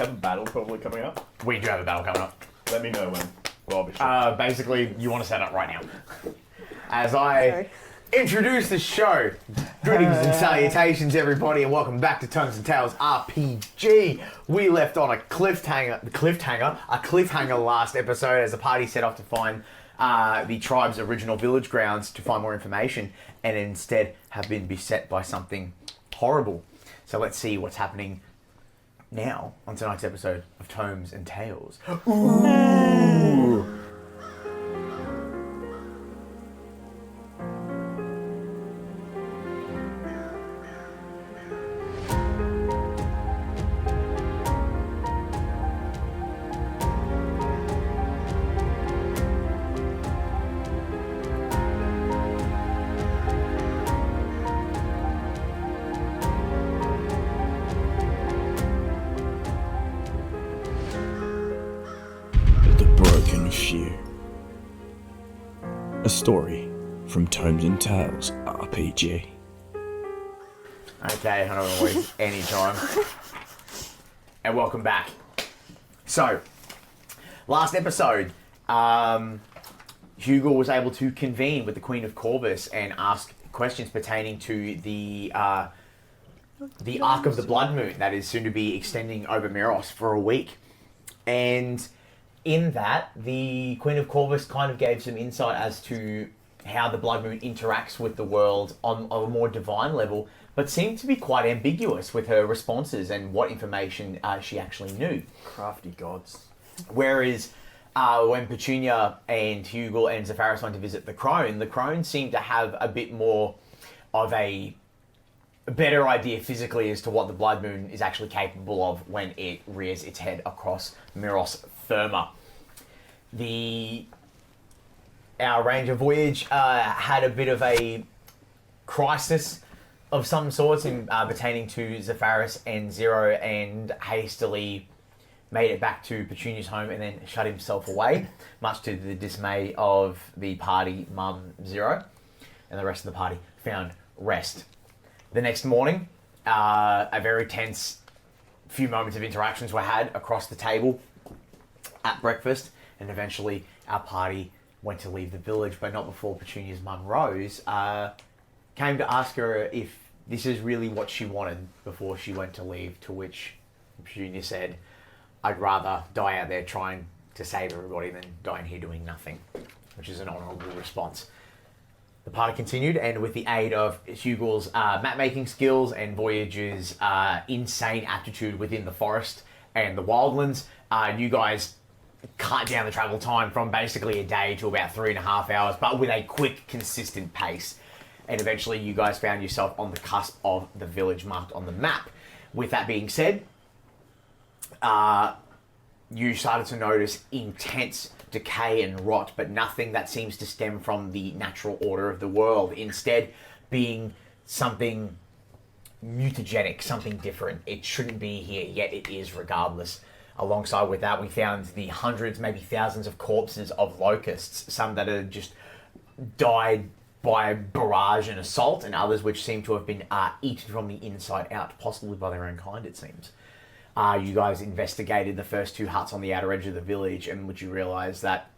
have a battle probably coming up? We do have a battle coming up. Let me know when. Well, I'll be sure. Basically, you want to set up right now. As I introduce the show, greetings and salutations, everybody, and welcome back to Tongues and Tales RPG. We left on a cliffhanger last episode as the party set off to find the tribe's original village grounds to find more information, and instead have been beset by something horrible. So let's see what's happening now on tonight's episode of Tomes and Tales. Ooh. A story from Tomes and Tales RPG. Okay, I don't want to waste any time. And welcome back. So, last episode, Hugle was able to convene with the Queen of Corvus and ask questions pertaining to the arc of the Blood Moon that is soon to be extending over Miros for a week. And in that, the Queen of Corvus kind of gave some insight as to how the Blood Moon interacts with the world on a more divine level, but seemed to be quite ambiguous with her responses and what information she actually knew. Crafty gods. Whereas when Petunia and Hugle and Zefaris went to visit the crone seemed to have a bit more of a better idea physically as to what the Blood Moon is actually capable of when it rears its head across Miros Therma. Our Ranger Voyage had a bit of a crisis of some sorts in pertaining to Zefaris and Zero, and hastily made it back to Petunia's home and then shut himself away, much to the dismay of the party mum Zero, and the rest of the party found rest. The next morning, a very tense few moments of interactions were had across the table at breakfast, and eventually our party went to leave the village, but not before Petunia's mum Rose came to ask her if this is really what she wanted before she went to leave, to which Petunia said, "I'd rather die out there trying to save everybody than die in here doing nothing," which is an honourable response. The party continued, and with the aid of Hugle's map-making skills and Voyage's insane aptitude within the forest and the wildlands, you guys cut down the travel time from basically a day to about 3.5 hours, but with a quick, consistent pace. And eventually you guys found yourself on the cusp of the village marked on the map. With that being said, you started to notice intense decay and rot, but nothing that seems to stem from the natural order of the world. Instead, being something mutagenic, something different. It shouldn't be here, yet it is regardless. Alongside with that, we found the hundreds, maybe thousands of corpses of locusts, some that had just died by barrage and assault, and others which seem to have been eaten from the inside out, possibly by their own kind, it seems. You guys investigated the first two huts on the outer edge of the village, and would you realise that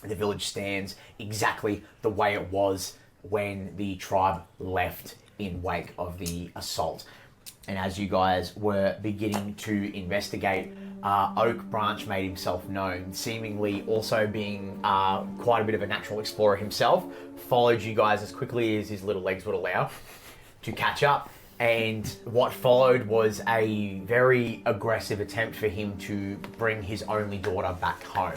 the village stands exactly the way it was when the tribe left in wake of the assault. And as you guys were beginning to investigate, Oak Branch made himself known, seemingly also being quite a bit of a natural explorer himself, followed you guys as quickly as his little legs would allow to catch up. And what followed was a very aggressive attempt for him to bring his only daughter back home.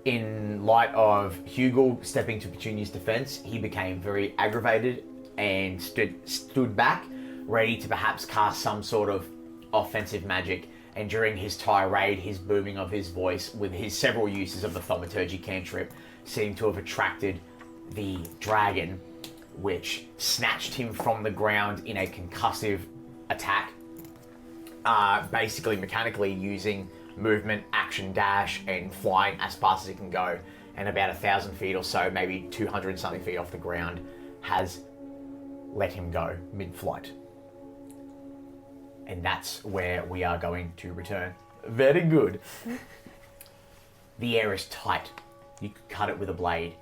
In light of Hugle stepping to Petunia's defense, he became very aggravated and stood back, ready to perhaps cast some sort of offensive magic. And during his tirade, his booming of his voice with his several uses of the thaumaturgy cantrip seemed to have attracted the dragon, which snatched him from the ground in a concussive attack, basically mechanically using movement, action, dash, and flying as fast as it can go, and about 1,000 feet or so, maybe 200 something feet off the ground, has let him go mid-flight. And that's where we are going to return. Very good. The air is tight. You could cut it with a blade.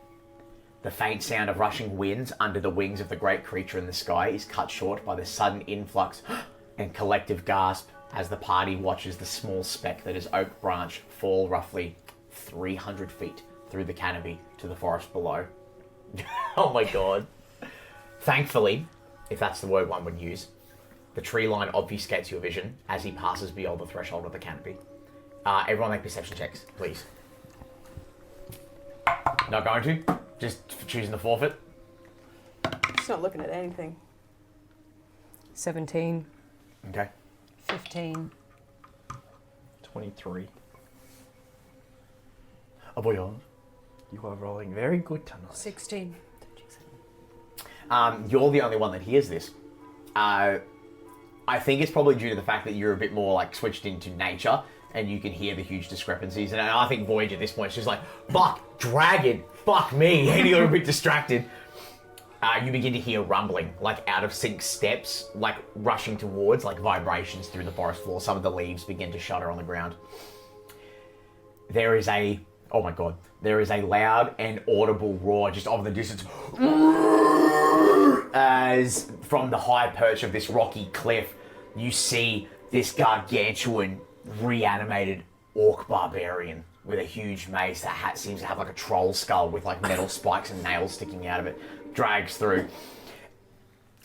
The faint sound of rushing winds under the wings of the great creature in the sky is cut short by the sudden influx and collective gasp as the party watches the small speck that is Oak Branch fall roughly 300 feet through the canopy to the forest below. Oh my god. Thankfully, if that's the word one would use, the tree line obfuscates your vision as he passes beyond the threshold of the canopy. Everyone make perception checks, please. Not going to? Just for choosing the forfeit? Just not looking at anything. 17. Okay. 15. 23. Oh boy, You are rolling very good tonight. 16. you're the only one that hears this. I think it's probably due to the fact that you're a bit more like switched into nature and you can hear the huge discrepancies. And I think Voyage at this point is just like, fuck, dragon, fuck me, and you're a bit distracted. You begin to hear rumbling, like out of sync steps, like rushing towards, like vibrations through the forest floor. Some of the leaves begin to shudder on the ground. There is a, oh my god, there is a loud and audible roar just off in the distance. As from the high perch of this rocky cliff, you see this gargantuan, reanimated orc barbarian with a huge mace that seems to have like a troll skull with like metal spikes and nails sticking out of it, drags through.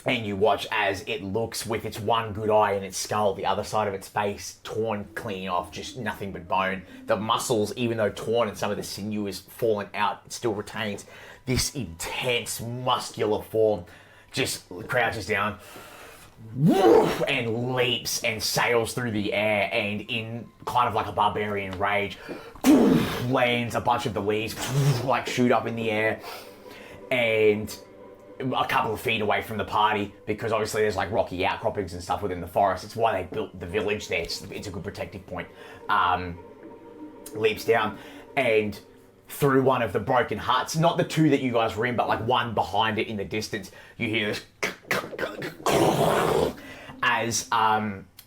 And you watch as it looks with its one good eye and its skull, the other side of its face torn clean off, just nothing but bone. The muscles, even though torn and some of the sinew is fallen out, it still retains this intense muscular form. Just crouches down and leaps and sails through the air, and in kind of like a barbarian rage lands a bunch of the leaves like shoot up in the air and a couple of feet away from the party, because obviously there's like rocky outcroppings and stuff within the forest. It's why they built the village there. It's a good protective point. Leaps down and through one of the broken huts, not the two that you guys were in, but like one behind it in the distance, you hear this as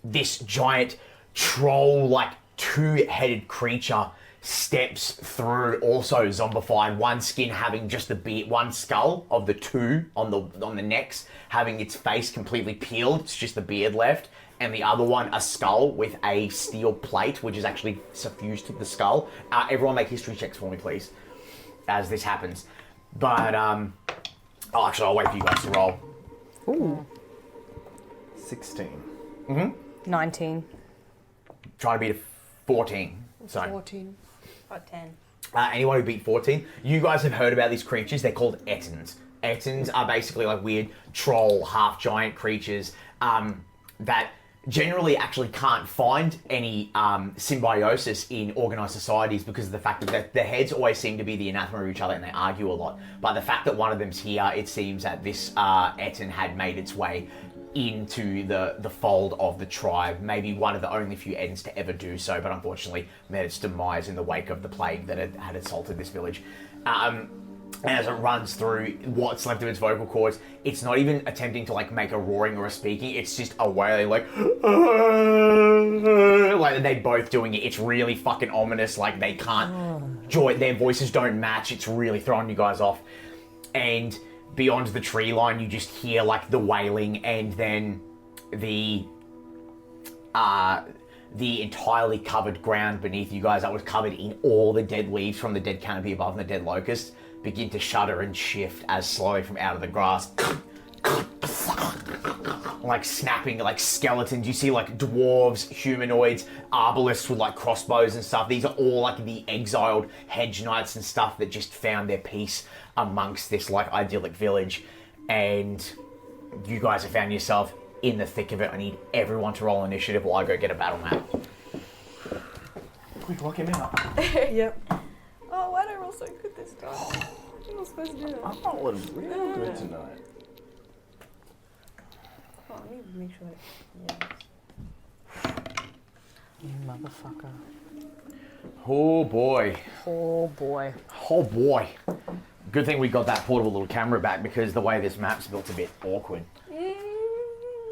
this giant troll, like two-headed creature steps through, also zombified, one skin having just the beard, one skull of the two on the necks having its face completely peeled, it's just the beard left, and the other one a skull with a steel plate which is actually suffused to the skull. Everyone make history checks for me, please, as this happens. But oh, actually I'll wait for you guys to roll. Ooh. 16. 19. Try to beat a 14. So 14. About 10. anyone who beat 14, you guys have heard about these creatures. They're called Ettins. Ettins are basically like weird troll, half-giant creatures that generally actually can't find any symbiosis in organised societies because of the fact that their heads always seem to be the anathema of each other and they argue a lot. But the fact that one of them's here, it seems that this Ettin had made its way into the fold of the tribe, maybe one of the only few Ettins to ever do so, but unfortunately met its demise in the wake of the plague that had assaulted this village. And as it runs through what's left of its vocal cords, it's not even attempting to like make a roaring or a speaking, it's just a wailing, like they're both doing it. It's really fucking ominous, like they can't their voices don't match, it's really throwing you guys off. And beyond the tree line, you just hear like the wailing, and then the entirely covered ground beneath you guys that was covered in all the dead leaves from the dead canopy above and the dead locusts begin to shudder and shift as slowly from out of the grass, like snapping, like skeletons. You see like dwarves, humanoids, arbalists with like crossbows and stuff. These are all like the exiled hedge knights and stuff that just found their peace amongst this like idyllic village. And you guys have found yourself in the thick of it. I need everyone to roll initiative while I go get a battle map. Quick, lock him out. Yep. Oh, why did I roll so good this time? I'm not supposed to do that. I'm rolling really good tonight. Oh, I need to make sure that... Yeah. You motherfucker. Oh boy. Oh boy. Oh boy. Good thing we got that portable little camera back, because the way this map's built a bit awkward.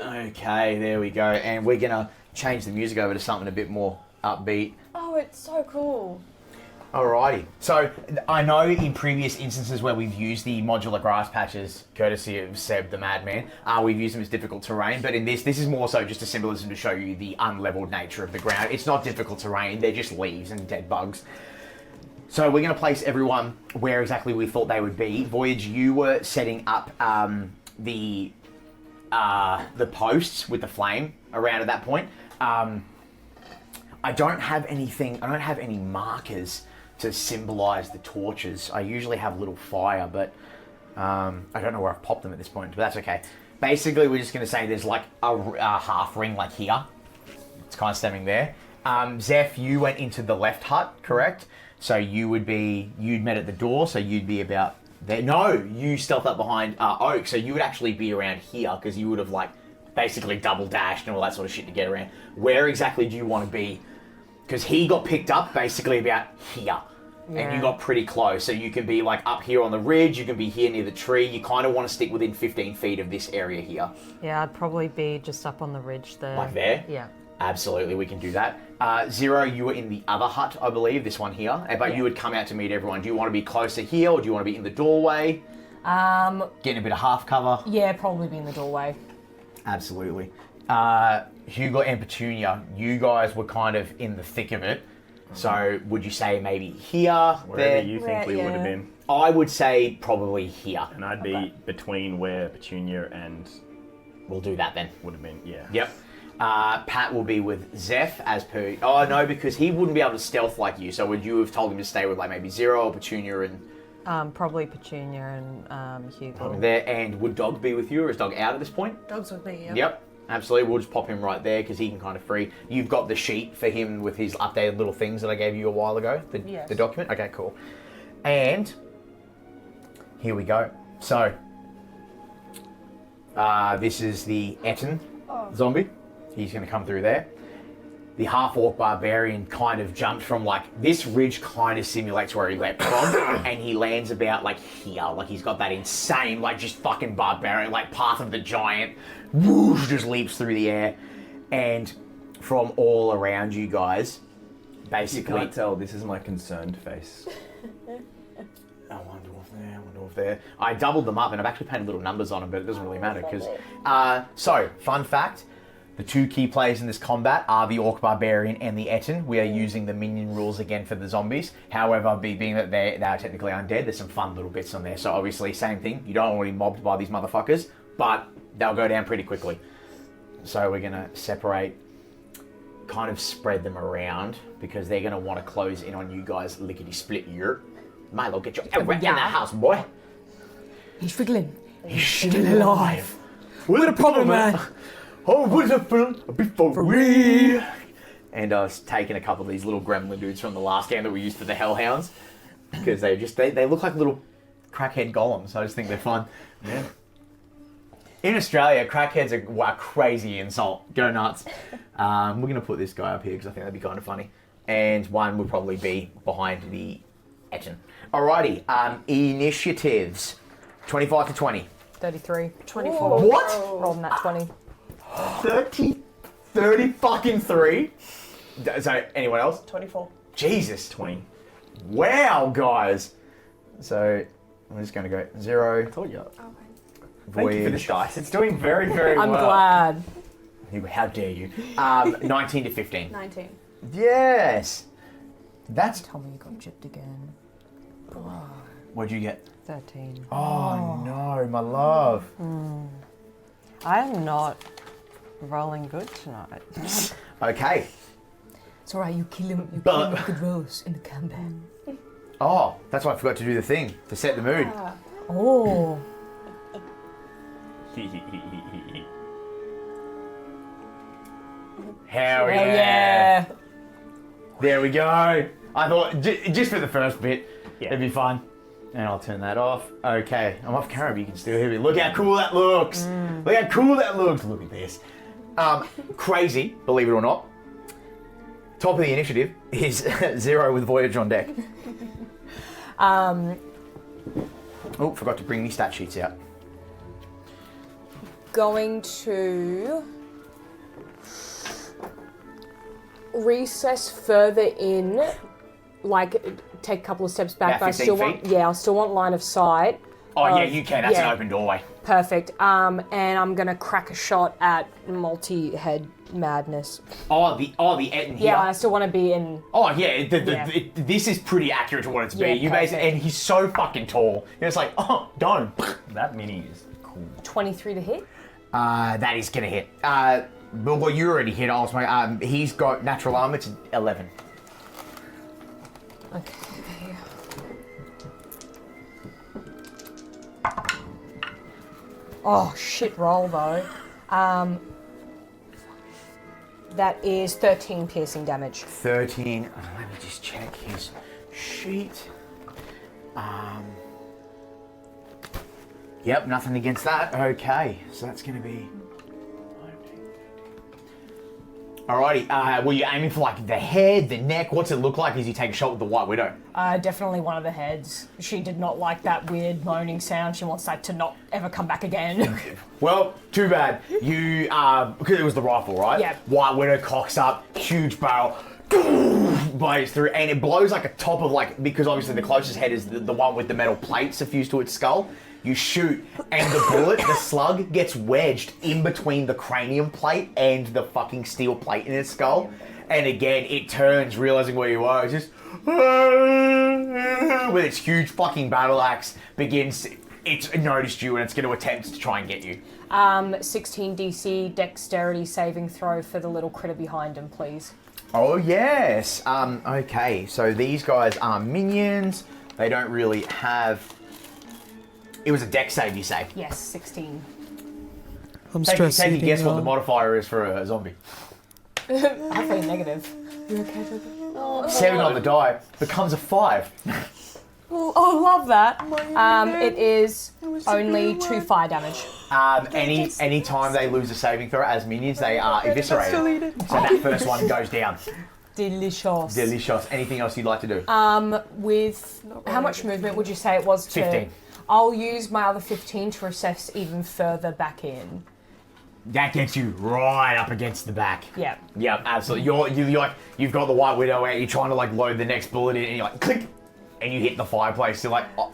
Okay, there we go. And we're going to change the music over to something a bit more upbeat. Oh, it's so cool. Alrighty. So I know in previous instances where we've used the modular grass patches, courtesy of Seb the Madman, we've used them as difficult terrain. But in this is more so just a symbolism to show you the unleveled nature of the ground. It's not difficult terrain. They're just leaves and dead bugs. So we're going to place everyone where exactly we thought they would be. Voyage, you were setting up the posts with the flame around at that point. I don't have any markers to symbolise the torches. I usually have a little fire, but I don't know where I've popped them at this point, but that's okay. Basically, we're just going to say there's like a half ring like here. It's kind of stemming there. Zeph, you went into the left hut, correct? So you'd met at the door, so you'd be about there. No, you stealthed up behind Oak, so you would actually be around here, because you would have like basically double dashed and all that sort of shit to get around. Where exactly do you want to be? Because he got picked up basically about here. Yeah. And you got pretty close. So you can be like up here on the ridge, you can be here near the tree. You kind of want to stick within 15 feet of this area here. Yeah, I'd probably be just up on the ridge there. Like there? Yeah. Absolutely, we can do that. Zero, you were in the other hut, I believe, this one here. But you would come out to meet everyone. Do you want to be closer here, or do you want to be in the doorway? Getting a bit of half cover? Yeah, probably be in the doorway. Absolutely. Hugle and Petunia, you guys were kind of in the thick of it. So would you say maybe here? Wherever you think we would have been. I would say probably here. And I'd be between where Petunia and... We'll do that then. Would have been, yeah. Yep. Pat will be with Zeph as per... Oh, no, because he wouldn't be able to stealth like you. So would you have told him to stay with like maybe Zero or Petunia and... Probably Petunia and Hugle. There. And would Dog be with you, or is Dog out at this point? Dog's with me, yeah. Yep. Absolutely, we'll just pop him right there because he can kind of free. You've got the sheet for him with his updated little things that I gave you a while ago, the document? Okay, cool. And here we go. So, this is the Etten zombie. He's going to come through there. The half-orc barbarian kind of jumped from like, this ridge kind of simulates where he leapt from, and he lands about like here. Like he's got that insane, like just fucking barbarian, like Path of the Giant, whoosh, just leaps through the air. And from all around you guys, basically... You can't tell, this is my concerned face. One dwarf there. I doubled them up and I've actually painted little numbers on them, but it doesn't really matter because... So, fun fact. The two key players in this combat are the Orc Barbarian and the Etten. We are using the minion rules again for the zombies. However, being that they are technically undead, there's some fun little bits on there. So obviously, same thing. You don't want to be mobbed by these motherfuckers, but they'll go down pretty quickly. So we're going to separate, kind of spread them around, because they're going to want to close in on you guys lickety-split here. Milo, get your in the house, boy. He's wriggling. He's still alive. What a problem, man. Oh, what's up, before we... And I was taking a couple of these little gremlin dudes from the last game that we used for the Hellhounds, because they look like little crackhead golems. I just think they're fun. Yeah. In Australia, crackheads are a crazy insult. Go nuts. We're going to put this guy up here because I think that'd be kind of funny. And one would probably be behind the Etten. Alrighty, initiatives. 25 to 20. 33. 24. What? Rolled that 20. 30 fucking 3? So, anyone else? 24. Jesus. 20. Wow, guys. So, I'm just going to go 0. I told you. Okay. Thank you for this dice. It's doing very, very I'm well. glad. How dare you? 19 to 15. 19. Yes. That's... Tell me you got gypped again. What'd you get? 13. Oh, no, my love. I am not rolling good tonight. Okay. It's alright, you kill him with good rolls in the combat. Oh, that's why I forgot to do the thing, to set the mood. Oh. Hell yeah. There we go. I thought, just for the first bit, it'd be fun. And I'll turn that off. Okay, I'm off camera, but you can still hear me. Look how cool that looks. Look how cool that looks. Look at this. Crazy, believe it or not. Top of the initiative is 0 with Voyage on deck. Oh, forgot to bring me stat sheets out. going to recess further in, like take a couple of steps back, About but I 15 still feet? want, I still want line of sight. Oh, yeah, you can. That's an open doorway. Perfect. And I'm gonna crack a shot at multi-head madness. The in here. Yeah, I still want to be in. Oh yeah, this is pretty accurate to what it's Yeah, be. You basically, perfect. and he's so fucking tall. It's like, oh, don't. That mini is cool. 23 to hit. That is gonna hit. But well, you already hit. Also, he's got natural armor to 11. Okay. Oh, shit roll though. That is 13 piercing damage. 13. Let me just check his sheet. Yep, nothing against that. Okay, so that's going to be. Alrighty. Were you aiming for like the head, the neck? What's it look like as you take a shot with the White Widow? Definitely one of the heads. She did not like that weird moaning sound. She wants that to not ever come back again. Well, too bad. You, because it was the rifle, right? Yeah. White Widow cocks up, huge barrel, blows through, and it blows like a top of like, because obviously the closest head is the one with the metal plates fused to its skull. You shoot, and the bullet, the slug, gets wedged in between the cranium plate and the fucking steel plate in its skull. And again, it turns, realizing where you are, it's just with its huge fucking battle axe begins. It's noticed you and it's going to attempt to try and get you. 16 DC dexterity saving throw for the little critter behind him, please. Oh yes. Okay, so these guys are minions. They don't really have. It was a dex save, you say? Yes, 16. I'm Take stressed. a guess what the modifier is for a zombie. Hopefully negative. 7 on the die becomes a 5. Oh, love that. It is only 2 fire damage. Any time they lose a saving throw as minions, they are eviscerated. So that first one goes down. Delicious. Delicious. Anything else you'd like to do? With how much movement would you say it was to? 15. I'll use my other 15 to recess even further back in. That gets you right up against the back. Yeah. Yep, absolutely. You're like, you've got the White Widow out, you're trying to like load the next bullet in, and you're like, click, and you hit the fireplace. You're like, oh,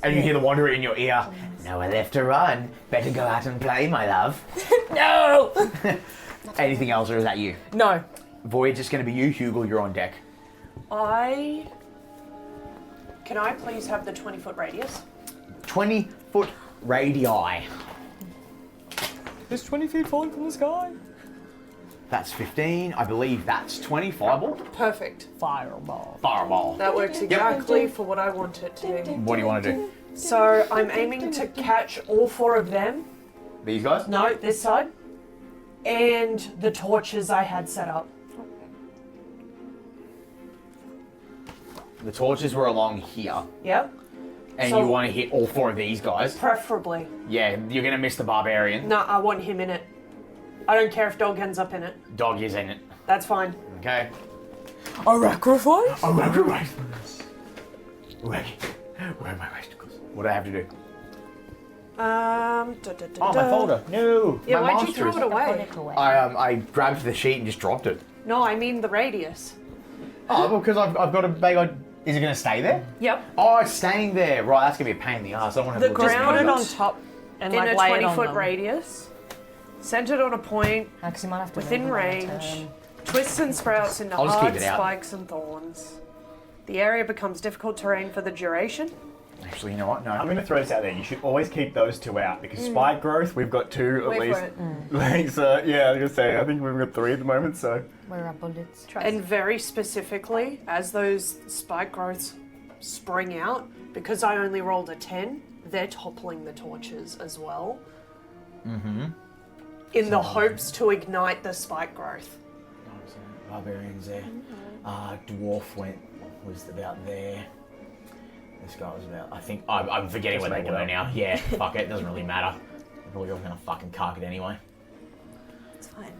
and you hear the Wanderer in your ear. Nowhere left to run. Better go out and play, my love. No! Anything else, or is that you? No. Voyage is going to be you. Hugle, you're on deck. Can I please have the 20-foot radius? 20-foot radii. Is 20 feet falling from the sky? That's 15. I believe that's 20. Fireball? Perfect. Fireball. Fireball. That works exactly for what I want it to be. What do you want to do? So I'm aiming to catch all 4 of them. These guys? No, this side. And the torches I had set up. The torches were along here. Yep. And So- you want to hit all 4 of these guys. Preferably. Yeah, you're going to miss the barbarian. No, I want him in it. I don't care if Dog ends up in it. Dog is in it. That's fine. Okay. A sacrifice? Oh, where are my vesticles? What do I have to do? Da, da, da, Oh, my da. folder. No. Yeah, my why'd you throw monster it is- away? I grabbed the sheet and just dropped it. No, I mean the radius. Oh, well, because I've got a bag. Is it going to stay there? Yep. Oh, it's staying there. Right, that's going to be a pain in the ass. I don't want to The have to look at ground it. on top and In like a lay it 20-foot on radius. Centered on a point, Because you might have to within move around range. a turn. Twists and sprouts into I'll just hard keep it out. spikes and thorns. The area becomes difficult terrain for the duration. Actually, you know what? No. I'm going to throw this out there. You should always keep those 2 out because spike growth, we've got 2 at Wait least. for it. Like, so, yeah, I was going to say, I think we've got 3 at the moment, so. Where are bullets? And very specifically, as those spike growths spring out, because I only rolled a 10, they're toppling the torches as well. Mm-hmm. In the hopes to ignite the spike growth. Barbarians there. Dwarf was about there. This guy was about. I think I'm forgetting Just where they make it were up. now. Yeah, fuck it. Doesn't really matter. They're probably all gonna fucking cark it anyway. It's fine.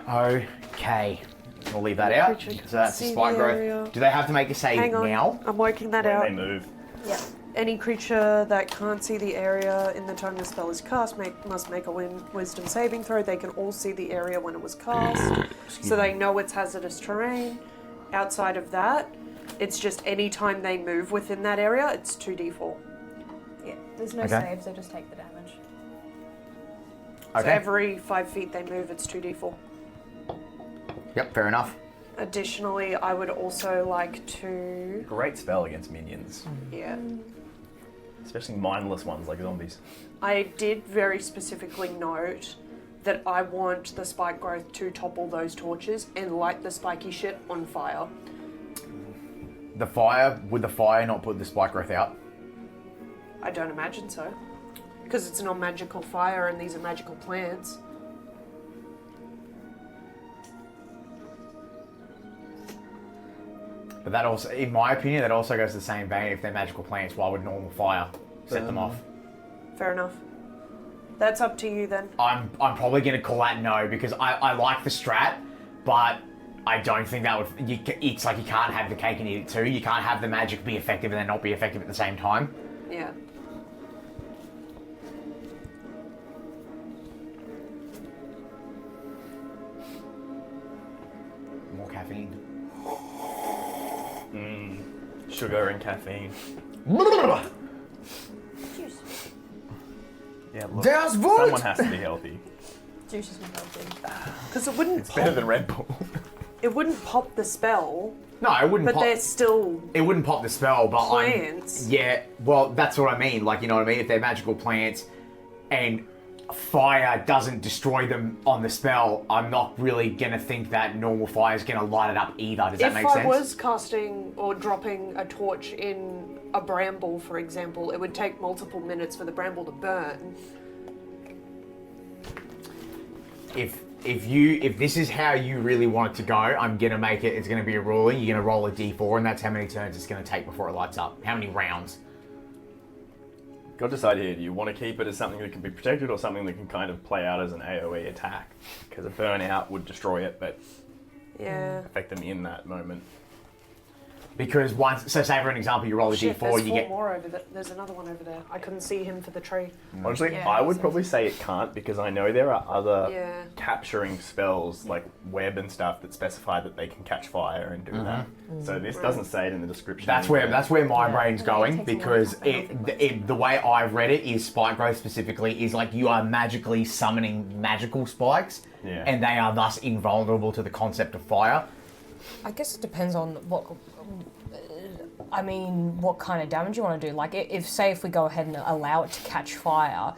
Okay, we'll leave that out. So that's the See spike the growth. area. Do they have to make a save Hang on. now? I'm working that When out. they move. Yeah. Any creature that can't see the area in the time the spell is cast must make a wisdom saving throw. They can all see the area when it was cast, so they know it's hazardous terrain. Outside of that, it's just any time they move within that area, it's 2d4. Yeah, there's no Okay. saves, they just take the damage. So Okay. every 5 feet they move, it's 2d4. Yep, fair enough. Additionally, I would also like to... Great spell against minions, Yeah. especially mindless ones like zombies. I did very specifically note that I want the spike growth to topple those torches and light the spiky shit on fire. Would the fire not put the spike growth out? I don't imagine so. Because it's a non-magical fire and these are magical plants. But that also, in my opinion, that also goes to the same vein. If they're magical plants, why would normal fire set them off? Fair enough. That's up to you then. I'm probably going to call that no, because I like the strat, but I don't think that would... It's like you can't have the cake and eat it too. You can't have the magic be effective and then not be effective at the same time. Yeah. More caffeine. Sugar and caffeine. Juice. Yeah, look, Das someone has to be healthy. Juice is not healthy. Because it wouldn't Better than Red Bull. it wouldn't pop the spell, No, it wouldn't but pop... they're still It wouldn't pop the spell, but plants. Yeah, well, that's what I mean. Like, you know what I mean? If they're magical plants and fire doesn't destroy them on the spell, I'm not really going to think that normal fire is going to light it up either. Does that make If I sense? was casting or dropping a torch in a bramble, for example, it would take multiple minutes for the bramble to burn. If this is how you really want it to go, I'm going to make it, it's going to be a ruling. You're going to roll a d4, and that's how many turns it's going to take before it lights up. How many rounds? Got to decide here, do you want to keep it as something that can be protected or something that can kind of play out as an AoE attack? Because a burnout would destroy it, but Yeah. affect them in that moment. Because once, so say for an example, you roll a Shit, d4, there's you four get... more over there. There's another one over there. I couldn't see him for the tree. Honestly, Yeah, I would makes probably say it can't because I know there are other Yeah. capturing spells like web and stuff that specify that they can catch fire and do that. So this doesn't say it in the description. That's anywhere. where my brain's Yeah, it going, takes a because while to happen, the way I've read it is spike growth specifically is like you are magically summoning magical spikes, Yeah. and they are thus invulnerable to the concept of fire. I guess it depends on what kind of damage you want to do. Like, if we go ahead and allow it to catch fire,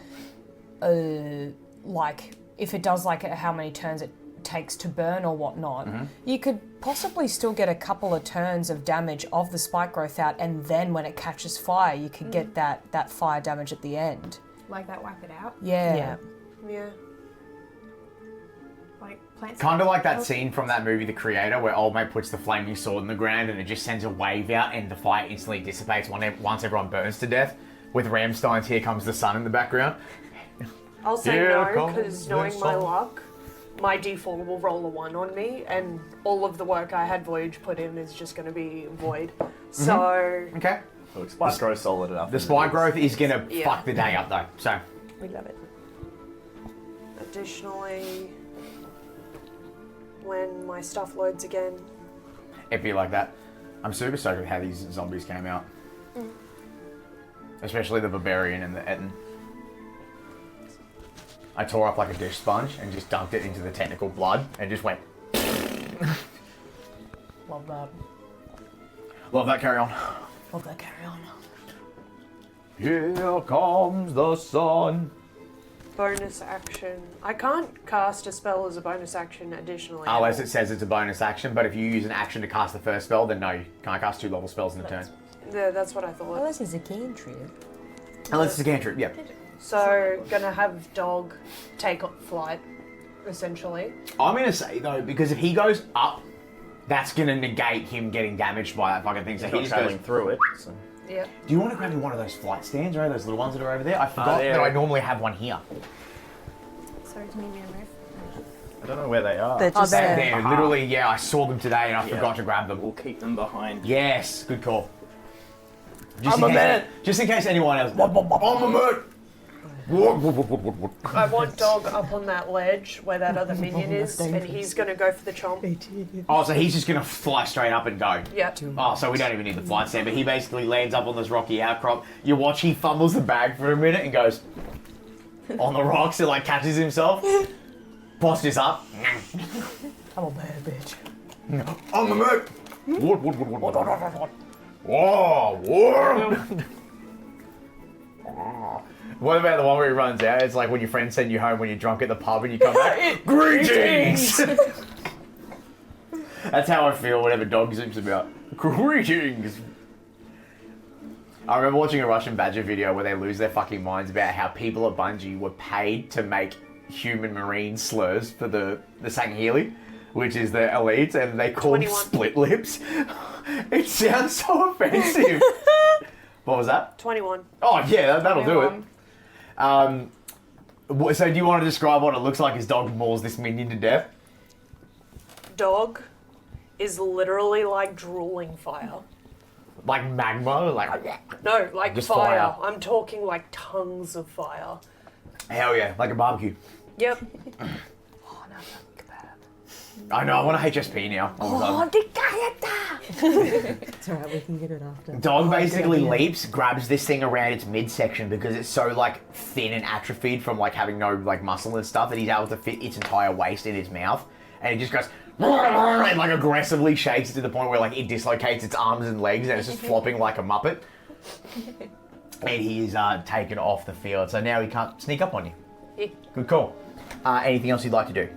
like if it does like how many turns it takes to burn or whatnot, you could possibly still get a couple of turns of damage of the spike growth out, and then when it catches fire, you could get that fire damage at the end. Like that, wipe it out. Yeah. Yeah. Like plants. Kind of like that scene from that movie, The Creator, where old mate puts the flaming sword in the ground and it just sends a wave out and the fire instantly dissipates once everyone burns to death, with Rammstein's Here Comes the Sun in the background. I'll say Here no, comes because the knowing my sun. luck, my default will roll a 1 on me, and all of the work I had Voyage put in is just going to be void. So, Okay. Look, spike growth solid enough. The spike growth is going to Yeah. fuck the day up though, so... We love it. additionally, when my stuff loads again, It'd be like that. I'm super stoked with how these zombies came out. Especially the Barbarian and the Etten. I tore up like a dish sponge and just dunked it into the technical blood and just went... Love that. Love that, carry on. Love that, carry on. Here comes the sun. bonus action. I can't cast a spell as a bonus action additionally. Unless it says it's a bonus action, but if you use an action to cast the first spell, then no, you can't cast 2 level spells in a turn. Yeah, that's what I thought. Unless it's a cantrip. Unless it's a cantrip, yeah. So, gonna have dog take flight, essentially. I'm going to say, though, because if he goes up, that's going to negate him getting damaged by that fucking thing. So He's he not just traveling goes... through it. So. Yep. Do you want to grab me one of those flight stands, right? Those little ones that are over there? I forgot there. that I normally have one here. Sorry, do you need me to move? I don't know where they are. They're just They're there. there. Literally, yeah, I saw them today and I Yeah. forgot to grab them. We'll keep them behind. Yes, good call. Just in case anyone else. I'm a man. I want Dog up on that ledge where that other minion is, and he's going to go for the chomp. Oh, so he's just going to fly straight up and go. Yep. Oh, so we don't even need the flight stand, but he basically lands up on this rocky outcrop. You watch, he fumbles the bag for a minute and goes on the rocks and like catches himself. Postures up. I'm a bad bitch. On the move. Whoa. What about the one where he runs out? It's like when your friends send you home when you're drunk at the pub and you come back. Greetings! That's how I feel whenever Dog zooms about. Greetings! I remember watching a Russian Badger video where they lose their fucking minds about how people at Bungie were paid to make human marine slurs for the Sangheili, which is the elites, and they call them split lips. It sounds so offensive. What was that? 21. Oh yeah, that'll do it. So do you want to describe what it looks like as Dog mauls this minion to death? Dog is literally like drooling fire. Like magma? Like No, like just fire. fire. I'm talking like tons of fire. hell yeah, like a barbecue. Yep. I know, I want a HSP now. It's alright, we can get it after. Dog basically leaps, grabs this thing around its midsection because it's so like thin and atrophied from like having no like muscle and stuff that he's able to fit its entire waist in his mouth, and he just goes and like aggressively shakes it to the point where like it dislocates its arms and legs and it's just flopping like a muppet. And he's taken off the field, so now he can't sneak up on you. Yeah. Good call. Anything else you'd like to do?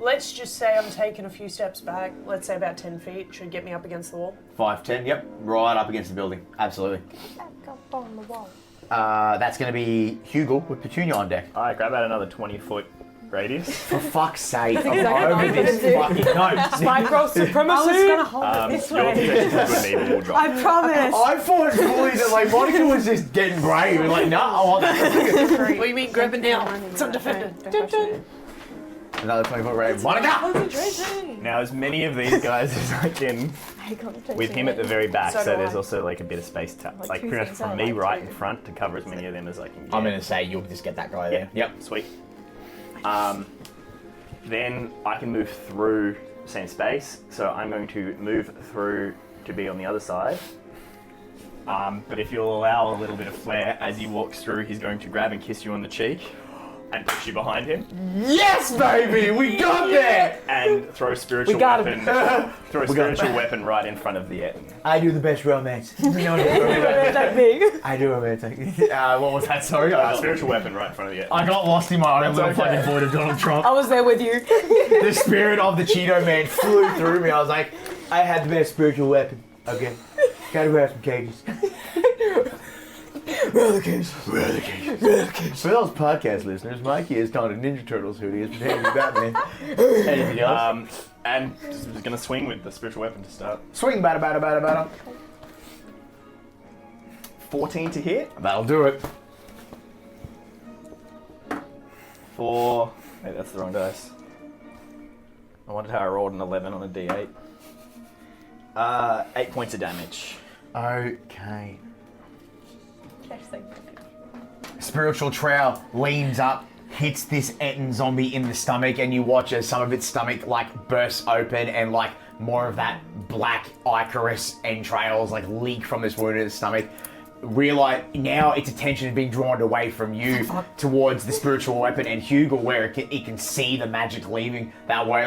Let's just say I'm taking a few steps back. Let's say about 10 feet. Should get me up against the wall. 5, 10, yep. Right up against the building. Absolutely. Back up on the wall. That's going to be Hugle with Petunia on deck. Alright, grab out another 20-foot radius. For fuck's sake, I'm exactly over this fucking... No, Spike roll supremacy! I was gonna hold it this Your way. possessions would need a wardrobe. I promise. I thought fully that like Monica was just getting brave and like, no, I want that. What do you mean grab it now? It's undefended. Another 20-foot raid. Monica! Concentration. Now, as many of these guys as I can, with him at the very back, So so do there's I. also like a bit of space to, Like like two pretty much things from I me like right too. in front to cover as many of them as I can get. I'm going to say you'll just get that guy there. Yep. Sweet. Then I can move through same space, so I'm going to move through to be on the other side. But if you'll allow a little bit of flair as he walks through, he's going to grab and kiss you on the cheek and push you behind him Yes, baby! We got there! and throw a spiritual got weapon. Throw a We got it. spiritual weapon right in front of the Etten. I do the best romance. You know That big. I do romantic. What was that? Sorry? Spiritual weapon right in front of the Etten. I got lost in my own little okay. fucking void of Donald Trump. I was there with you. The spirit of the Cheeto Man flew through me. I was like, I had the best spiritual weapon. Okay. Gotta wear some cages. For those podcast listeners, Mikey has donned a Ninja Turtles hoodie as pretending to be Batman. Anything else? And just going to swing with the spiritual weapon to start. Swing, batter. 14 to hit That'll do it. for... Wait, that's the wrong dice. I wondered how I rolled an 11 on a d8. 8 points of damage. Okay. Spiritual Trowel leans up, hits this Etten zombie in the stomach, and you watch as some of its stomach like bursts open and like more of that black ichorous entrails like leak from this wound in its stomach. Realize now its attention is being drawn away from you towards the spiritual weapon and Hugle, where it can see the magic leaving that way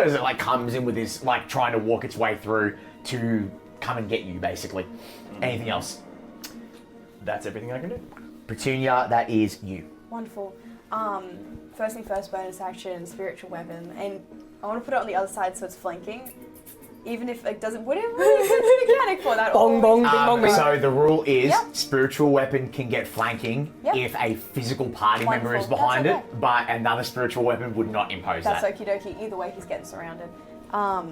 as it like comes in with this like trying to walk its way through to come and get you basically. Anything else? That's everything I can do. Petunia, that is you. Wonderful. First thing first, bonus action, spiritual weapon, and I want to put it on the other side so it's flanking. Even if it doesn't, whatever the mechanic for that. Bong, bong, bing, bong, bing. So the rule is Yep. spiritual weapon can get flanking Yep. if a physical party member is Wonderful. behind That's it, okay. but another spiritual weapon would not impose That's that. okie dokie. Either way, he's getting surrounded.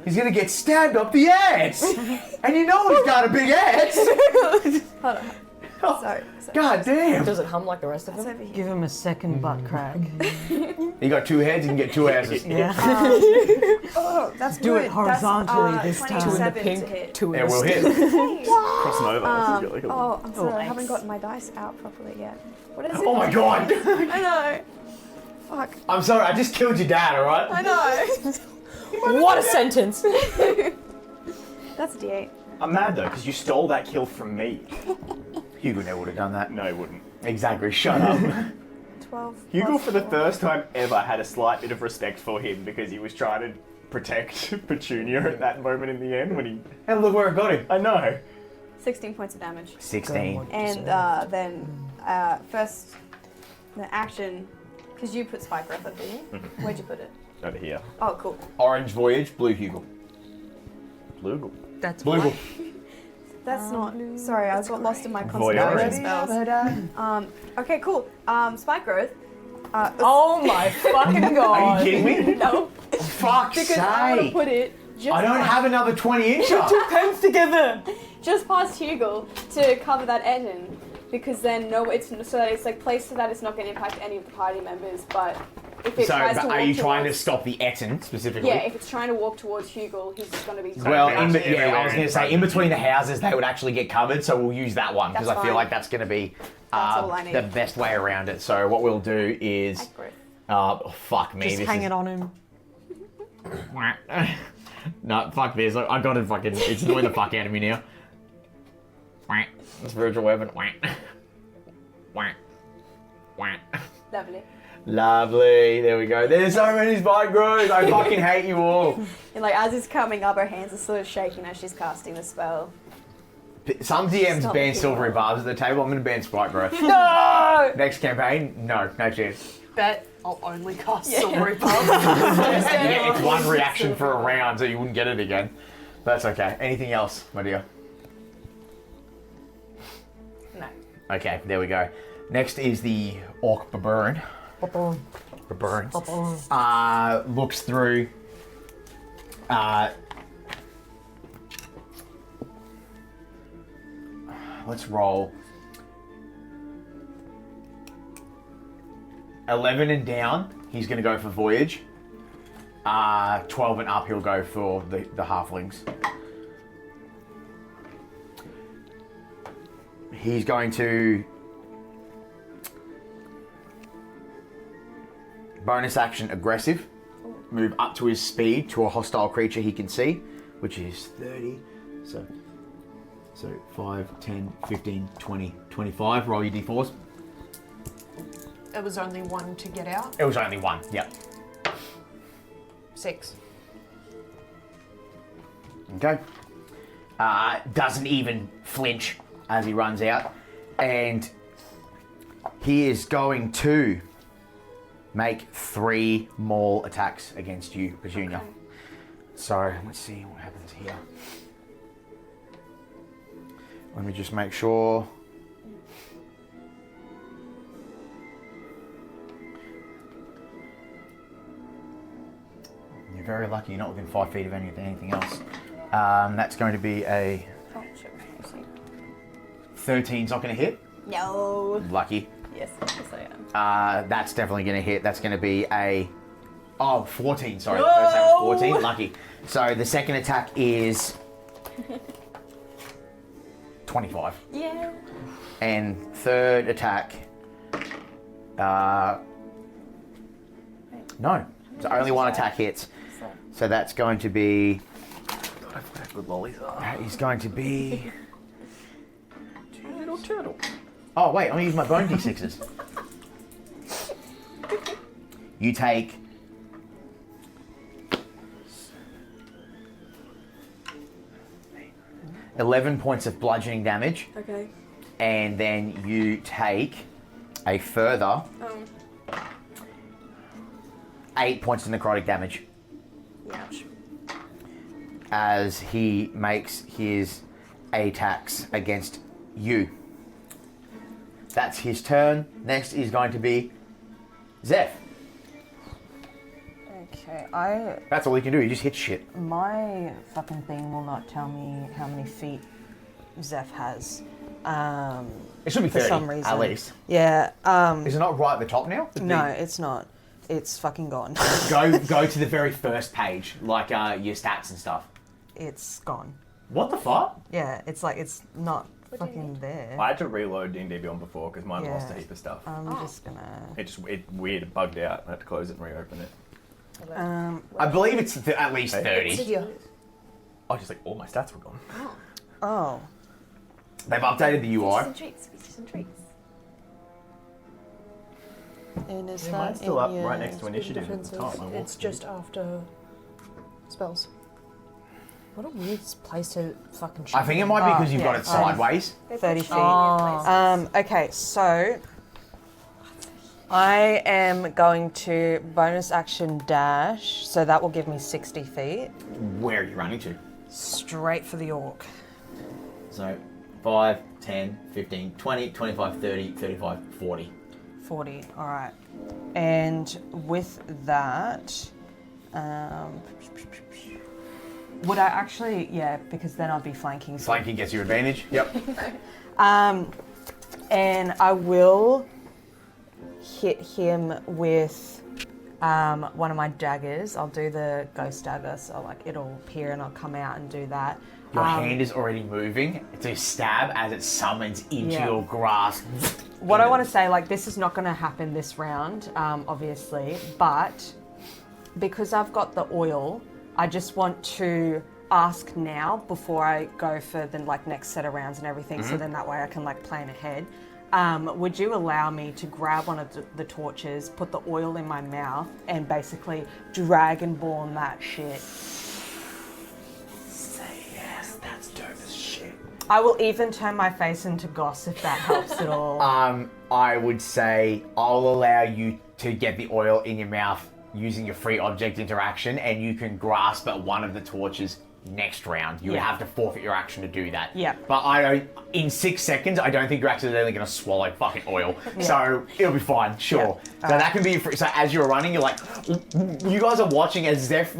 He's gonna get stabbed up the ass! And you know he's got a big ass! Hold on. So God damn! Does it hum like the rest of that's them? over here. Give him a second butt crack. You got 2 heads, you can get 2 asses. Yeah. Oh, that's Do good. it horizontally that's, this time. 27 to hit. Two in Yeah, the we'll hit. Cross them over. so you've got like a Oh, I'm sorry. I X. haven't gotten my dice out properly yet. What is it? Oh my god! I know. Fuck. I'm sorry, I just killed your dad, alright? I know. What a sentence! That's a D8. I'm mad though, because you stole that kill from me. Hugo never would have done that. No, he wouldn't. Exactly, shut up. 12. Hugo, plus for the 4. first time ever, had a slight bit of respect for him because he was trying to protect Petunia at that moment in the end when he. And look where it got him. I know. 16 points of damage. 16. And then first, the action, because you put Spike Breath up, didn't you? Where'd you put it? Over here. Oh, cool. Orange Voyage, blue Hugo. Blue. That's Blue. why. That's not. Sorry, I got lost in my Voyage. concentration spells. Okay, cool. Spike Growth. Oh my fucking god! Are you kidding me? No, Fuck's because I want to sake! put it just I don't have another 20 incher. Hands together! just past Hugle to cover that Etten, because then it's so that it's like placed so that it's not going to impact any of the party members. But if it So, tries to but walk are you trying to towards- stop the Etten specifically? Yeah, if it's trying to walk towards Hugle, he's just going to be. Well, pretty I much was going everywhere to say, in between the houses, they would actually get covered, so we'll use that one, because I That's feel fine. like that's going to be That's all I need. the best way around it. So what we'll do is... Spike Growth. Oh, fuck me. Just this hang is... it on him. No, fuck this. I got it fucking... It's annoying the fuck out of me now. Spiritual weapon. Lovely. Lovely. There we go. There's so many spike growths. I fucking hate you all. And like as it's coming up, her hands are sort of shaking as she's casting the spell. Some DMs Stop ban it. silvery barbs at the table. I'm going to ban spike growth. No! Next campaign, no chance. Bet I'll only cast Yeah. Silvery Pulse. Yeah, it's one reaction for a round, so you wouldn't get it again. That's okay. Anything else, my dear? No. Okay, there we go. Next is the Orc Baburin. Looks through. Let's roll. 11 and down, he's going to go for Voyage. 12 and up, he'll go for the halflings. He's going to bonus action aggressive, move up to his speed to a hostile creature he can see, which is 30. So 5, 10, 15, 20, 25. Roll your d4s. It was only one to get out. It was only one, yep. 6. Okay. Doesn't even flinch as he runs out. And he is going to make 3 more attacks against you, Petunia. Okay. So, let's see what happens here. Let me just make sure. You're very lucky you're not within 5 feet of anything else. That's going to be a Oh shit. 13's not going to hit. No. Lucky. Yes, I am. That's definitely going to hit. That's going to be a... Oh, 14, sorry. No! The first attack was 14. Lucky. So the second attack is 25. Yeah. And third attack... no. So only one attack hits. So that's going to be... God, I forgot how good lollies are. That is going to be... Little turtle. Oh, wait. I'm going to use my bone d6s. You take... 11 points of bludgeoning damage, Okay. and then you take a further 8 points of necrotic damage Ouch. as he makes his attacks against you. That's his turn. Next is going to be Zeph. Okay, That's all he can do. He just hits shit. my fucking thing will not tell me how many feet Zeph has. It should be for 30, some reason. at least. Yeah. Is it not right at the top now? No, it's not. It's fucking gone. Go to the very first page, like your stats and stuff. It's gone. What the fuck? Yeah, it's like it's not fucking there. I had to reload D&D Beyond before because mine lost a Yeah. heap of stuff. I'm just gonna. It bugged out. I had to close it and reopen it. I believe it's at least 30. Here. Oh, just like all my stats were gone. Oh. They've updated the UI. Features and treats. And is Yeah, mine's still up right next to initiative at the top. It's just after spells. What a weird place to fucking. I think it might be because you've got it sideways. 30 feet. Oh. Okay, so I am going to bonus action dash, so that will give me 60 feet Where are you running to? straight for the orc. So 5, 10, 15, 20, 25, 30, 35, 40. 40, all right. And with that, would I actually, yeah, because then I'd be flanking. So Flanking gets you advantage. Yep. and I will hit him with one of my daggers. I'll do the ghost dagger, so like it'll appear and I'll come out and do that. Your hand is already moving to stab as it summons into Yeah. your grasp. What I want to say, like, this is not going to happen this round, obviously, but because I've got the oil, I just want to ask now before I go for the next set of rounds and everything, so then that way I can plan ahead. Would you allow me to grab one of the torches, put the oil in my mouth, and basically Dragon Ball that shit? That's dope as shit. I will even turn my face into Goss if that helps at all. I would say I'll allow you to get the oil in your mouth using your free object interaction, and you can grasp at one of the torches next round. You would Yeah. have to forfeit your action to do that. Yeah. But in 6 seconds, I don't think you're accidentally going to swallow fucking oil. So it'll be fine, sure. Yeah. So that can be free. So as you're running, you're like, you guys are watching as Zeph,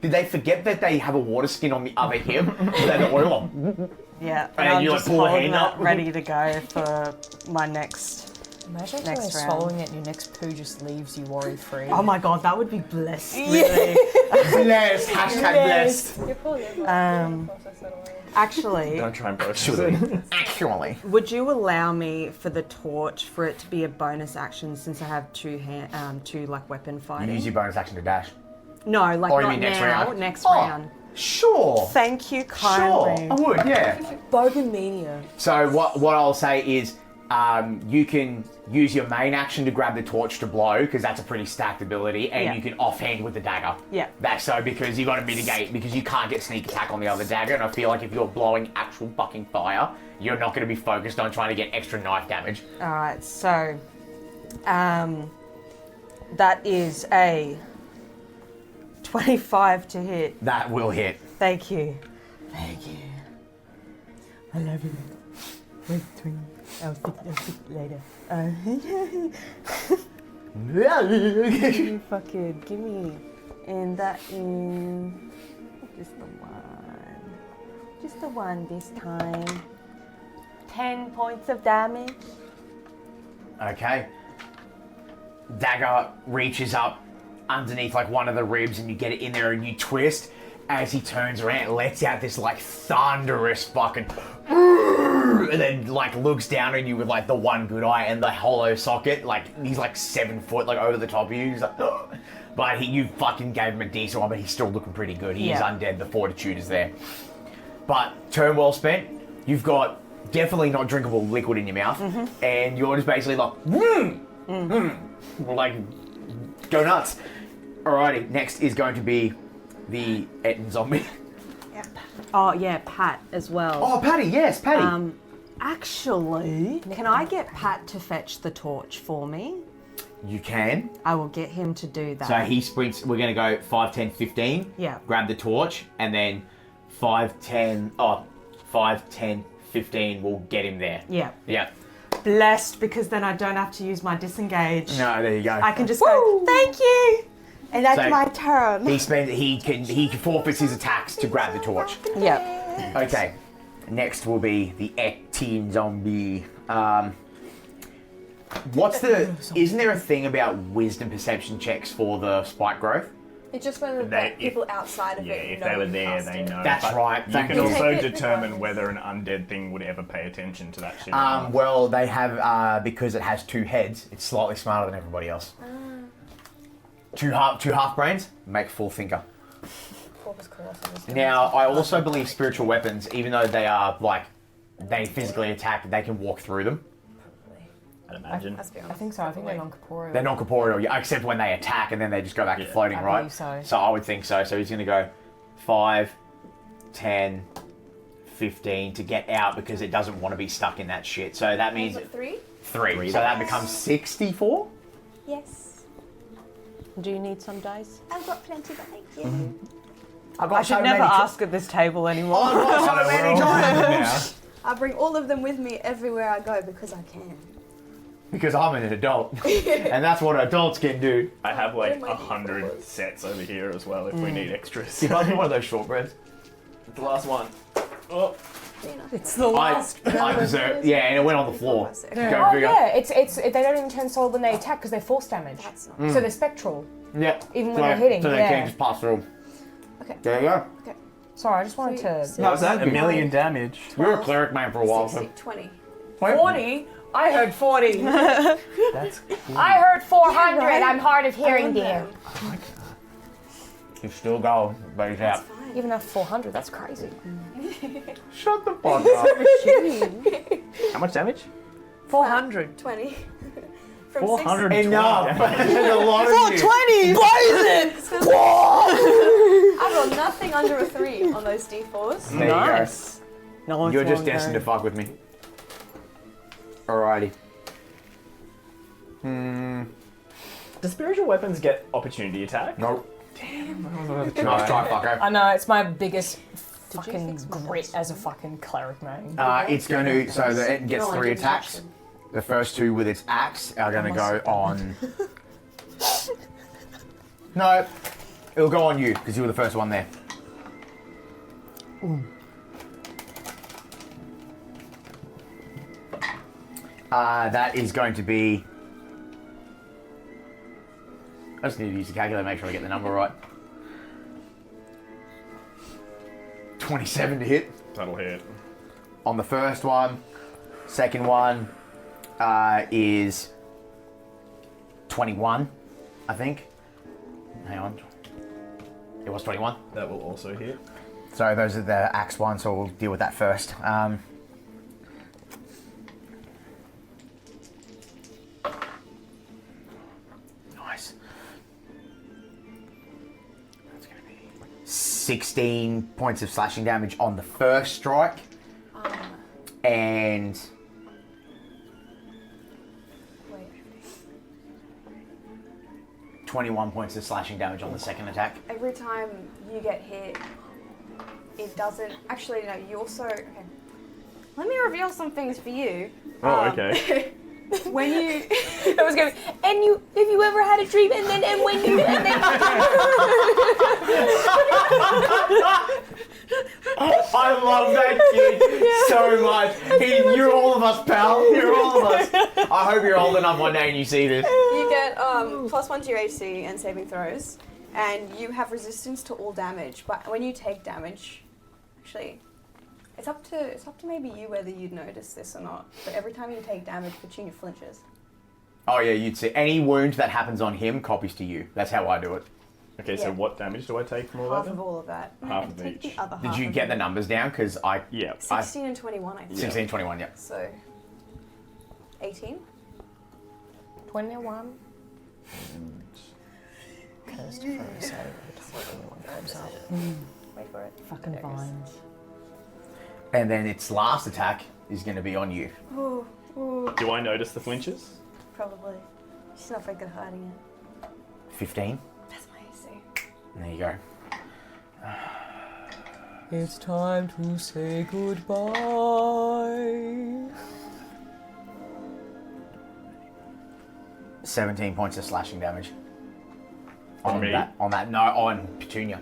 did they forget that they have a water skin on the other hip? Then the oil on. Yeah, And I'm you, just pull a holding hand that up. ready to go for my next. Imagine Next next round. swallowing it and your next poo just leaves you worry-free. Oh my god, that would be blessed. Really. Blessed. Hashtag blessed. You're probably process that away. Actually, Don't try and process it. Actually. would you allow me for the torch for it to be a bonus action since I have two weapon You fighting? use your bonus action to dash. No, Oh, you not mean next now. round? Next Oh. round. Sure. Thank you Sure. kindly. I would, yeah. Bogomania. So what I'll say is you can use your main action to grab the torch to blow, because that's a pretty stacked ability, and Yeah. you can offhand with the dagger. Yeah. That's so because you got to mitigate, because you can't get sneak attack on the other dagger, and I feel like if you're blowing actual fucking fire, you're not going to be focused on trying to get extra knife damage. All right, so that is a 25 to hit. That will hit. Thank you. Thank you. I love you. Wait, I'll speak later. You fucking give me. And that is just the one. Just the one this time. 10 points of damage. Okay. Dagger reaches up underneath one of the ribs, and you get it in there and you twist. As he turns around, it lets out this thunderous fucking, and then looks down on you with the one good eye and the hollow socket. He's 7 foot over the top of you. He's like, ugh. But you fucking gave him a decent one, but he's still looking pretty good. He is undead. The fortitude is there. But turn well spent. You've got definitely not drinkable liquid in your mouth, and you're just basically go nuts. Alrighty, next is going to be the Etten zombie. Oh yeah, Pat as well. Oh, Patty, yes, Patty. Actually, can I get Pat to fetch the torch for me? You can. I will get him to do that. So he sprints, we're going to go 5, 10, 15. Yeah. Grab the torch, and then 5, 10, 15 will get him there. Yeah. Yeah. Blessed, because then I don't have to use my disengage. No, there you go. I can just go, thank you! And that's So, my turn. He forfeits his attacks to grab the torch. Yeah. Okay. Next will be the Ectine zombie. Isn't there a thing about wisdom perception checks for the spike growth? It's just when the people outside of it if know they were you there, cast they it. know. That's But right, You thank can you. also Take it determine regardless. whether an undead thing would ever pay attention to that shit. Well, they have because it has 2 heads. It's slightly smarter than everybody else. Two half brains make full thinker. Corpus callosum is Now, I also believe spiritual weapons, even though they are they physically attack, they can walk through them. I'd imagine. Let's be I honest. think so. I think they're non-corporeal. They're non-corporeal, yeah, except when they attack and then they just go back to floating, I right? believe so. So I would think so. So he's going to go 5, 10, 15 to get out because it doesn't want to be stuck in that shit. So that means Was it 3? 3. So that becomes 64? Yes. Do you need some dice? I've got plenty, but thank you. I've I should never ask at this table anymore. so many times. I bring all of them with me everywhere I go because I can. Because I'm an adult. And that's what adults can do. I have like What am I 100 doing? sets over here as well if we need extras. If I do one of those shortbreads. The last one. Oh, It's the last. I deserve. Yeah, and it went on the floor. Classic. Go Oh figure. yeah, it's they don't even turn solid when they attack because they're force damage. That's not. So they're spectral. Yeah. Even when they're hitting, So they yeah. can't just pass through. Okay. There you go. Sorry, I just wanted to. Three, No, that's a million damage. We were a cleric man for a while. 60, So. 20. 40? I heard 40. That's I heard 400. right. I'm hard of I hearing, won dear. them. You still go, but he's out. Fine. Even at 400, that's crazy. Shut the fuck up. how much damage? 400. 20. From 420. Enough. There's a lot of you. 420! I've got nothing under a 3 on those D4s. There you Nice. No go. one's You're just wrong destined to there. fuck with me. Alrighty. Do spiritual weapons get opportunity attack? Nope. Nice try, fucker. I know, it's my biggest fucking fix my grit notes? as a fucking cleric, man. It's going to, so it gets No, I 3 didn't attacks. actually. The first 2 with its axe are going to go on. No, it'll go on you because you were the first one there. That is going to be. I just need to use the calculator to make sure I get the number right. 27 to hit That'll hit. on the first one. Second one is 21, I think. Hang on. It was 21. That will also hit. So those are the axe ones, so we'll deal with that first. Nice. That's going to be 16 points of slashing damage on the first strike, and Wait. 21 points of slashing damage on the second attack. Every time you get hit, it doesn't. Actually, no, you also. Okay. Let me reveal some things for you. Oh, okay. When you. It was going, and you, if you ever had a dream, and when you, and then. I love that kid so much. You're all of us, pal. You're all of us. I hope you're old enough one day and you see this. You get +1 to your AC and saving throws, and you have resistance to all damage. But when you take damage, actually, it's up to maybe you whether you'd notice this or not. But every time you take damage, Petunia flinches. Oh yeah, you'd see. Any wound that happens on him copies to you. That's how I do it. Okay, so Yeah. what damage do I take from all Half that? of all of that. Half And of take each. The other Did half you of get it. the numbers down? Because I... Yeah. 16 and 21, I think. 16, 21, yeah. So, 18? 21. Cursed for a save every time anyone comes up. Wait for it. Fucking There it goes. vines. And then its last attack is going to be on you. Ooh, ooh, Do I notice the flinches? probably. She's not very good at hiding it. 15. That's my AC. And there you go. It's time to say goodbye. 17 points of slashing damage. On me? On that, no, on Petunia.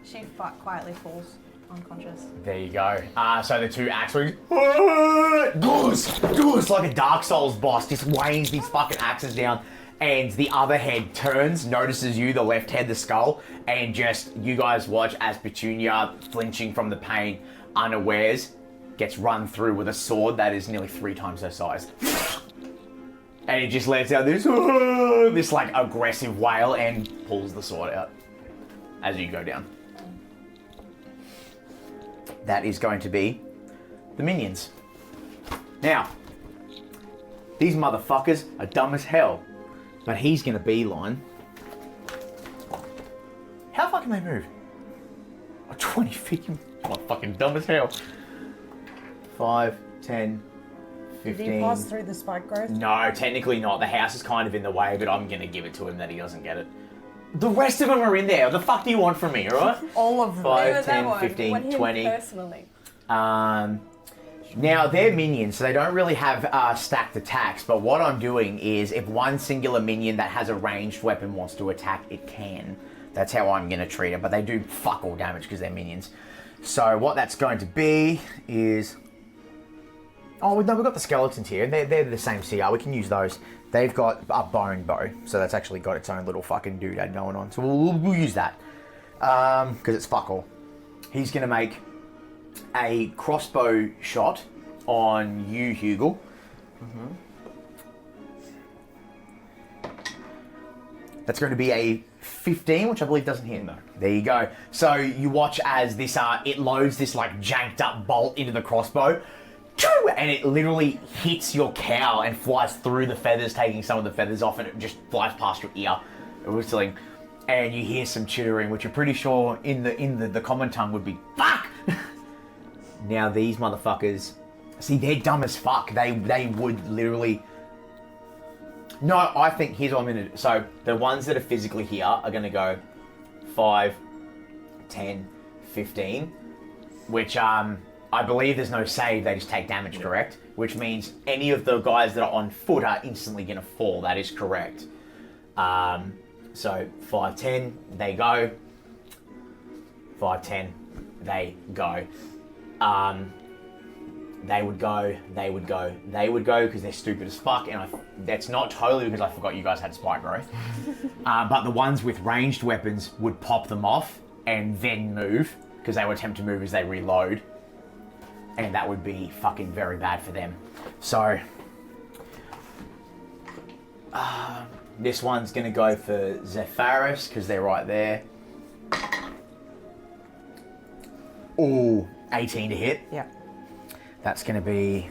She quietly falls unconscious. There you go. So the two axe wings, goose, like a Dark Souls boss, just weighing these fucking axes down. And the other head turns, notices you, the left head, the skull, and just, you guys watch as Petunia, flinching from the pain, unawares, gets run through with a sword that is nearly 3 times her size. And he just lets out this like aggressive wail and pulls the sword out as you go down. That is going to be the minions. Now, these motherfuckers are dumb as hell, but he's gonna beeline. How far can they move? 20 feet. Oh, fucking dumb as hell. 5, 10, 15. Did he pass through the spike growth? No, technically not. The house is kind of in the way, but I'm gonna give it to him that he doesn't get it. The rest of them are in there. What the fuck do you want from me, alright? All of them. 5, 10, 15, 20. Personally. Now, they're minions, so they don't really have stacked attacks, but what I'm doing is, if one singular minion that has a ranged weapon wants to attack, it can. That's how I'm going to treat it, but they do fuck all damage because they're minions. So what that's going to be is... Oh, no, we've got the skeletons here. They're the same CR. We can use those. They've got a bone bow, so that's actually got its own little fucking doodad going on. So we'll use that, because it's fuck all. He's going to make a crossbow shot on you, Hugle. That's going to be a 15, which I believe doesn't hit. No. There you go. So you watch as this it loads this like janked up bolt into the crossbow, and it literally hits your cow and flies through the feathers, taking some of the feathers off, and it just flies past your ear, whistling. And you hear some chittering, which you're pretty sure in the common tongue would be fuck. Now these motherfuckers, see, they're dumb as fuck. They would literally... No, I think, here's what I'm going to do. So, the ones that are physically here are going to go 5, 10, 15, which, I believe there's no save, they just take damage, correct? Which means any of the guys that are on foot are instantly going to fall, that is correct. So, 5, 10, they go. 5, 10, they go. They would go, because they're stupid as fuck, and that's not totally because I forgot you guys had spike growth. But the ones with ranged weapons would pop them off and then move, because they would attempt to move as they reload. And that would be fucking very bad for them. So, this one's gonna go for Zefaris, because they're right there. Ooh, 18 to hit. Yeah. That's going to be...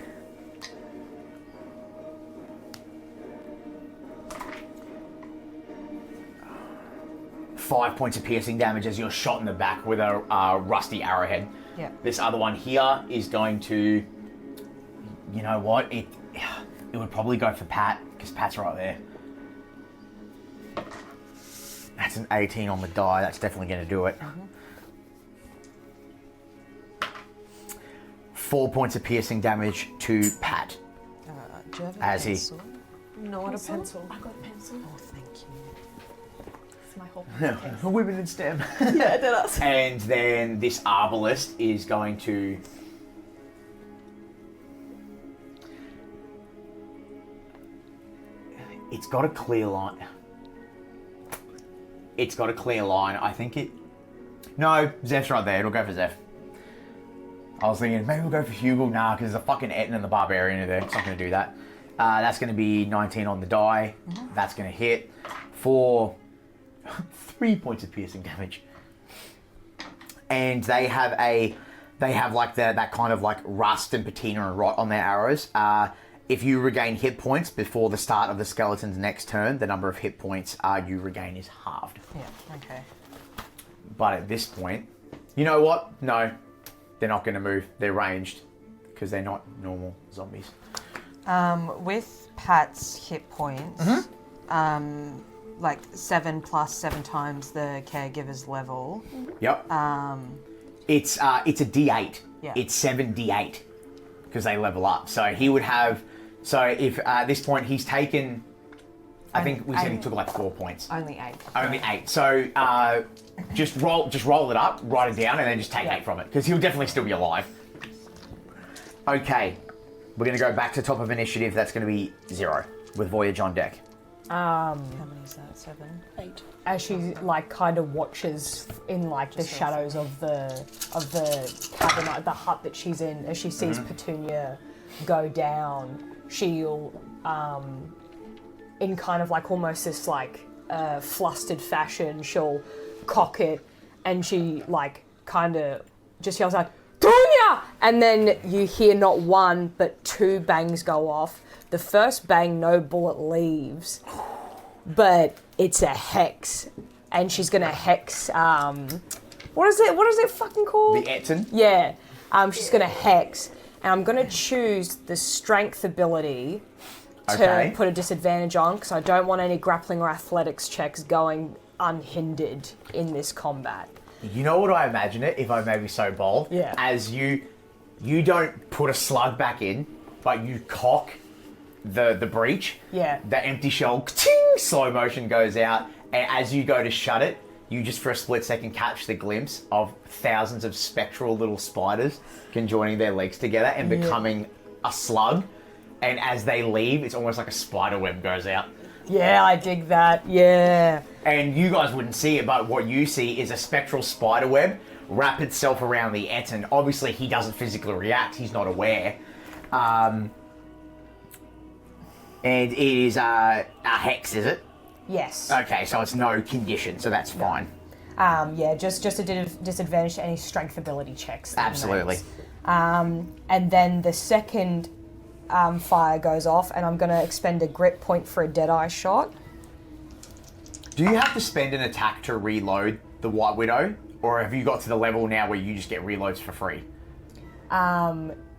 five points of piercing damage as you're shot in the back with a rusty arrowhead. Yeah. This other one here is going to... You know what? It would probably go for Pat, because Pat's right there. That's an 18 on the die. That's definitely going to do it. 4 points of piercing damage to Pat. Do you have a As he- pencil? Not a pencil. I got a pencil. Oh, thank you. It's my whole Women in STEM. Yeah, it does. And then this arbalist is going to... It's got a clear line. It's got a clear line. I think it... No, Zeph's right there. It'll go for Zeph. I was thinking, maybe we'll go for Hugle. Nah, because there's a fucking Etten and the Barbarian in there. It's not going to do that. That's going to be 19 on the die. That's going to hit for 3 points of piercing damage. And they have like that kind of like rust and patina and rot on their arrows. If you regain hit points before the start of the skeleton's next turn, the number of hit points you regain is halved. Yeah, okay. But at this point, you know what? No, they're not going to move. They're ranged because they're not normal zombies. With Pat's hit points, like 7 plus 7 times the caregiver's level. Yep. It's a D8. Yeah. It's 7d8 because they level up. So he would have. So if at this point he's taken I think we said he Eight. took like 4 points. Only 8. Only 8. So just roll it up, write it down, and then just take 8 from it, because he'll definitely still be alive. Okay, we're going to go back to top of initiative. That's going to be 0 with Voyage on deck. How many is that? 7? 8. As she like kind of watches in like the shadows of the cabin, like the hut that she's in, as she sees Petunia go down, she'll in kind of like almost this like flustered fashion, she'll cock it, and she like kind of just yells out, "Petunia!" And then you hear not 1 but 2 bangs go off. The first bang, no bullet leaves, but it's a hex, and she's gonna hex. What is it fucking called? The Eton? Yeah. She's gonna hex, and I'm gonna choose the strength ability to put a disadvantage on, because I don't want any grappling or athletics checks going unhindered in this combat. You know what I imagine it, if I may be so bold? Yeah. As you don't put a slug back in, but you cock the breach. Yeah. The empty shell, ting, slow motion goes out, and as you go to shut it, you just for a split second catch the glimpse of thousands of spectral little spiders conjoining their legs together and becoming a slug. And as they leave, it's almost like a spider web goes out. Yeah, I dig that. Yeah. And you guys wouldn't see it, but what you see is a spectral spider web wrap itself around the Eton. Obviously, he doesn't physically react. He's not aware. And it is a hex, is it? Yes. Okay, so it's no condition, so that's fine. Yeah, just a disadvantage to any strength ability checks. that he Absolutely. makes. And then the second fire goes off, and I'm going to expend a grit point for a Deadeye shot. Do you have to spend an attack to reload the White Widow? Or have you got to the level now where you just get reloads for free?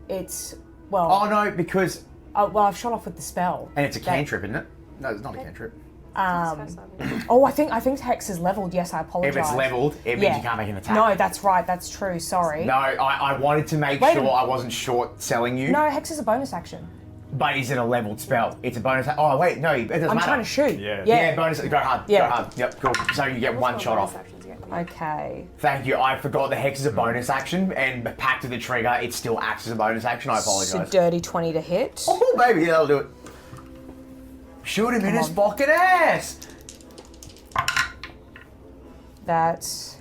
It's, well... Oh no, because... well, I've shot off with the spell. And it's a cantrip, isn't it? No, it's not a cantrip. Oh, I think Hex is leveled. Yes, I apologise. If it's leveled, it means you can't make an attack. No, that's right. That's true. Sorry. No, I wanted to make Wait a sure minute. I wasn't short selling you. No, Hex is a bonus action. But is it a leveled spell? It's a bonus. Oh wait, no, it doesn't I'm matter. trying to shoot. Yeah, bonus. Go hard. Yeah. Go hard. Yep, cool. So you get one shot off. Okay. Thank you. I forgot the Hex is a bonus action, and packed to the trigger, it still acts as a bonus action. I apologise. So dirty 20 to hit. Oh baby, yeah, that'll do it. Shoot him in his fucking ass. That's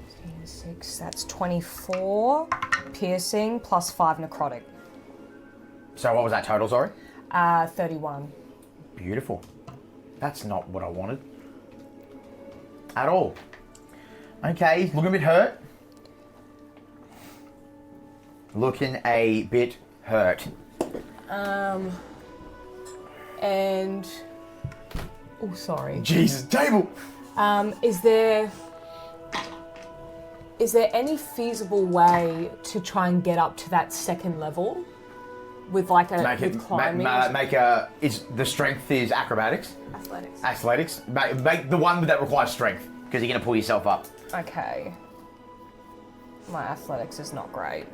16, 6. That's 24 piercing plus 5 necrotic. So what was that total? Sorry. 31. Beautiful. That's not what I wanted. At all. Okay, looking a bit hurt. Looking a bit hurt. And oh, sorry. Jesus, table. Is there any feasible way to try and get up to that second level with like a with climbing? Is the strength is acrobatics? Athletics. Athletics. Make the one that requires strength because you're gonna pull yourself up. Okay. My athletics is not great.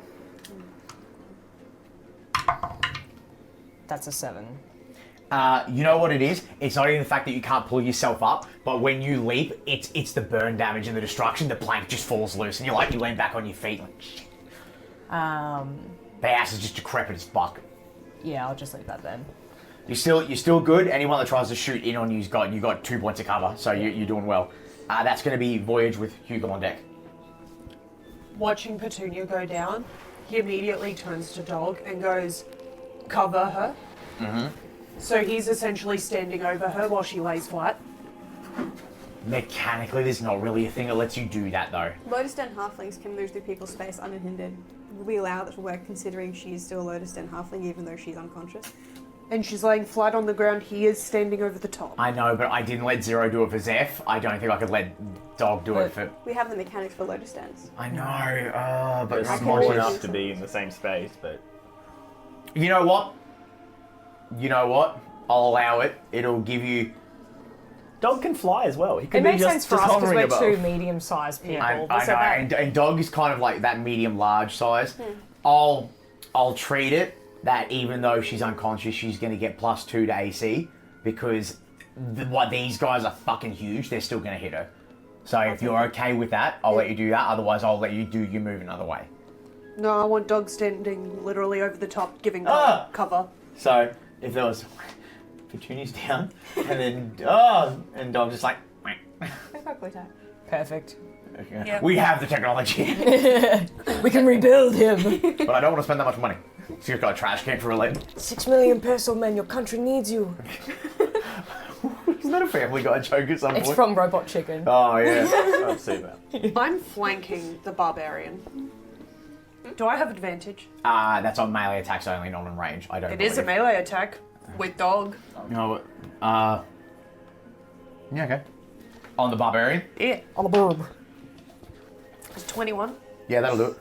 That's a 7. You know what it is? It's not even the fact that you can't pull yourself up, but when you leap, it's the burn damage and the destruction. The plank just falls loose, and you lean back on your feet. Like, shit. The ass is just decrepit as fuck. Yeah, I'll just leave that then. You're still good. Anyone that tries to shoot in on you got 2 points of cover, so you're doing well. That's going to be Voyage with Hugle on deck. Watching Petunia go down, he immediately turns to Dog and goes, "Cover her." Mm-hmm. So he's essentially standing over her while she lays flat. Mechanically, there's not really a thing that lets you do that, though. Lotus Den halflings can move through people's space unhindered. Will we allow that to work considering she is still a Lotus Den halfling even though she's unconscious? And she's laying flat on the ground. He is standing over the top. I know, but I didn't let Zero do it for Zeph. I don't think I could let Dog do it for... We have the mechanics for Lotus Dens. I know, but... They're small enough to be in the same space, but... You know what? I'll allow it. It'll give you... Dog can fly as well. He could It be makes just, sense for just us because hovering we're above. two medium-sized people. I So know, and Dog is kind of like that medium-large size. I'll treat it that even though she's unconscious, she's going to get +2 to AC because these guys are fucking huge, they're still going to hit her. So if you're okay with that, I'll let you do that. Otherwise, I'll let you do your move another way. No, I want Dog standing literally over the top, giving cover. So if there was Petunia's down, and then and Dog's just like. Perfect. Yep. We have the technology, We can rebuild him. but I don't want to spend that much money. So you've got a trash can for a leg. 6 million peso, man. Your country needs you. Isn't that a Family Guy joke at some It's point? from Robot Chicken. Oh yeah. I've seen that. I'm flanking the barbarian. Do I have advantage? That's on melee attacks only, not on range. I don't. It is a melee attack with dog. No, yeah, okay. On the barbarian? Yeah. On the board. It's 21. Yeah, that'll do it.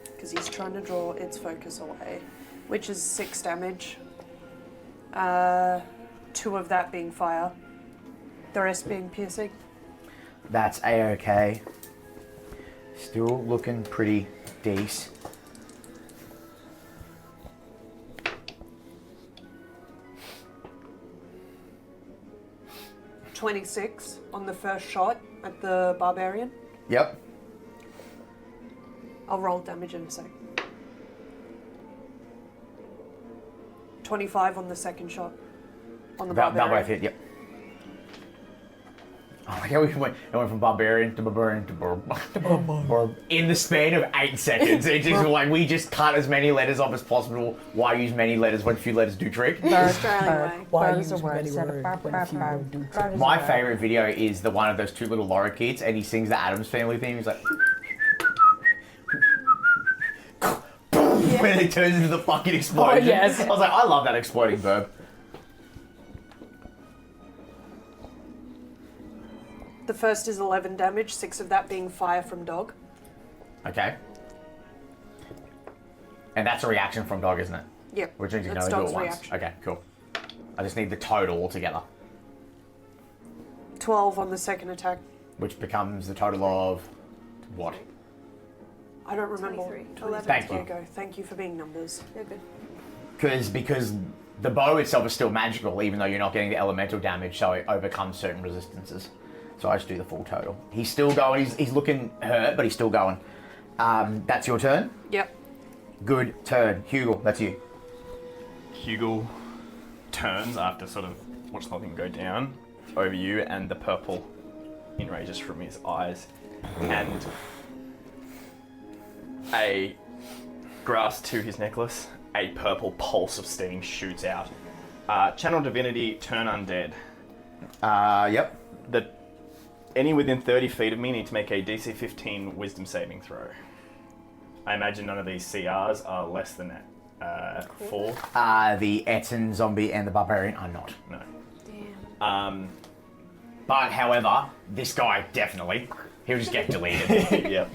Because he's trying to draw its focus away, which is 6 damage. 2 of that being fire. The rest being piercing. That's a-okay. Still looking pretty decent. .26 on the first shot at the barbarian. Yep. I'll roll damage in a sec. 25 on the second shot. On the That barbarian. both hit, yep. Oh my god, we went from barbarian to barb in the span of 8 seconds. It just like we just cut as many letters off as possible. Why use many letters when few letters do trick? Australian way. Why Birds use are words many that are words when a few words do trick? My favourite video is the one of those 2 little Laura kids, and he sings the Addams Family theme. He's like, when it turns into the fucking explosion. Oh, yes. I was like, I love that exploding verb. The first is 11 damage, 6 of that being fire from dog. Okay. And that's a reaction from dog, isn't it? Yep. Which means you can That's only do it dog's once. reaction. Okay, cool. I just need the total altogether, 12 on the second attack. which becomes the total of what? I don't remember. 23. 11. Thank There you. you go. Thank you for being numbers. You're good. Because the bow itself is still magical, even though you're not getting the elemental damage, so it overcomes certain resistances. So I just do the full total. He's still going. He's looking hurt, but he's still going. That's your turn. Yep. Good turn. Hugle, that's you. Hugle turns after sort of watch something go down over you, and the purple enrages from his eyes, and a grasp to his necklace, a purple pulse of steam shoots out. Channel Divinity, turn undead. Yep. Any within 30 feet of me need to make a DC 15 Wisdom saving throw. I imagine none of these CRs are less than 4. The Etten zombie and the barbarian are not. No. Damn. But however, this guy definitely. He'll just get deleted. Yep.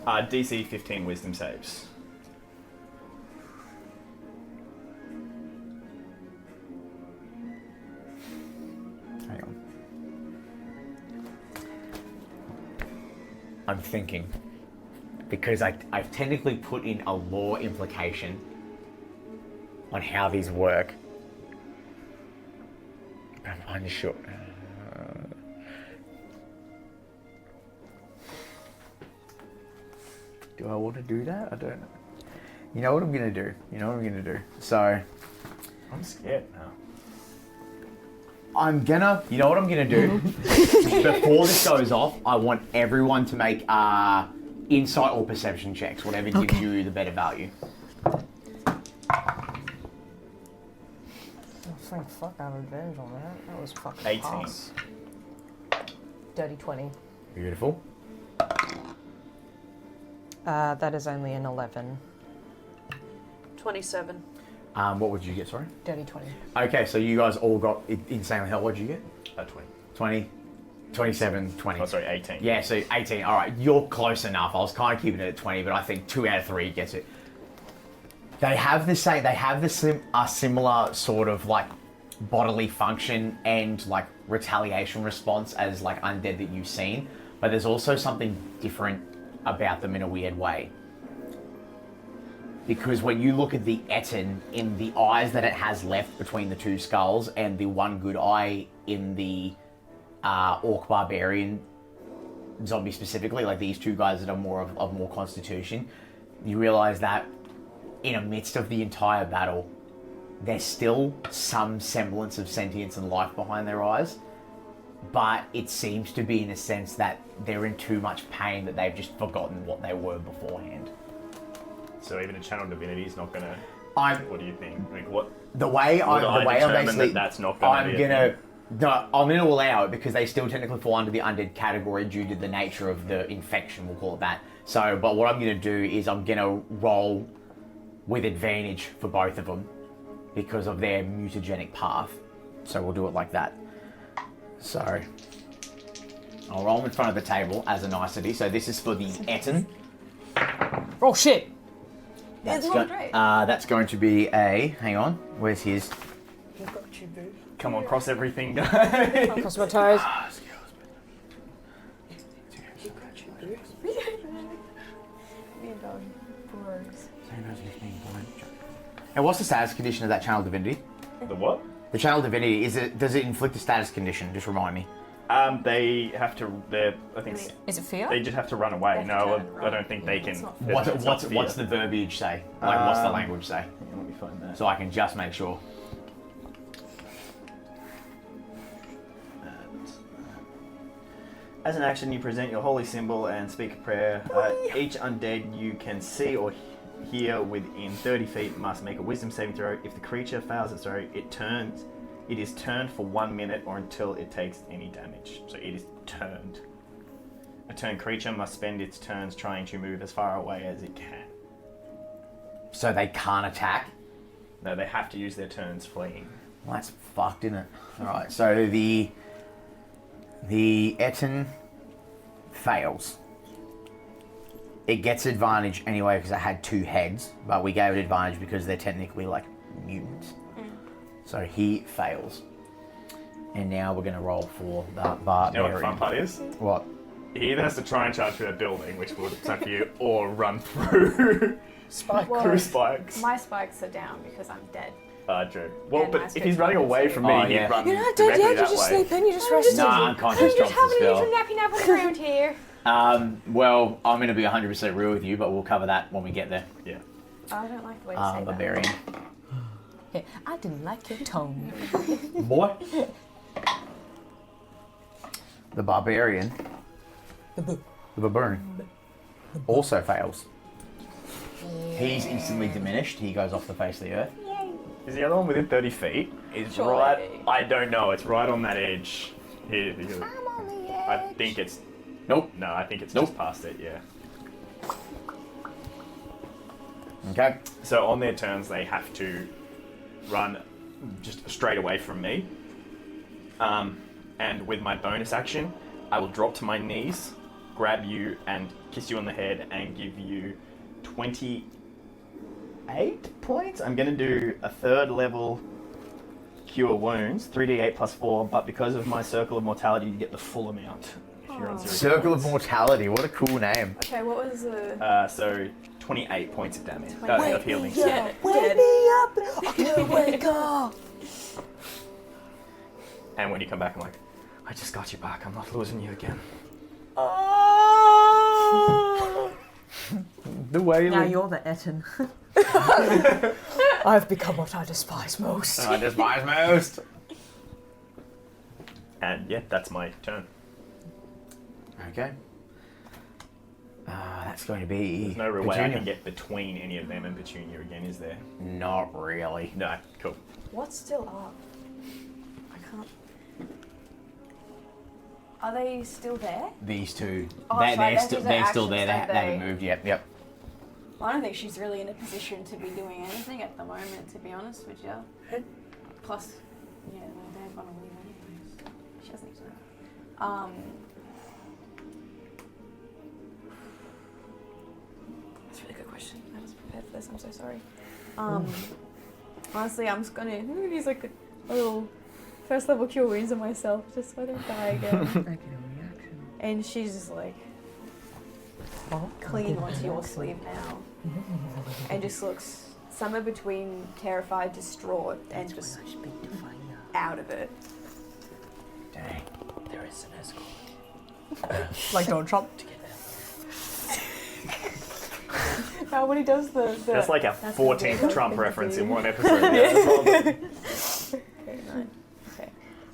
DC 15 Wisdom saves. Hang on. I'm thinking. Because I've technically put in a lore implication on how these work. I'm unsure. Do I want to do that? I don't know. You know what I'm going to do? So, I'm scared now. you know what I'm going to do? Before this goes off, I want everyone to make insight or perception checks, whatever gives you the better value. Oh, thank fuck I have advantage on that. That was fucking 18. pass. Dirty 20. Beautiful. That is only an 11. 27. What would you get, sorry? Dirty 20. Okay, so you guys all got insanely hell. What did you get? 20. 20, 27, 20. Oh, sorry, 18. Yeah, so 18. All right, you're close enough. I was kind of keeping it at 20, but I think 2 out of 3 gets it. They have the same. They have a similar sort of like bodily function and like retaliation response as like undead that you've seen, but there's also something different about them in a weird way. because when you look at the Etten, in the eyes that it has left between the two skulls and the one good eye in the Orc Barbarian zombie specifically, like these two guys that are more of more constitution, you realise that in the midst of the entire battle, there's still some semblance of sentience and life behind their eyes, but it seems to be in a sense that they're in too much pain that they've just forgotten what they were beforehand. So even a channel divinity is not gonna. What do you think? Like what? The way I'm basically, that's not gonna. I'm gonna allow it because they still technically fall under the undead category due to the nature of the infection. We'll call it that. So, but what I'm gonna do is I'm gonna roll with advantage for both of them because of their mutagenic path. So we'll do it like that. So I'll roll them in front of the table as a nicety. So this is for the Etten. Oh shit! It's not great. That's going to be a. Hang on. Where's his? Come on, cross everything. Cross my toes. And what's the status condition of that channel divinity? The what? The channel divinity, does it inflict a status condition? Just remind me. They have to. I think. Is it fear? They just have to run away. No, I don't think they can. What's the verbiage say? Like, what's the language say? Let me find that. So I can just make sure. As an action, you present your holy symbol and speak a prayer. Each undead you can see or hear within 30 feet must make a wisdom saving throw. If the creature fails its throw, it is turned for 1 minute or until it takes any damage. So it is turned. A turned creature must spend its turns trying to move as far away as it can. So they can't attack? No, they have to use their turns fleeing. Well, that's fucked, isn't it? Alright, so the Etten fails. It gets advantage anyway because it had two heads, but we gave it advantage because they're technically like mutants. So he fails. And now we're going to roll for the barbarian. You know what the fun part is? What? He either has to try and charge through that building, which will attack you, or run through through spikes. My spikes are down because I'm dead. True. Well, And but my if he's running spikes away are from too. me, Oh, he'd yeah. run You're not directly dead yet, that you're just way. sleeping, you're just resting. No, unconscious drops the spell. nappy nap on the ground here. Well, I'm going to be 100% real with you, but we'll cover that when we get there. Yeah. I don't like the way you say that. Barbarian. Yeah, I didn't like your tone. Boy. The barbarian. The barbarian. Also fails. He's instantly diminished. He goes off the face of the earth. Is the other one within 30 feet? Is Surely. right. I don't know. It's right on that edge. Here. I think it's. Nope. No, I think it's Nope. just past it. Yeah. Okay. So on their turns, they have to run just straight away from me. And with my bonus action, I will drop to my knees, grab you, and kiss you on the head, and give you 28 points. I'm going to do a 3rd level cure wounds, 3d8 plus 4, but because of my circle of mortality, you get the full amount. If you're on 0 Circle of points. Mortality. What a cool name. Okay, what was the... So 28 points of damage, of healing. Yeah, dead. Wake up! And when you come back, I'm like, I just got you back. I'm not losing you again. The way Now you're the Etten. I've become what I despise most. I despise most. And yeah, that's my turn. Okay. That's going to be. There's no real way I Petunia. can get between any of them and Petunia again, is there? Not really. No, cool. What's still up? I can't... Are they still there? These two. Oh, they're sorry, still, those are they're still there. They, actions, they haven't don't moved yet. Yep. I don't think she's really in a position to be doing anything at the moment, to be honest with you. Plus, yeah, well, they're gonna leave anyways. She doesn't need to know. That's a really good question. I was prepared for this. I'm so sorry. Honestly, I'm just gonna use like a little 1st level cure wounds on myself just so I don't die again. And she's just like clinging onto your sleeve now. and just looks somewhere between terrified, distraught, and just out of it. Dang. There is an escort. Like Donald Trump. When he does the That's like a That's gonna be a 14th good Trump thing to reference do. in one episode. Yeah, that's well done. Very nice. Okay.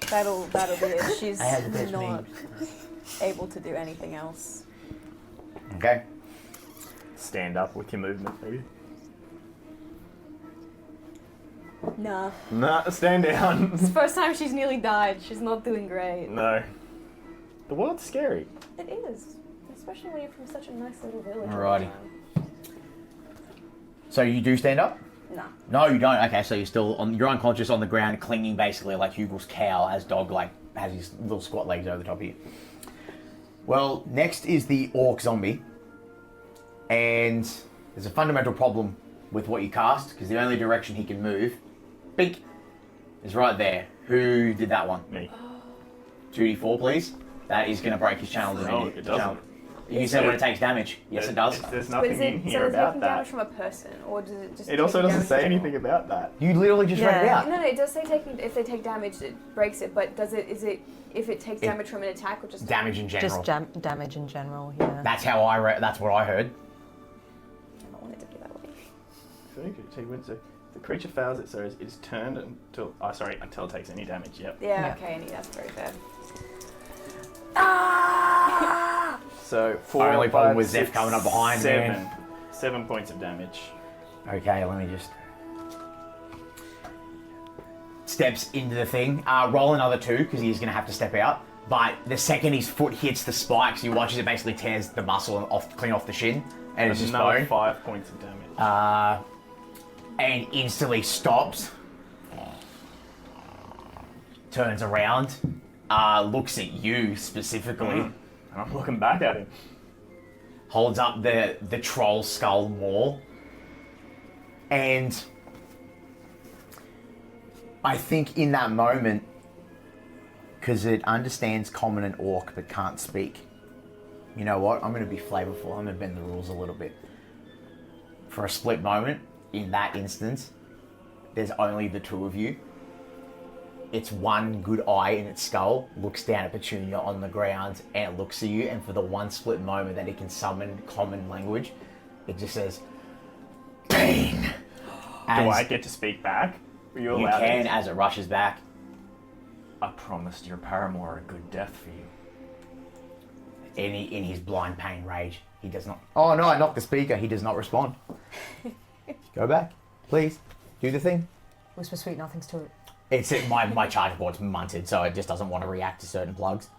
That'll be it. She's I had the best not able to do anything else. Okay. Stand up with your movement, maybe. Nah. Nah, stand down. It's the first time she's nearly died. She's not doing great. No. The world's scary. It is. Especially when you're from such a nice little village. Alrighty. So you do stand up? Nah. No, you don't. Okay, so you're unconscious on the ground, clinging basically like Hugle's cow as Dog has his little squat legs over the top of you. Well, next is the orc zombie, and there's a fundamental problem with what you cast because the only direction he can move, bink, is right there. Who did that one? Me. 2d4, please. That is going to break his channel. No, it doesn't. You said when it takes damage. Yes, it does. There's But nothing is in it here so it's about taking damage that. from a person, or does it just? It also taking doesn't damage say in anything general? about that. You literally just read it Yeah. out. No, it does say if they take damage, it breaks it. But is it if it takes damage from an attack or just Damage in general. Just damage in general, yeah. That's how that's what I heard. I don't want it to be that way. So the creature fails it, so it's turned until until it takes any damage. Yep. Yeah. Yeah. Okay. That's very fair. So 4, Only problem 5, with Zeph 6, coming up behind, 7. man. 7 points of damage. Okay, let me just... Steps into the thing. Roll another 2, because he's going to have to step out. But the second his foot hits the spikes, you watch as it basically tears the muscle clean off the shin. And it's just Another bone. 5 points of damage. And instantly stops. Turns around. Looks at you specifically. And I'm looking back at him. Holds up the troll skull maul. And I think in that moment, because it understands common and orc but can't speak, you know what? I'm going to be flavorful. I'm going to bend the rules a little bit. For a split moment, in that instance, there's only the two of you. Its one good eye in its skull looks down at Petunia on the ground and it looks at you, and for the one split moment that it can summon common language, it just says, "Bang!" Do I get to speak back? Are you You allowed can to? as it rushes back. I promised your paramour a good death for you. In his blind pain rage, he does not... Oh no, I knocked the speaker. He does not respond. Go back, please. Do the thing. Whisper sweet nothings to it. It's my charge board's munted, so it just doesn't want to react to certain plugs.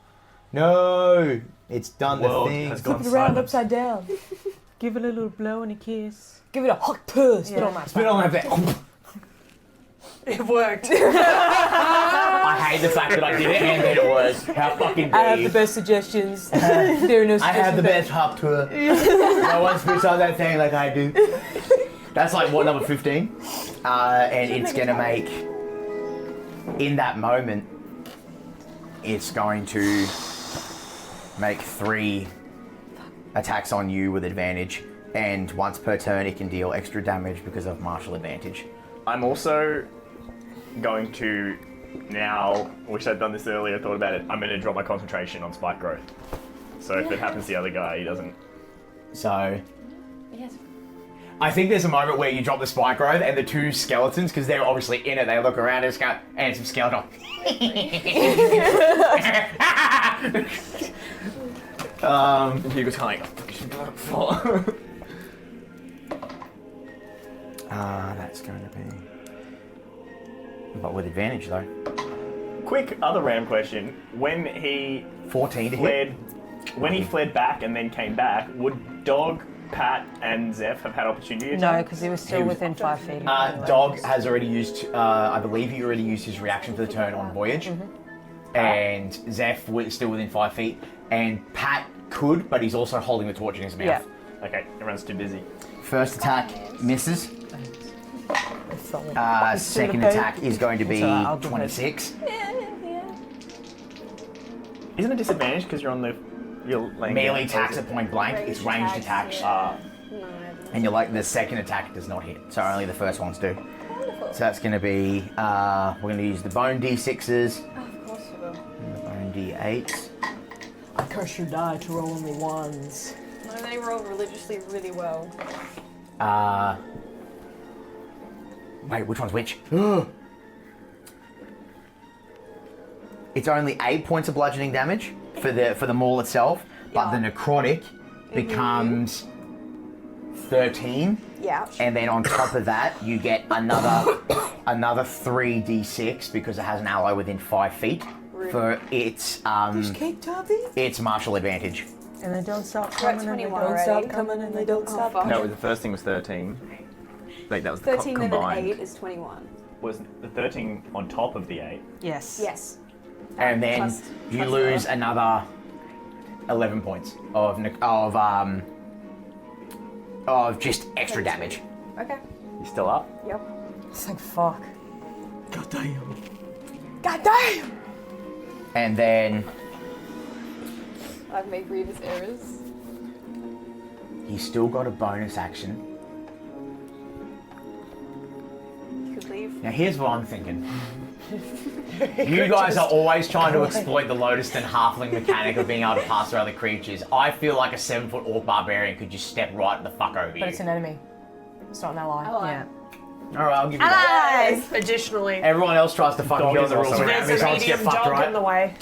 No, it's done World the thing. has gone Flip it around silent. upside down. Give it a little blow and a kiss. Give it a hot puss. Spit Yeah. on my Spit on my back. It worked. I hate the fact that I did it and then it was. How fucking I have dare the you. best suggestions. There are no suggestions. I have the best hop tour. No one spits on that thing like I do. That's like what, number 15? And it's going to make, in that moment, it's going to make 3 attacks on you with advantage. And once per turn, it can deal extra damage because of martial advantage. I'm also going to now, wish I'd done this earlier, thought about it, I'm going to drop my concentration on spike growth. So if it happens to the other guy, he doesn't. So, Yes. I think there's a moment where you drop the spike growth and the 2 skeletons, because they're obviously in it, they look around and just go, and some skeleton. He was kind of like, That's going to be... But with advantage, though. quick other random question. When he 14 to hit. fled, when he fled back and then came back, would Dog, Pat, and Zeph have had opportunity to No, attack? because he was still He was- within 5 feet. Dog has already used, I believe he already used his reaction for the turn on Voyage. And Zeph was still within 5 feet. And Pat could, but he's also holding the torch in his mouth. Yeah. Okay, everyone's too busy. First attack misses. Second okay. attack is going to be It's alright, I'll give it. 26. Isn't it disadvantage because you're laying Melee down? attacks at point blank. It's ranged attacks. Yeah. No, And you're like, the second attack does not hit, so only the first ones do. Wonderful. So that's going to be, we're going to use the bone D6s Oh, of course you will. and the bone D8s. I curse your die to roll only ones. No, they roll religiously really well. Wait, which one's which? It's only 8 points of bludgeoning damage for the maul itself, but the necrotic becomes 13. Yeah. And then on top of that, you get another 3d6 because it has an ally within 5 feet for its its martial advantage. And they don't stop We're at coming, and they 21 don't stop already. coming, and they don't stop fuck. coming. No, the first thing was 13. Like that was the 13 and an combined. 8 is 21. Was the 13 on top of the 8? Yes. Yes. And then Plus- you plus lose the- another 11 points of just extra damage. Okay. You still up? Yep. It's like, fuck. God damn. God damn! And then I've made grievous errors. he's still got a bonus action. You could leave. Now here's what I'm thinking. You guys are always trying to exploit the Lotus and Halfling mechanic of being able to pass through other creatures. I feel like a 7-foot orc barbarian could just step right the fuck over But you. it's an enemy. It's not an ally. Ally. Yeah. Alright, I'll give you that. Additionally, Everyone else tries to fucking Dog kill is the rules also- around me, there's so a I'll just get medium fucked, dog right? in the way.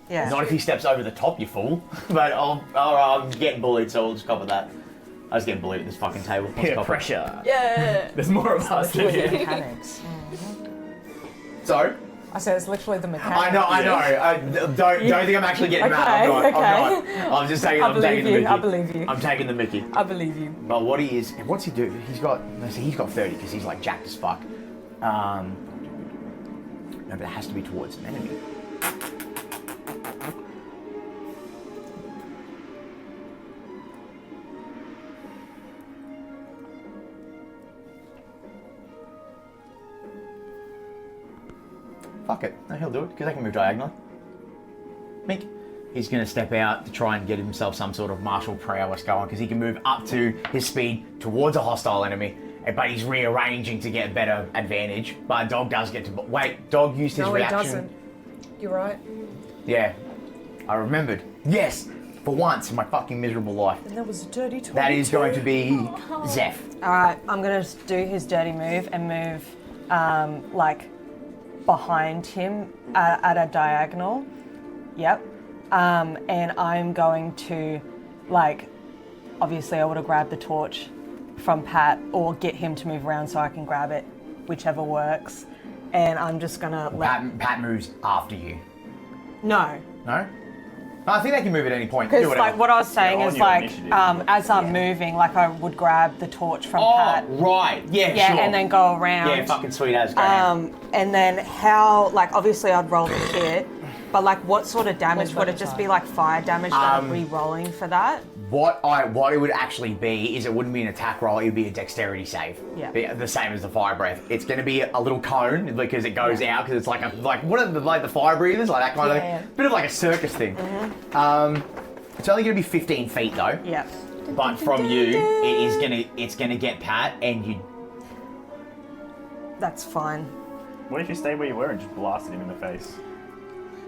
Yeah. Not if he steps over the top, you fool. But I'm getting bullied, so we'll just cover that. I was getting bullied at this fucking table. Let's Peer copy. pressure. Yeah. There's more of us than Literally the you. mechanics. So, I said it's literally the mechanics. I know. Don't think I'm actually getting mad. I'm not. Okay. I'm not. I'm just taking. I I'm taking the believe you. Mickey. I believe you. I'm taking the Mickey. I believe you. But what he is, what's he do? He's got 30 because he's like jacked as fuck. No, but it has to be towards an enemy. Fuck it. No, he'll do it because they can move diagonally. Mink. He's going to step out to try and get himself some sort of martial prowess going because he can move up to his speed towards a hostile enemy, but he's rearranging to get a better advantage. But Dog does get to... Wait, Dog used his No, he reaction... doesn't. You're right. Yeah. I remembered. Yes! For once in my fucking miserable life. And that was a dirty 22. That is going to be Zeph. Alright, I'm gonna do his dirty move and move, like, behind him at a diagonal. Yep. And I'm going to, like, obviously I would have grabbed the torch from Pat or get him to move around so I can grab it, whichever works. And I'm just gonna let... Pat moves after you. No. No? No, I think they can move at any point. Do Because, whatever. like, what I was saying Yeah, on is, your like, initiative. as I'm moving, like, I would grab the torch from Oh, Pat. right. Yeah, Yeah, sure. and then go around. Yeah, fucking sweet as. Go ahead. And then how, like, obviously I'd roll the hit, but, like, what sort of damage? Would it just be, like, fire damage that I'm re-rolling for that? What it would actually be is it wouldn't be an attack roll, it would be a dexterity save. Yeah. The same as the fire breath. It's going to be a little cone because it goes out because it's like what are the fire breathers, like that kind of Yeah. thing. Bit of like a circus thing. It's only going to be 15 feet though. Yeah. But from you, it's gonna get Pat and you. That's fine. What if you stayed where you were and just blasted him in the face?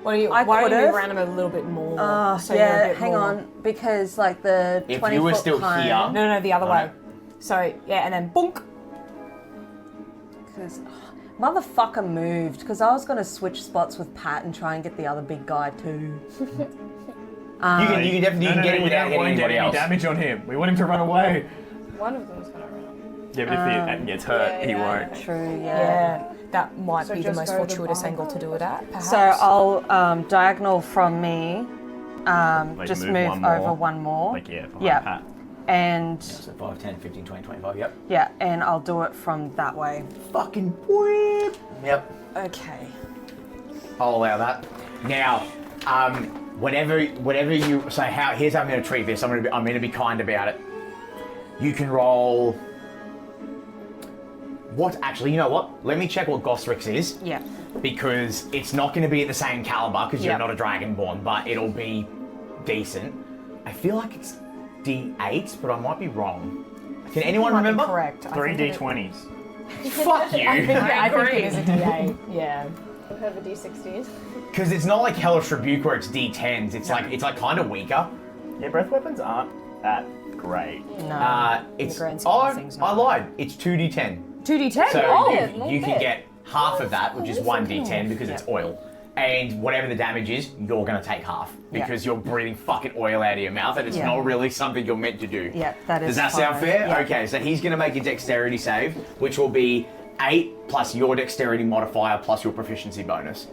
What do you, I why don't you could've. move around him a little bit more? So you're a yeah, bit hang more- on, because like the If 20 you were foot still cone, here- No, the other Alright. way. So, yeah, and then bonk. Because motherfucker moved. Because I was gonna switch spots with Pat and try and get the other big guy too. You can definitely get him without hitting anybody else. damage on him. We want him to run away. One of them's gonna run. Yeah, but if he gets hurt, he won't. True, Yeah, that might So be the just most go the fortuitous bar. angle to do it at, perhaps. So I'll diagonal from me, Like just move move one more. over one more. Like, yeah, behind Yeah. Pat. And So 5, 10, 15, 20, 25, yep. yeah, and I'll do it from that way. Fucking whip. Yep. Okay. I'll allow that. Now, whatever you so here's how I'm going to treat this. I'm going to be kind about it. You can roll. What actually? You know what? Let me check what Gosrix is Yeah. because it's not going to be at the same caliber because you're Yep. not a dragonborn, but it'll be decent. I feel like it's D8, but I might be wrong. Can anyone Might be remember? Correct. I Three think it- D20s. Fuck you. I think it is a D8. Yeah. We have a D16. Because it's not like Hellish Rebuke where it's D10s. It's like kind of weaker. Yeah, breath weapons aren't that great. No. It's grand scheme of things, I no. lied. It's 2d10. 2d10. So Oh. you can get half of that, which is 1d10 because it's oil. And whatever the damage is, you're going to take half because you're breathing fucking oil out of your mouth, and it's not really something you're meant to do. Yeah, that is Does that sound fine. fair? Yeah. Okay, so he's going to make a dexterity save, which will be 8 plus your dexterity modifier plus your proficiency bonus,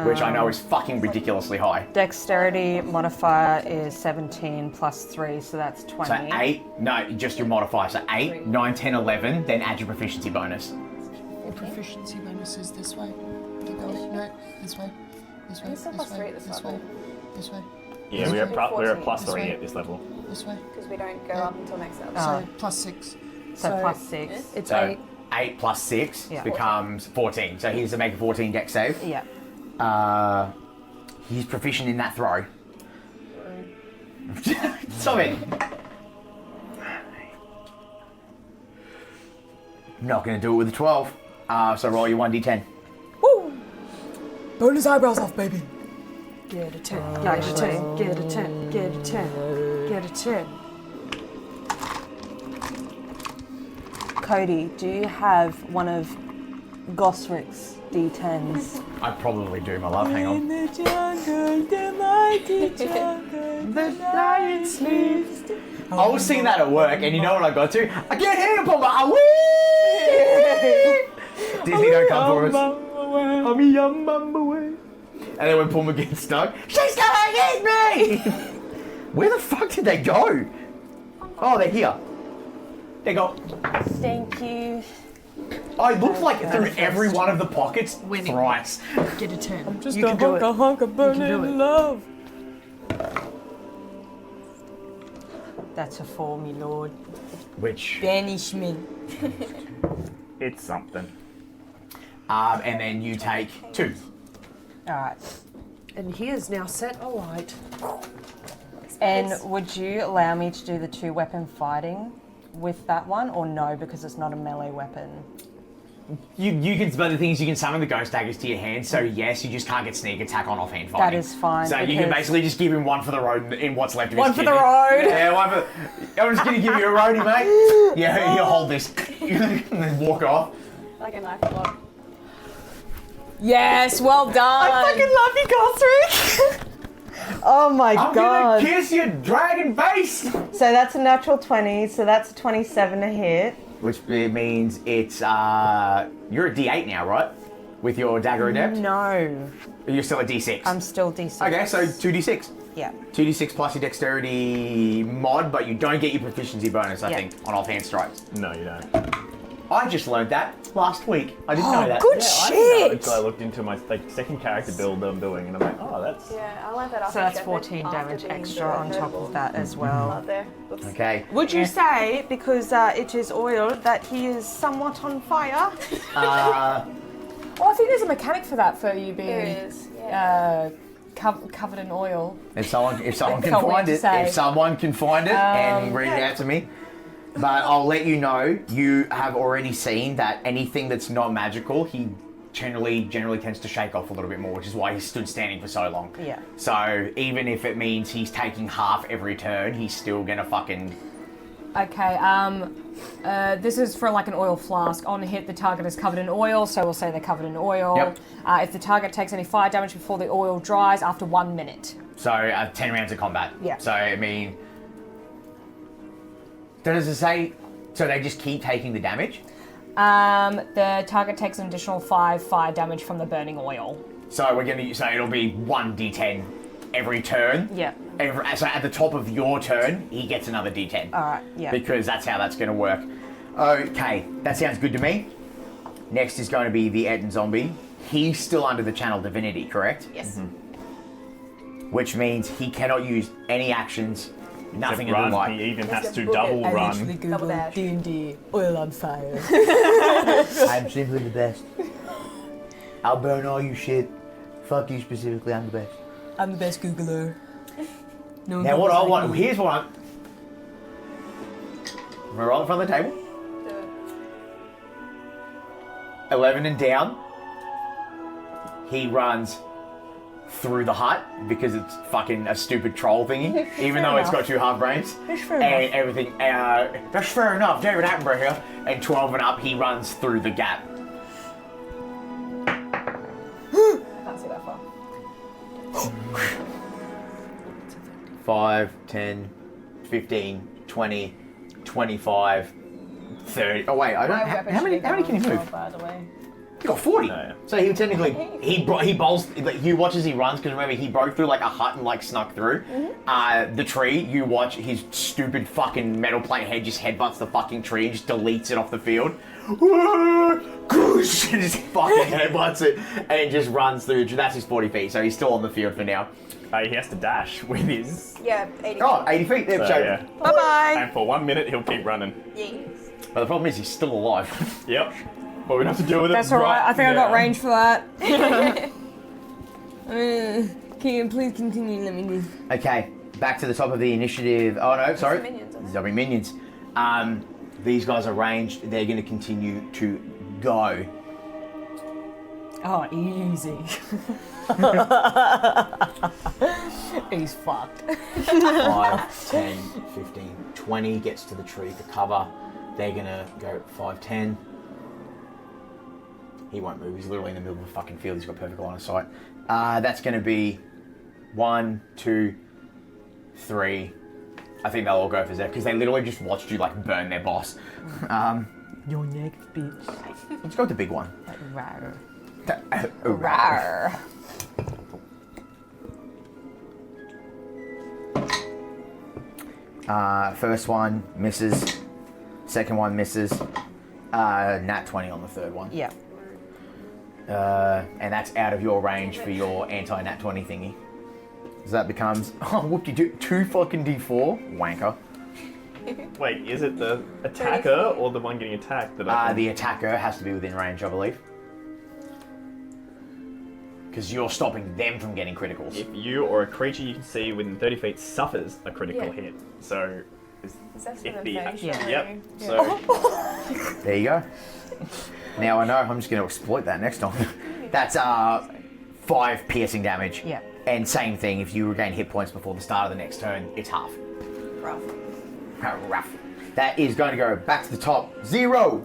which I know is fucking ridiculously high. Dexterity modifier is 17 plus 3, so that's 20. So 8, no, just your modifier. So 8, 9, 10, 11, then add your proficiency bonus. Proficiency bonuses this way. Keep going. No, this way. This way. You're still plus 3 at this level. This way. Yeah, we're at plus 3 at this level. This way. Because we don't go up until next level. So plus 6. So plus 6. It's So 8. 8 plus 6 Yeah. becomes 14. So he has to make a 14 dex save. Yeah. He's proficient in that throw. Stop it. Not going to do it with a 12. So roll your 1d10. Burn his eyebrows off, baby. Get a 10. Get a 10. Get a 10. Get a 10. Get a 10. Cody, do you have one of Gosrick's D10s? I probably do, my love. Hang on. the jungle, the mighty jungle, the lion sleeps. I was singing that at work, and you know what I got to? I can't hear you, Papa. Disney don't come for us. And then when Puma gets stuck, she's gonna get me! Where the fuck did they go? Oh, they're here. They go. Thank you. I looked like through every one of the pockets thrice. Get a 10. Just You a can do hunk it. of hunk of burning love. That's a 4, me lord. Which, Banishment. It's something. and then you take 2. Alright. And he is now set alight. And would you allow me to do the 2-weapon fighting with that one, or no, because it's not a melee weapon? You can, but the thing is, you can summon the ghost daggers to your hand, so yes, you just can't get sneak attack on offhand fighting. That is fine, So you can because- basically just give him one for the road in what's left of One his for the kidney. road. Yeah, one for. I'm just gonna give you a roadie, mate. Yeah, here, hold this. And then walk off. Like a knife block. Yes, well done. love you, Gosrick! Oh my I'm god. gonna kiss your dragon face. So that's a natural 20, so that's a 27 to hit. Which means it's you're a D8 now, right? With your dagger adept. No. You're still a D6. I'm still D6. Okay, so 2D6. Yeah. 2D6 plus your dexterity mod, but you don't get your proficiency bonus, I Yeah. think, on offhand strikes. No, you don't. I just learned that last week. I didn't know that. Good Yeah, I didn't know shit. until I looked into my second character build that I'm doing, and I'm like, oh, that's. Yeah, I learned that after So that's Shepherd, 14 after damage being extra on top hurtable of that as well. Out there. Oops. Okay. Would you say, because it is oil, that he is somewhat on fire? Well, I think there's a mechanic for that, for you There being is. Yeah. covered in oil. If someone can Can't wait find to it, say. if someone can find it and read it out to me. But I'll let you know, you have already seen that anything that's not magical, he generally tends to shake off a little bit more, which is why he stood standing for so long. Yeah. So even if it means he's taking half every turn, he's still gonna fucking... Okay, this is for like an oil flask. On hit, the target is covered in oil, so we'll say they're covered in oil. Yep. If the target takes any fire damage before the oil dries after 1 minute. So 10 rounds of combat. Yeah. So I mean... Does it say... So they just keep taking the damage? The target takes an additional 5 fire damage from the burning oil. So we're gonna... So it'll be 1d10 every turn. Yeah. So at the top of your turn, he gets another d10. Alright, yeah. Because that's how that's going to work. Okay, that sounds good to me. Next is going to be the Etten Zombie. He's still under the Channel Divinity, correct? Yes. Which means he cannot use any actions, nothing in run. the light. He even has to book it. double I run. Double dash. D&D, oil on fire. I'm simply the best. I'll burn all you shit. Fuck you specifically, I'm the best. I'm the best Googler. No Now what I want, here's what I'm... Am I roll in front of the table? Do it. 11 and down. He runs through the hut because it's fucking a stupid troll thingy, even though it's got 2 half brains. That's fair And enough. everything. That's fair enough. David Attenborough here. And 12 and up, he runs through the gap. Can't see that far. 5, 10, 15, 20, 25, 30. Oh wait, I don't. How many can he move? By the way. He got 40. No, yeah. So he technically he bowls. Like, you watch as he runs because remember he broke through like a hut and like snuck through. The tree. You watch his stupid fucking metal plate head just headbutts the fucking tree and just deletes it off the field. Goosh! And just fucking headbutts it and just runs through. That's his 40 feet. So he's still on the field for now. He has to dash with his. Yeah, 80. Oh, 80 feet. There, So, yeah. Bye bye. And for 1 minute, he'll keep running. Yes. But the problem is he's still alive. Yep. But we don't have to deal with it. That's alright. I think I got now. range for that. Can you please continue? Let me do. Okay, back to the top of the initiative. Oh no, sorry. Minions, isn't it? Zombie minions. These guys are ranged. They're going to continue to go. Oh, easy. He's fucked. 5, 10, 15, 20 gets to the tree for cover. They're going to go 5, 10. He won't move. He's literally in the middle of the fucking field. He's got perfect line of sight. That's going to be 1, 2, 3. I think they'll all go for Zeph because they literally just watched you like burn their boss. Your next bitch. Let's go with the big one. Rawr. Rawr. First one misses. Second one misses. Nat 20 on the third one. Yeah. And that's out of your range for your anti-nat 20 thingy. So that becomes, oh, whoop-de-doo, 2 fucking D4. Wanker. Wait, is it the attacker or the one getting attacked? That The attacker has to be within range, I believe. Because you're stopping them from getting criticals. If you or a creature you can see within 30 feet suffers a critical Yeah. hit, so Is that if an the invasion? yep, so There you go. Now I know I'm just going to exploit that next time. That's 5 piercing damage. Yeah. And same thing, if you regain hit points before the start of the next turn, it's half. Rough. Rough. That is going to go back to the top. 0.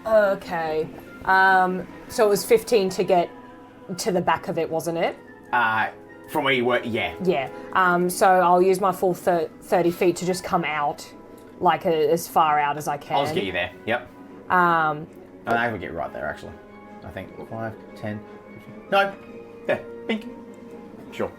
Okay. So it was 15 to get to the back of it, wasn't it? From where you were, yeah. Yeah. So I'll use my full 30 feet to just come out, like as far out as I can. I'll just get you there. Yep. I will get right there, actually. I think 5, 10, 15. No. There. Pink. Sure.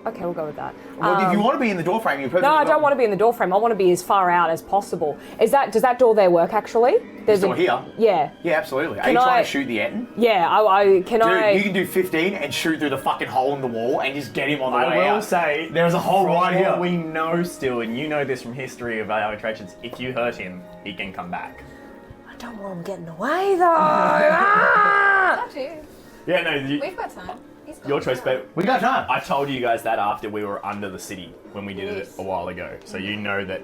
Okay, we'll go with that. Well, if you want to be in the door frame, you're perfectly No, I don't want to be in the door frame. I want to be as far out as possible. Does that door there work actually? There's door here? Yeah. Yeah, absolutely. Are Can you trying I- to shoot the Etten? Yeah. Dude, you can do 15 and shoot through the fucking hole in the wall and just get him on the I way will out. say There's a hole from right what here. we know still, and you know this from history of our attractions, if you hurt him, he can come back. I don't want him getting away though. Ah! Up to you. Yeah, no, We've got time. He's got your choice, time. but We got time. I told you guys that after we were under the city when we did it Yes. a while ago, so you know that.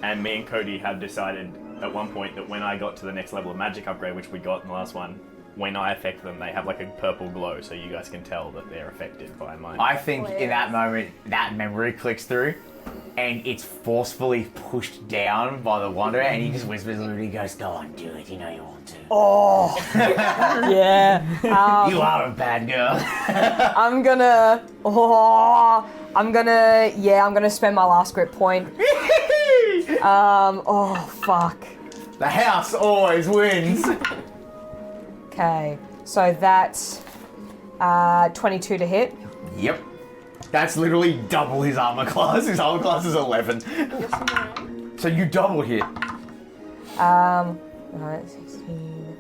And me and Cody have decided at one point that when I got to the next level of magic upgrade, which we got in the last one, when I affect them, they have like a purple glow, so you guys can tell that they're affected by mine. I think in that moment, that memory clicks through and it's forcefully pushed down by the Wanderer and he just whispers and he goes, go on, do it, you know you want to. Yeah. You are a bad girl. I'm gonna spend my last grip point. Oh fuck. The house always wins. Okay, so that's 22 to hit. Yep. That's literally double his armor class. His armor class is 11. So you double hit. Right, 16,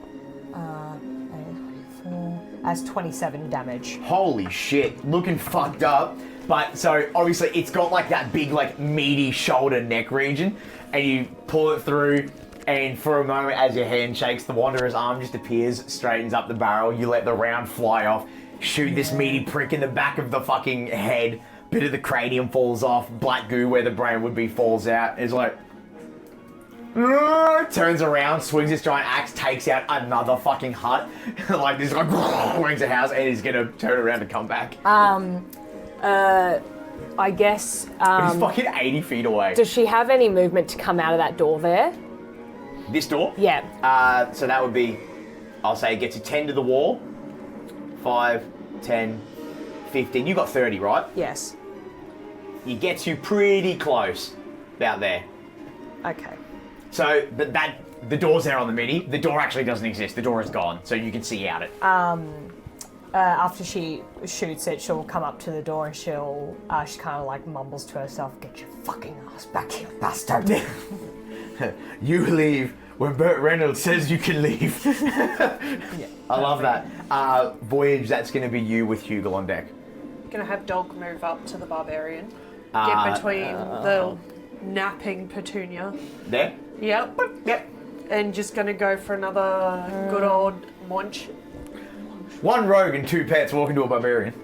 24. That's 27 damage. Holy shit, looking fucked up. But so obviously it's got like that big like meaty shoulder neck region and you pull it through and for a moment as your hand shakes, the Wanderer's arm just appears, straightens up the barrel, you let the round fly off, shoot this meaty prick in the back of the fucking head, bit of the cranium falls off, black goo where the brain would be falls out. It's like, turns around, swings his giant axe, takes out another fucking hut. Like this, like wings a house, and he's gonna turn around and come back. I guess. He's fucking 80 feet away. Does she have any movement to come out of that door there? This door? Yeah. So that would be, I'll say, it gets you 10 to the wall. 5, 10, 15. You got 30, right? Yes. It gets you pretty close out there. Okay. So, but the door's there on the mini. The door actually doesn't exist. The door is gone, so you can see out it. After she shoots it, she'll come up to the door and she kind of like mumbles to herself, "Get your fucking ass back here, bastard." You leave when Burt Reynolds says you can leave. Yeah, I love that. Voyage, that's going to be you with Hugle on deck. Gonna have Dog move up to the barbarian. Get between the napping Petunia. There? Yep. Yep. And just gonna go for another good old munch. One rogue and 2 pets walk into a barbarian.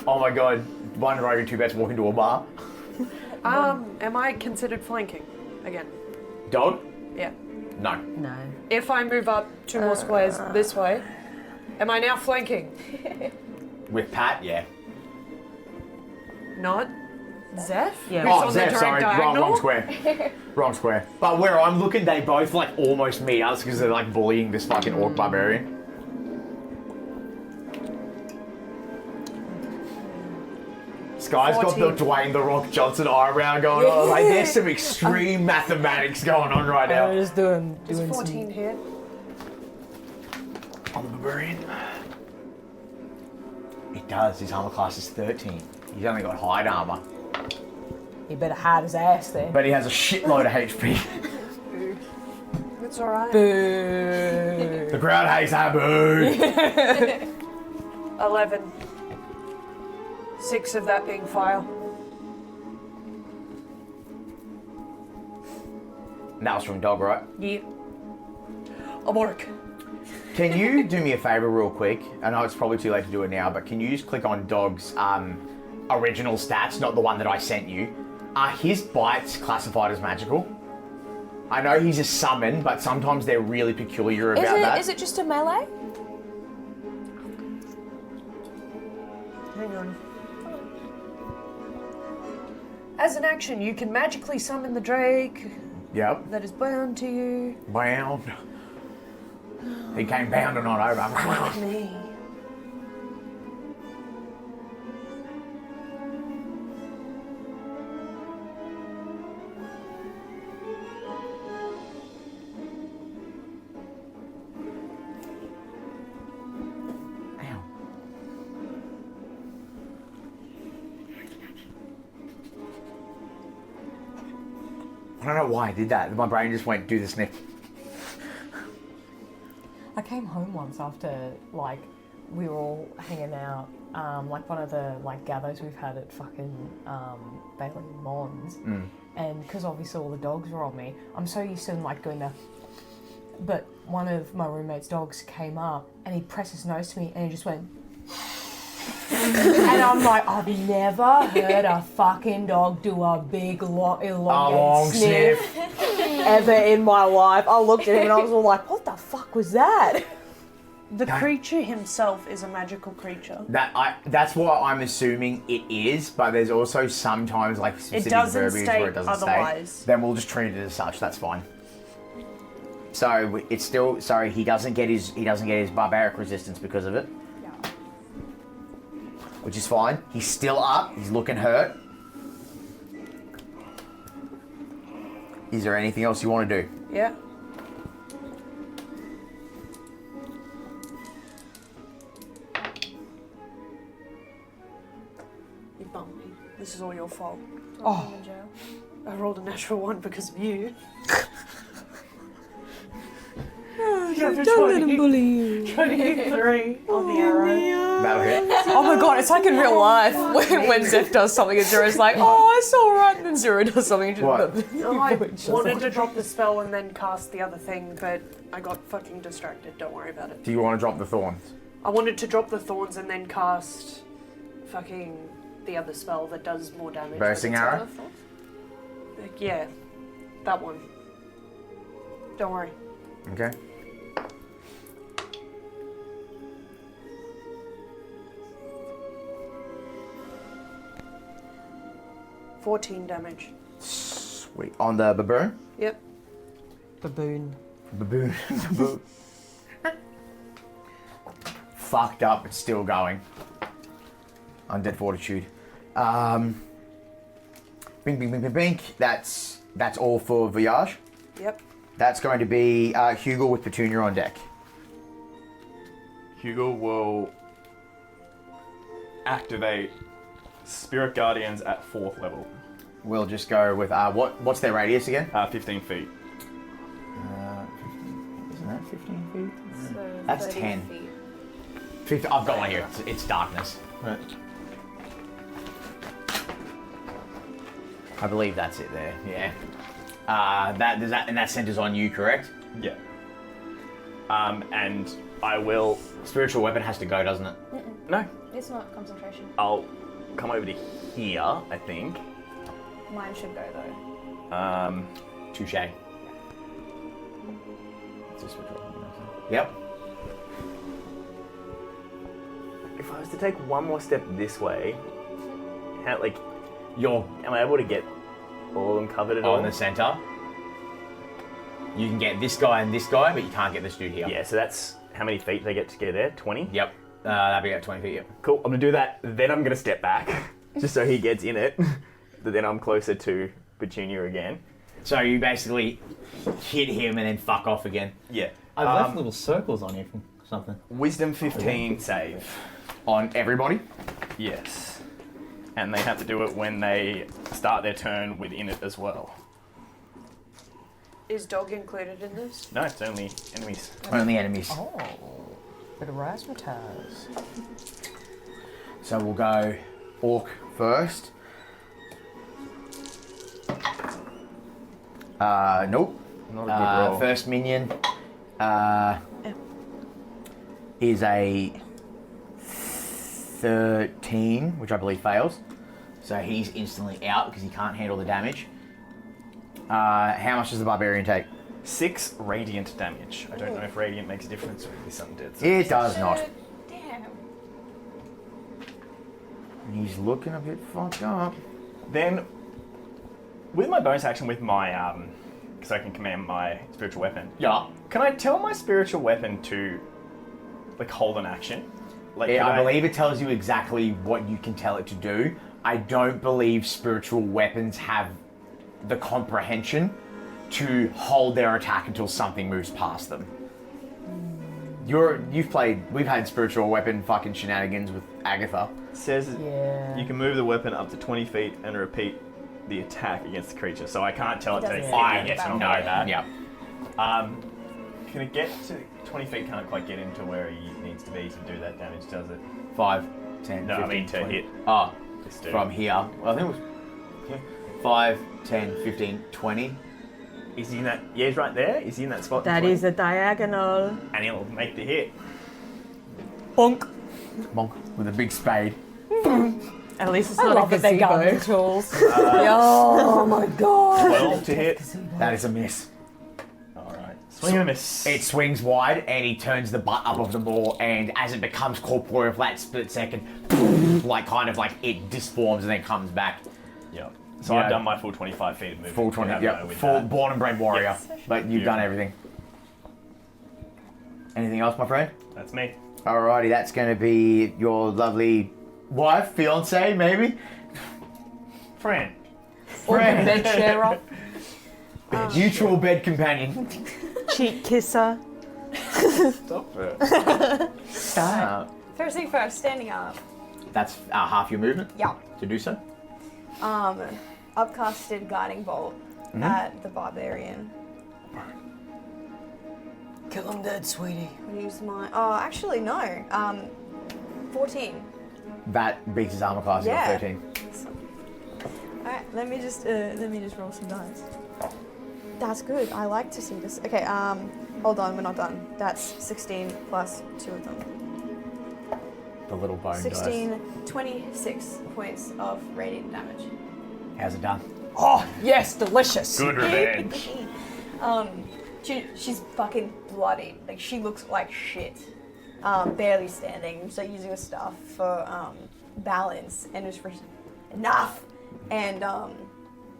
Oh my god. 1 rogue and 2 pets walk into a bar. Am I considered flanking again? Dog? Yeah. No. No. If I move up 2 more squares this way, am I now flanking? With Pat, yeah. Not Zeph? Yeah. Who's Oh, on Zeph, the sorry, direct wrong diagonal? square. Wrong square. But where I'm looking, they both like almost meet us because they're like bullying this fucking orc barbarian. Skye's got the 14. Dwayne the Rock Johnson eyebrow going on. Like, there's some extreme mathematics going on right now. Just doing Is 14 here? On the barbarian. It does. His armor class is 13. He's only got hide armor. He better hide his ass there. But he has a shitload of HP. It's alright. Boo. The crowd hates that, boo. 11. 6 of that being fire. And that was from Dog, right? Yeah. I'm orc. Can you do me a favour real quick? I know it's probably too late to do it now, but can you just click on Dog's original stats, not the one that I sent you? Are his bites classified as magical? I know he's a summon, but sometimes they're really peculiar about that. Is it just a melee? Hang on. As an action, you can magically summon the Drake Yep. that is bound to you. Bound. He came bounding on over. Me. Ow. I don't know why I did that. My brain just went, do the sniff. I came home once after, like, we were all hanging out, like one of the, like, gathers we've had at fucking Bailey Mons. And because obviously all the dogs were on me, I'm so used to them, like, doing that. But one of my roommate's dogs came up and he pressed his nose to me and he just went... and I'm like, I've never heard a fucking dog do a big, long sniff ever in my life. I looked at him and I was all like, what the fuck was that? The creature himself is a magical creature. That's what I'm assuming it is, but there's also sometimes like specific doesn't verbiage state where it doesn't otherwise. state. Then we'll just treat it as such. That's fine. So it's still he doesn't get his barbaric resistance because of it, which is fine. He's still up. He's looking hurt. Is there anything else you want to do? Yeah. You bumped me. This is all your fault. Oh. I rolled a natural 1 because of you. Don't let him bully you. 23 on the arrow. That'll hit. Oh my god, it's like in real life when Zeph does something and Zero's like, oh, it's alright, and then Zero does something and What? No, I wanted to drop the spell and then cast the other thing, but I got fucking distracted. Don't worry about it. Do you want to drop the thorns? I wanted to drop the thorns and then cast fucking the other spell that does more damage. Bursting arrow? Yeah, that one. Don't worry. Okay. $14 damage. Sweet. On the baboon? Yep. Baboon. Baboon. Fucked up, it's still going. Undead Fortitude. Bing, bing, bing, bing, bing. That's all for Voyage. Yep. That's going to be Hugle with Petunia on deck. Hugle will activate Spirit Guardians at 4th level. We'll just go with what's their radius again? 15 feet. 15, isn't that 15 feet? So That's 30 10. feet. 50, I've got one here. It's darkness. Right. I believe that's it there. Yeah. That centers on you, correct? Yeah. And I will. Spiritual weapon has to go, doesn't it? No, It's not concentration. I'll come over to here, I think. Mine should go though. Touche. It's a spiritual weapon. Yep. If I was to take one more step this way, how, like, You're am I able to get all of them covered at all? in the center. You can get this guy and this guy, but you can't get this dude here. Yeah, so that's how many feet they get to get there? 20? Yep. That'd be at 20 feet, yep. Cool, I'm gonna do that, then I'm gonna step back, just so he gets in it. But then I'm closer to Petunia again. So you basically hit him and then fuck off again. Yeah. I've left little circles on you from something. Wisdom 15 save. On everybody? Yes. And they have to do it when they start their turn within it as well. Is dog included in this? No, it's only enemies. Only enemies. Oh, bit of razzmatazz. So we'll go Orc first. Nope. Not a good roll. First minion is a 13, which I believe fails. So he's instantly out because he can't handle the damage. How much does the barbarian take? 6 radiant damage. I don't know if radiant makes a difference with this undead. It does not. Damn. He's looking a bit fucked up. Then, with my bonus action with my, because I can command my spiritual weapon. Yeah. Can I tell my spiritual weapon to, like, hold an action? Like, Yeah, can I believe it tells you exactly what you can tell it to do. I don't believe spiritual weapons have the comprehension to hold their attack until something moves past them. We've had spiritual weapon fucking shenanigans with Agatha. It says Yeah. you can move the weapon up to 20 feet and repeat the attack against the creature. So I can't tell it to doesn't hit say me yet, about not that. like that. Yeah. Can it get to 20 feet? Can't quite get into where he needs to be to do that damage, does it? 5, 10, No, 15, I mean to 20. hit Oh, this dude. from here. Well, I think it was 5, 10, 15, 20. Is he in that? Yeah, he's right there. Is he in that spot? That between? is a diagonal. And he'll make the hit. Bonk. Monk with a big spade. At least it's I not love a that they're gazebo. gardening tools. Oh my god. 12 to hit. That is a miss. Alright. Swing and a miss. It swings wide and he turns the butt up of the maul, and as it becomes corporeal for that split second, like kind of like it disforms and then comes back. Yep. So Yeah. I've done my full 25 feet of movement. Full 20, Have yep. no with Full that. born and bred warrior. Yes. But you've done everything. Anything else, my friend? That's me. Alrighty, that's going to be your lovely wife, fiance, maybe? Friend. Or the bed sharer. Mutual bed companion. Cheek kisser. Stop it. First thing first, standing up. That's half your movement Yeah. to do so. Upcasted guiding bolt at the barbarian. Kill him dead, sweetie. Use my. Oh, actually no. 14. That beats his armor class Yeah. at 13. All right, let me just roll some dice. That's good. I like to see this. Okay. Hold on, we're not done. That's 16 plus 2 of them. the little bone 16, 26 points of radiant damage. dice. How's it done? Oh, yes, delicious. Good revenge. She's fucking bloody. Like, she looks like shit. Barely standing. So using a staff for balance, and it's for enough. And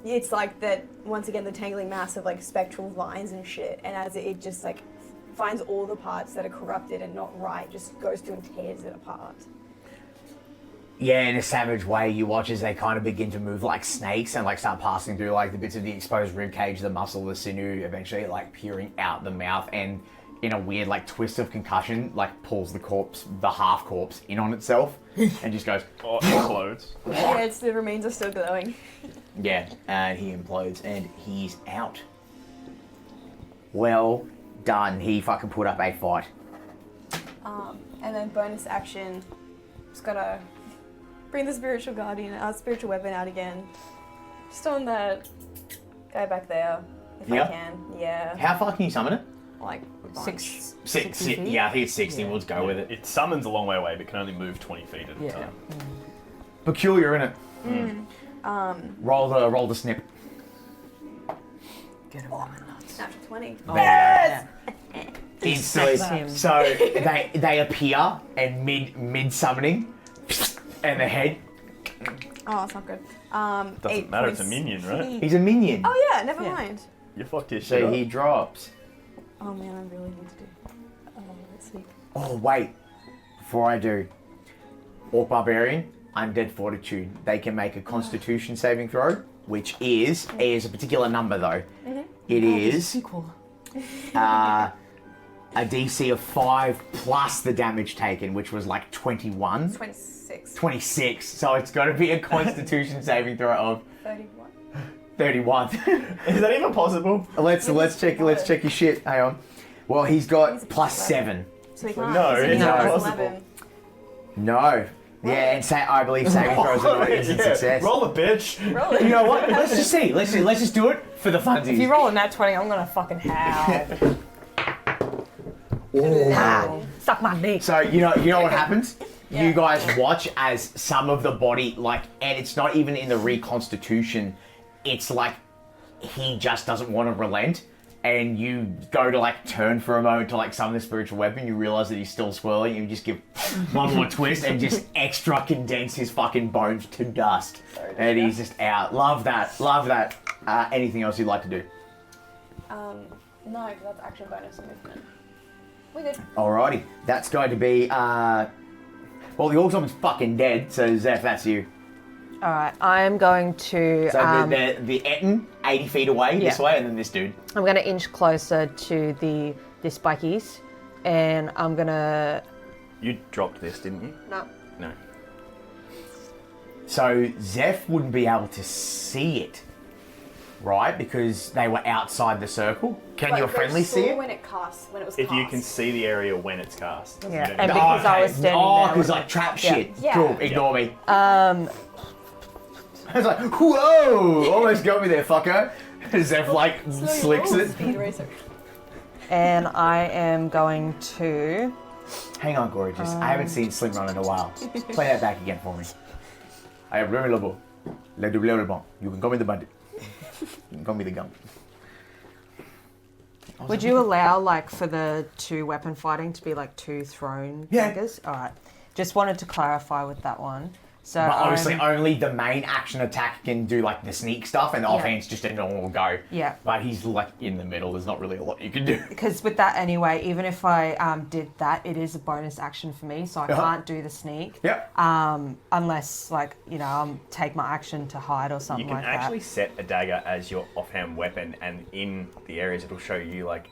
it's like that, once again, the tangling mass of like spectral lines and shit. And as it just like finds all the parts that are corrupted and not right, just goes through and tears it apart. Yeah, in a savage way, you watch as they kind of begin to move like snakes and like start passing through like the bits of the exposed rib cage, the muscle, the sinew, eventually like peering out the mouth, and in a weird like twist of concussion, like pulls the corpse, the half corpse, in on itself, and just goes. Oh, it explodes. Yeah, it's the remains are still glowing. Yeah, and he implodes, and he's out. Well done. He fucking put up a fight. And then bonus action, just gotta bring the spiritual spiritual weapon out again. Just on that guy back there, if I can. Yeah. How far can you summon it? Like a bunch. 60 feet? Yeah, I think it's 60. We'll just go with it. It summons a long way away, but can only move 20 feet at a Yeah. time. Peculiar, innit? Roll the snip. Get him on the nuts. Natural 20. Yes! Instantly. Him. So they appear, and mid summoning, and the head. Oh, it's not good. Doesn't 8 matter, points. it's a minion, right? He's a minion. Oh yeah, never Yeah. mind. You fucked his shit So up. he drops. Oh man, I really need to do. Let's see. Oh wait, before I do, Orc Barbarian, Undead Fortitude. They can make a Constitution saving throw, which is a particular number though. It is Sequel. a DC of 5 plus the damage taken, which was like 21. 26. 26. So it's got to be a Constitution saving throw of 31. 31. Is that even possible? let's check your shit. Hang on. Well, he's got plus 7. So he can't. No, so he it's can't. not It's possible. 11. No. Yeah, and I believe saving throws are not instant success. Roll it, bitch. Roll it. You know what? Let's just see. Let's just do it for the funsies. If you roll a nat 20, I'm gonna fucking howl. Oh. Suck my dick. So you know what happens? You guys watch as some of the body, like, and it's not even in the reconstitution. It's like he just doesn't want to relent, and you go to like turn for a moment to like summon the spiritual weapon. You realize that he's still swirling, and you just give one more twist and just extra condense his fucking bones to dust, and he's just out. Love that. Love that. Anything else you'd like to do? No, because that's action bonus and movement. We good. Alrighty, that's going to be, well, the Orc's fucking dead, so Zeph, that's you. Alright, I'm going to. So the Etten, 80 feet away this way, and then this dude. I'm going to inch closer to the spikies, and I'm going to. You dropped this, didn't you? No. No. So Zeph wouldn't be able to see it, right? Because they were outside the circle. Can your friendly see it? When it casts, when it was If cast. you can see the area when it's cast. Yeah, You and don't- because I was standing Oh, there. because like trap shit. Yeah. Cool, ignore me. Um, I was like, whoa! Almost got me there, fucker. Zeph like slicks it. Speed racer. and I am going to. Hang on, gorgeous. I haven't seen Slim Run in a while. Play that back again for me. I am very lobo. Le double le bon. You can call me the bandit. You can call me the gun. Would you allow, like, for the 2 weapon fighting to be like 2 thrown daggers? Alright. Just wanted to clarify with that one. So But obviously only the main action attack can do like the sneak stuff, and the offhand's just a normal go. Yeah. But he's like in the middle, there's not really a lot you can do. Because with that anyway, even if I did that, it is a bonus action for me, so I can't do the sneak. Yep. Unless, like, you know, take my action to hide or something You can like actually that. set a dagger as your offhand weapon, and in the areas it'll show you like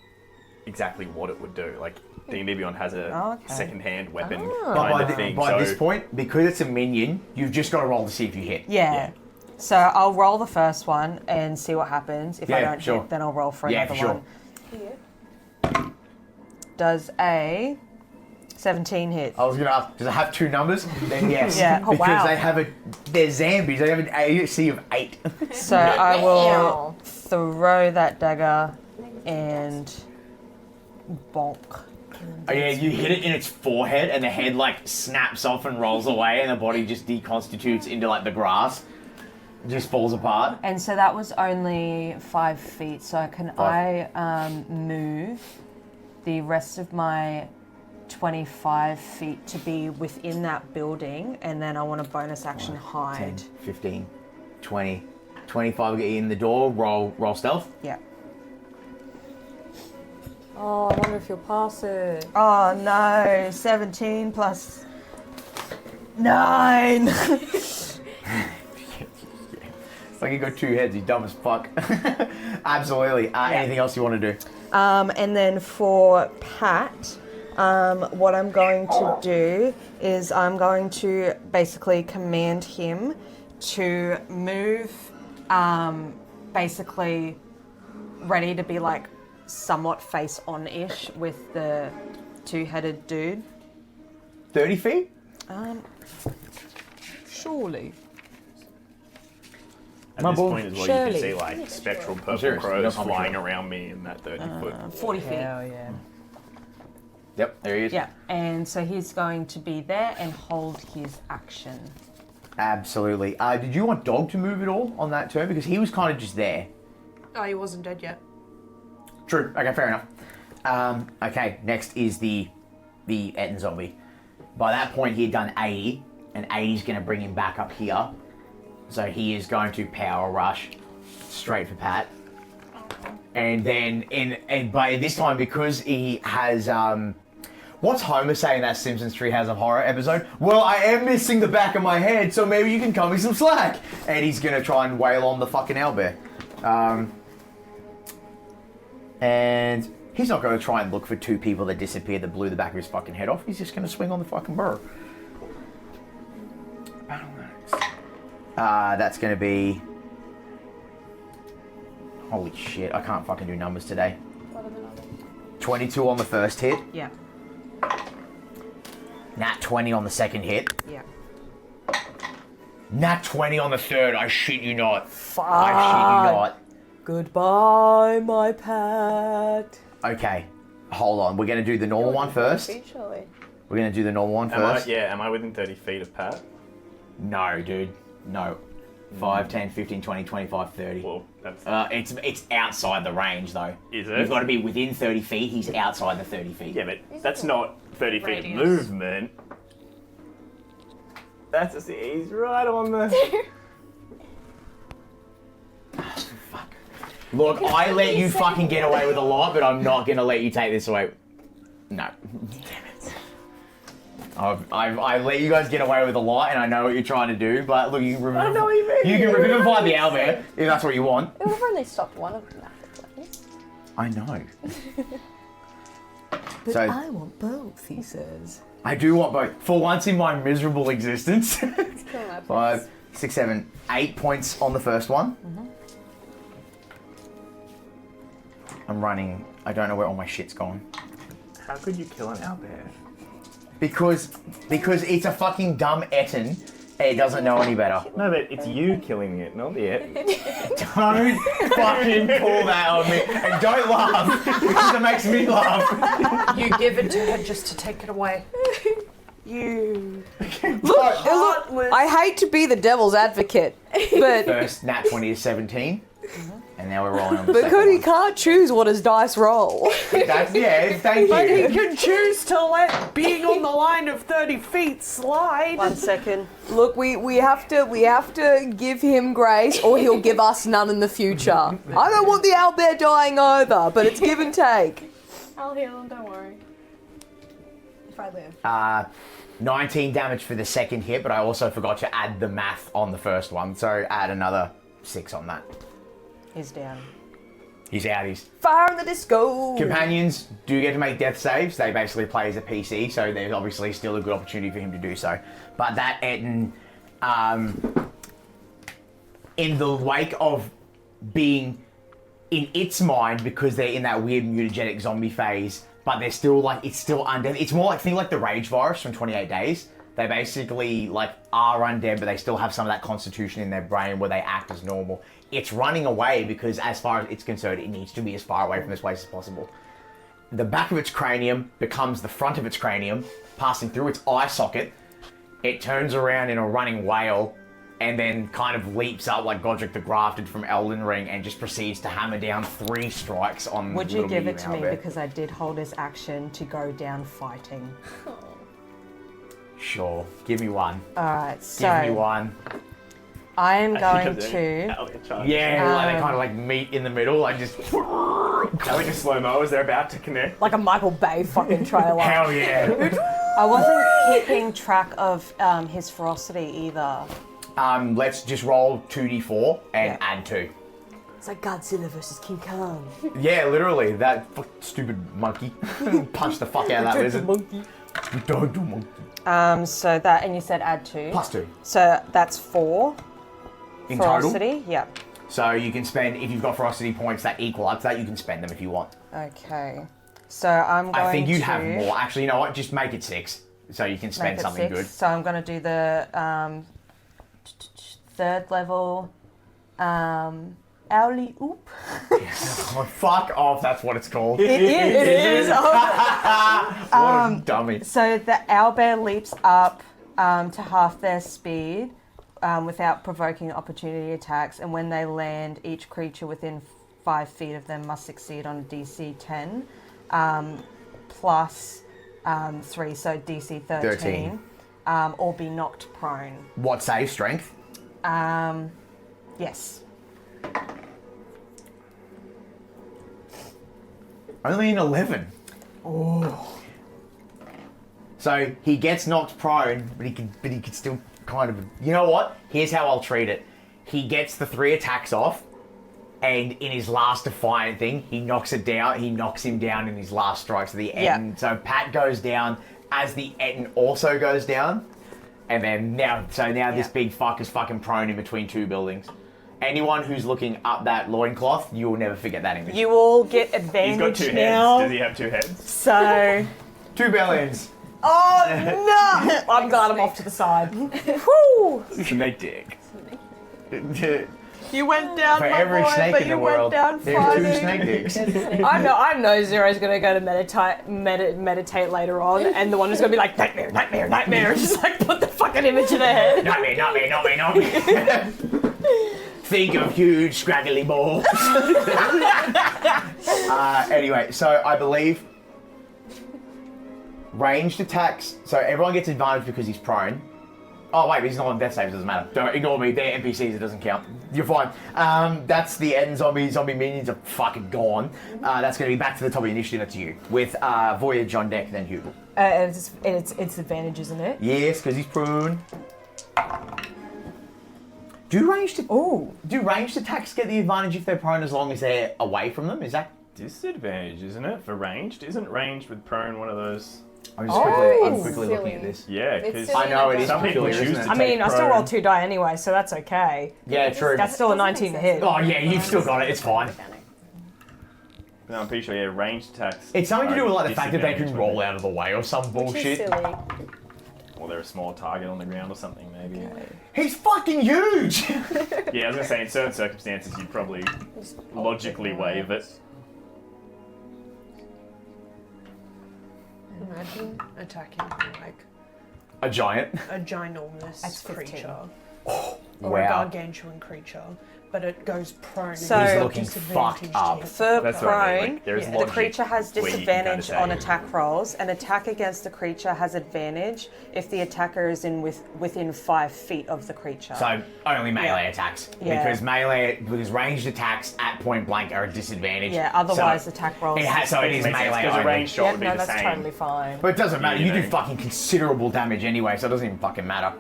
exactly what it would do. Like D&D Beyond has a second-hand weapon kind of thing. By so this point, because it's a minion, you've just got to roll to see if you hit. Yeah. So I'll roll the first one and see what happens. If I don't sure. hit, then I'll roll for Yeah, another for sure. one. Does a 17 hit? I was going to ask, does it have 2 numbers? Then yes. Yeah. Oh, because wow. they're zombies, they have an AC of 8. So I will throw that dagger and bonk. Oh, yeah, you hit it in its forehead, and the head like snaps off and rolls away, and the body just deconstitutes into like the grass, just falls apart. And so that was only 5 feet. So can I move the rest of my 25 feet to be within that building, and then I want a bonus action hide. 10, 15, 20, 25 will get you in the door. Roll stealth. Yeah. Oh, I wonder if you'll pass it. Oh no, 17 plus 9. It's like you got 2 heads, you dumb as fuck. Absolutely. Anything else you want to do? And then for Pat, what I'm going to do is I'm going to basically command him to move, basically ready to be like somewhat face on-ish with the 2-headed dude. 30 feet? Surely. At this point as well, you Surely. can see like spectral purple serious. crows No, I'm flying sure. around me in that 30 foot. 40 feet. Hell yeah. Yep, there he is. Yeah, and so he's going to be there and hold his action. Absolutely. Did you want Dog to move at all on that turn? Because he was kind of just there. Oh, he wasn't dead yet. True. Okay, fair enough. Okay, next is the Etten zombie. By that point, he had done 80, and 80's going to bring him back up here. So he is going to power rush straight for Pat. And then, and by this time, because he has, what's Homer saying in that Simpsons Treehouse of Horror episode? Well, I am missing the back of my head, so maybe you can cut me some slack. And he's going to try and wail on the fucking owlbear. And he's not going to try and look for 2 people that disappeared that blew the back of his fucking head off. He's just going to swing on the fucking burr. That's going to be... Holy shit, I can't fucking do numbers today. 22 on the first hit. Yeah. Nat 20 on the second hit. Yeah. Nat 20 on the third. I shit you not. Fuck. I shit you not. Goodbye, my pet. Okay, hold on. We're going to do the normal one first. Surely. We're going to do the normal one first. Am I within 30 feet of Pat? No, dude. No. 5, 10, 15, 20, 25, 30. Well, that's... It's outside the range, though. Is it? You've got to be within 30 feet. He's outside the 30 feet. Yeah, but that's not 30 feet Radius. movement. He's right on the... Fuck. Look, I let you fucking get away with a lot, but I'm not going to let you take this away. No. Damn it. I let you guys get away with a lot, and I know what you're trying to do, but look, you can I know what you mean. You can revivify the owlbear, if that's what you want. We've only stopped one of them at least. I know. But So- I want both, he says. I do want both. For once in my miserable existence. Kill my 5, 6, 7, 8 points on the first one. I'm running. I don't know where all my shit's gone. How could you kill an owlbear? Because it's a fucking dumb Etten and it doesn't know any better. No, but it's you killing it, not the it. Don't fucking pull that on me. And don't laugh, because it makes me laugh. You give it to her just to take it away. You. Look, I hate to be the devil's advocate, but First, nat 20 is 17. And now we're rolling on the but second Cody one. can't choose what his dice roll. That's, yeah, thank But he you. can choose to let being on the line of 30 feet slide. 1 second. Look, we have to give him grace, or he'll give us none in the future. I don't want the owlbear dying either, but it's give and take. I'll heal him, don't worry. If I live. 19 damage for the second hit, but I also forgot to add the math on the first one, so add another 6 on that. He's down. He's out. He's Fire in the disco. companions do get to make death saves. They basically play as a PC, so there's obviously still a good opportunity for him to do so. But that Etten, in the wake of being in its mind, because they're in that weird mutagenic zombie phase, but they're still like, it's still undead. It's more like, think like the Rage virus from 28 Days. They basically like are undead, but they still have some of that constitution in their brain where they act as normal. It's running away because as far as it's concerned, it needs to be as far away from this place as possible. the back of its cranium becomes the front of its cranium, passing through its eye socket. It turns around in a running wail, and then kind of leaps up like Godric the Grafted from Elden Ring and just proceeds to hammer down 3 strikes on Would you little give medium it to me owlbear. because I did hold his action to go down fighting? Sure. Give me one. Alright, Give me so one. I am going Because to. Yeah, like they kind of like meet in the middle. I just... I like a slow-mo as they're about to connect. Like a Michael Bay fucking trailer. Hell yeah. I wasn't keeping track of his ferocity either. Let's just roll 2d4 and Yeah. add 2. It's like Godzilla versus King Kong. Yeah, literally. That stupid monkey. Punch the fuck out of that lizard. Monkey. Monkey. So that, and you said add 2. Plus 2. So that's 4 In total. ferocity. Yep. So you can spend, if you've got ferocity points that equal up to that, you can spend them if you want. Okay. So I'm going I think you'd to have more. Actually, you know what? Just make it 6. So you can make spend it something 6. good. So I'm going to do the 3rd level Owly Oop. Oh, fuck off, that's what it's called. It is. What a dummy. So the owlbear leaps up to half their speed without provoking opportunity attacks, and when they land, each creature within 5 feet of them must succeed on a DC 10 plus 3, so DC 13. Or be knocked prone. What save strength? Yes. Only an 11. Oh. So he gets knocked prone, but he can still kind of. You know what? Here's how I'll treat it. He gets the 3 attacks off, and in his last defiant thing, he knocks it down. He knocks him down in his last strike. So the Etten. So Pat goes down as the Etten also goes down, and then now this big fuck is fucking prone in between 2 buildings. Anyone who's looking up that loincloth, you will never forget that image. You all get advantage He's got 2 now. heads. Does he have 2 heads? So. 2 bellies. Oh no! I'm glad I'm off to the side. Whew. Snake dick. You went down, For my every boy, snake but in you the went world, down there's fighting. 2 snake dicks. I know Zero's gonna go to meditate later on, and the one who's gonna be like, nightmare, nightmare, nightmare, and just like put the fucking image in her head. Not me, not me, not me, not me. Think of huge, scraggly balls. Anyway, so I believe ranged attacks. So everyone gets advantage because he's prone. Oh wait, he's not on death saves. Doesn't matter. Don't ignore me. They're NPCs. It doesn't count. You're fine. That's the end. Zombie minions are fucking gone. That's going to be back to the top of the initiative. That's you with Voyage on deck, then Hugle. It's advantage, isn't it? Yes, because he's prone. Do ranged attacks get the advantage if they're prone as long as they're away from them? Is that Disadvantage, isn't it, for ranged? Isn't ranged with prone one of those? I'm quickly looking at this. Yeah, It's because silly I know it is some people peculiar, choose isn't to it? I mean, take I still prone. rolled 2 die anyway, so that's okay. Yeah, true. That's still a 19 to hit. Oh yeah, you've still got it. It's fine. No, I'm pretty sure, yeah, ranged attacks. It's something to do with like the fact that they can disadvantage roll out of the way or some Which is bullshit. silly. Or they're a small target on the ground or something, maybe. He's fucking huge. Yeah, I was gonna say, in certain circumstances, you'd probably logically waive it. Imagine attacking like A giant. a ginormous That's 15. creature. Wow. Or a gargantuan creature, but it goes prone. So- and He's you've got looking disadvantage fucked up. to hit. For That's what I mean, prone, like, there's Yeah. the logic creature has where you can disadvantage kinda on say- attack rolls. An attack against the creature has advantage if the attacker is within 5 feet of the creature. So only melee attacks. Yeah. Because ranged attacks at point blank are a disadvantage. yeah, otherwise so attack rolls. it is Makes sense, melee because a only. ranged shot Yep, would be no, the that's same. totally fine. But it doesn't matter. You You do know. fucking considerable damage anyway, so it doesn't even fucking matter.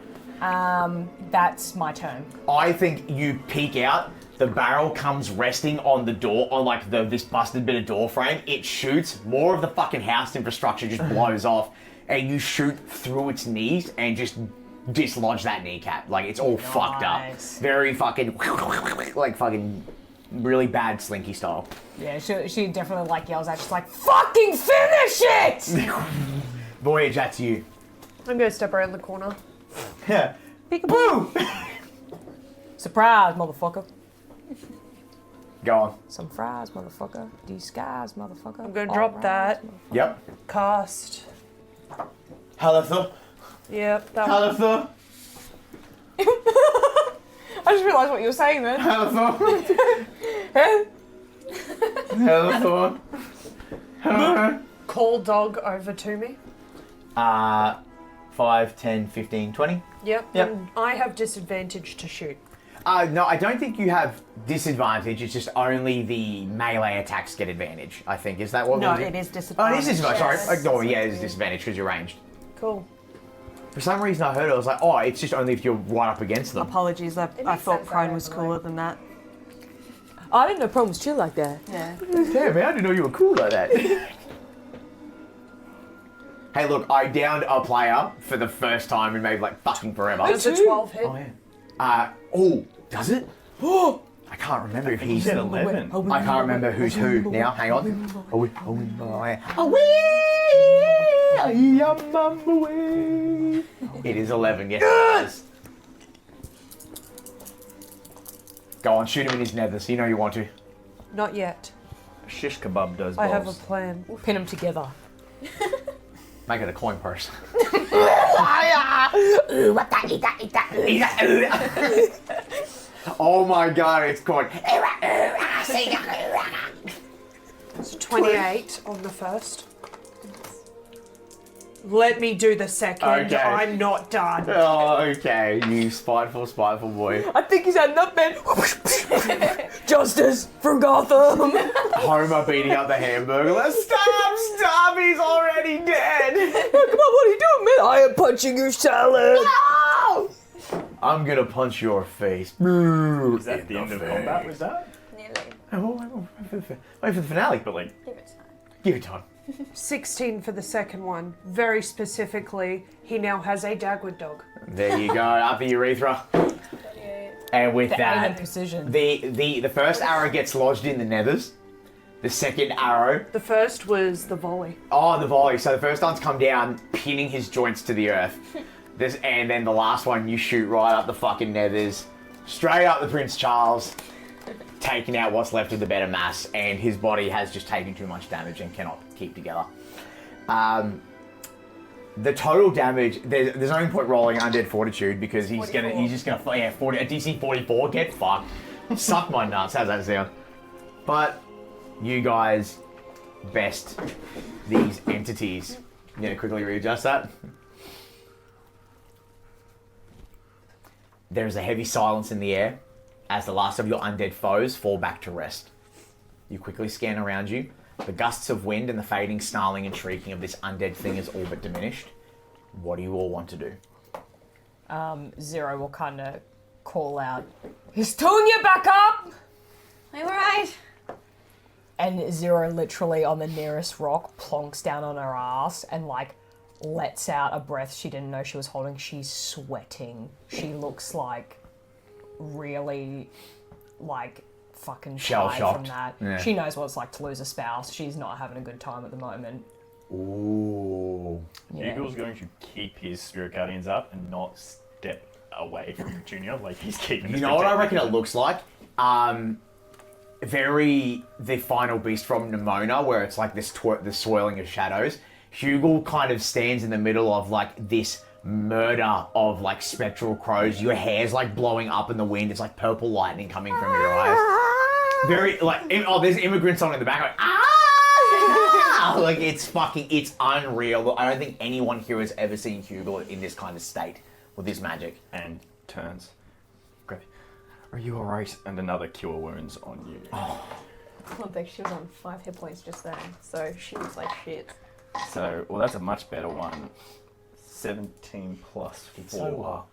That's my turn. I think you peek out. The barrel comes resting on the door, on like this busted bit of door frame. It shoots. More of the fucking house infrastructure just blows off, and you shoot through its knees and just dislodge that kneecap. Like it's all fucked up. Nice. Very fucking like fucking really bad Slinky style. Yeah, she definitely like yells at. She's like, "Fucking finish it!" Voyage, that's you. I'm gonna step around the corner. Peekaboo! Surprise, motherfucker. Go on. Some fries, motherfucker. Disguise, motherfucker. I'm gonna All drop right, that. Yep. Cast. Halitha. Yep, that one. Halitha. I just realised what you were saying then. Halitha. Halitha. Halitha. Call dog over to me. 5, 10, 15, 20. Yep. Yep. And I have disadvantage to shoot. No, I don't think you have disadvantage. It's just only the melee attacks get advantage, I think. Is that what No, we're it is Oh, disadvantage. it is disadvantage. Yes. Sorry. Oh, yeah, it is disadvantage because you're ranged. Cool. For some reason I heard it, I was like, oh, it's just only if you're right up against them. Apologies, I makes thought sense, prone though, was like- cooler than that. I didn't know Prone was chill like that. Yeah. Damn, man, I didn't know you were cool like that. Hey, look, I downed a player for the first time in maybe like fucking forever. Does a 12 hit? Oh, yeah. Does it? Oh, I can't remember if He he's... said 11. I can't remember who's who now. Hang on. It is 11, yes it does. Go on, shoot him in his nethers. You know you want to. Not yet. Shish kebab does I have a balls. plan. Pin them together. Make it a coin purse. Oh my god, it's coin. It's 28 on the first. Let me do the second. Okay. I'm not done. Oh, okay, you spiteful boy. I think he's had enough, man. Justice from Gotham. Homer beating up the hamburger. Stop, he's already dead. Come on, what are you doing, man? I am punching your salad. I'm gonna punch your face. Is that the end of combat? Was that? Nearly. Wait for the finale. But like, Give it time. Give it time. 16 for the second one. Very specifically, he now has a Dagwood dog. There you go, up the urethra. And with The aim and that, precision. the first arrow gets lodged in the nethers. The second arrow, The first was the volley. the volley. So the first one's come down, pinning his joints to the earth. And then the last one, you shoot right up the fucking nethers, straight up the Prince Charles, taking out what's left of the better mass, and his body has just taken too much damage and cannot keep together. The total damage, there's no point rolling Undead Fortitude because he's just gonna 40 a DC 44, get fucked. Suck my nuts, how's that sound? But you guys best these entities. You gonna quickly readjust that? There is a heavy silence in the air as the last of your undead foes fall back to rest. You quickly scan around you. The gusts of wind and the fading snarling and shrieking of this undead thing is all but diminished. What do you all want to do? Zero will kind of call out, "Is Petunia back up?" I'm alright. And Zero literally on the nearest rock plonks down on her ass and like lets out a breath she didn't know she was holding. She's sweating. She looks like really like fucking tired Shell-shocked. from that. Yeah. She knows what it's like to lose a spouse. She's not having a good time at the moment. Ooh. Yeah. Hugle's going to keep his Spirit Guardians up and not step away from Petunia. Like, he's keeping You know what I reckon it looks like? Very the final beast from Nimona, where it's like this the swirling of shadows. Hugle kind of stands in the middle of like this murder of like spectral crows. Your hair's like blowing up in the wind. It's like purple lightning coming from your eyes. Very like there's an immigrant song in the back like like it's unreal. I don't think anyone here has ever seen Hugle in this kind of state with this magic. And turns. Great. Are you alright? And another cure wounds on you. One thing, she was on 5 hit points just then, so she looks like shit. So, well, that's a much better one. 17 plus 4.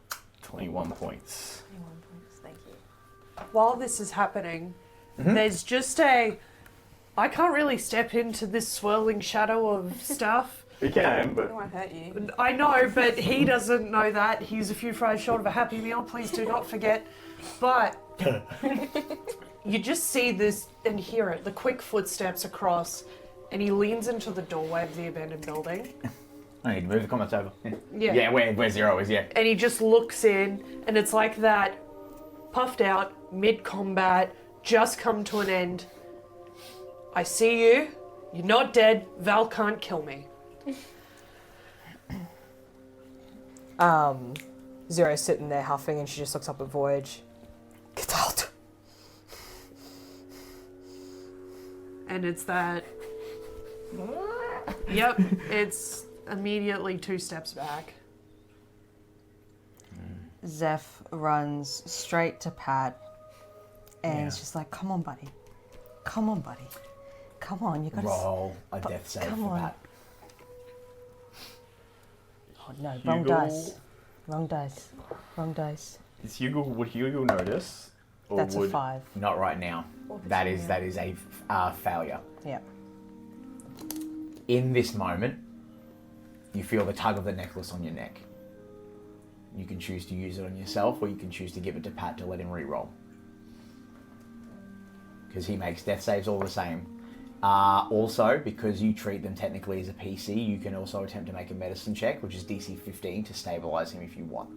21 points. 21 points, thank you. While this is happening, there's just I can't really step into this swirling shadow of stuff. You can, I but don't want to hurt you. I know, but he doesn't know that. He's a few fries short of a Happy Meal, please do not forget. But you just see this and hear it, the quick footsteps across, and he leans into the doorway of the abandoned building. I need to move the comments over. Yeah. Yeah, where Zero is, yeah. And he just looks in, and it's like that puffed out, mid-combat, just come to an end. I see you. You're not dead. Val can't kill me. Zero's sitting there huffing and she just looks up at Voyage. Get out. And it's that... Yep, it's immediately 2 steps back. Zeph runs straight to Pat and it's just like, come on, buddy. Come on, buddy. Come on, you gotta... Roll a death save come for on. Pat. Oh no, wrong dice. Wrong dice. Wrong dice. Would Hugle notice? Or That's would... a 5. Not right now. That is a failure. Yep. In this moment, you feel the tug of the necklace on your neck. You can choose to use it on yourself, or you can choose to give it to Pat to let him re-roll. Because he makes death saves all the same. Also, because you treat them technically as a PC, you can also attempt to make a medicine check, which is DC 15, to stabilize him if you want.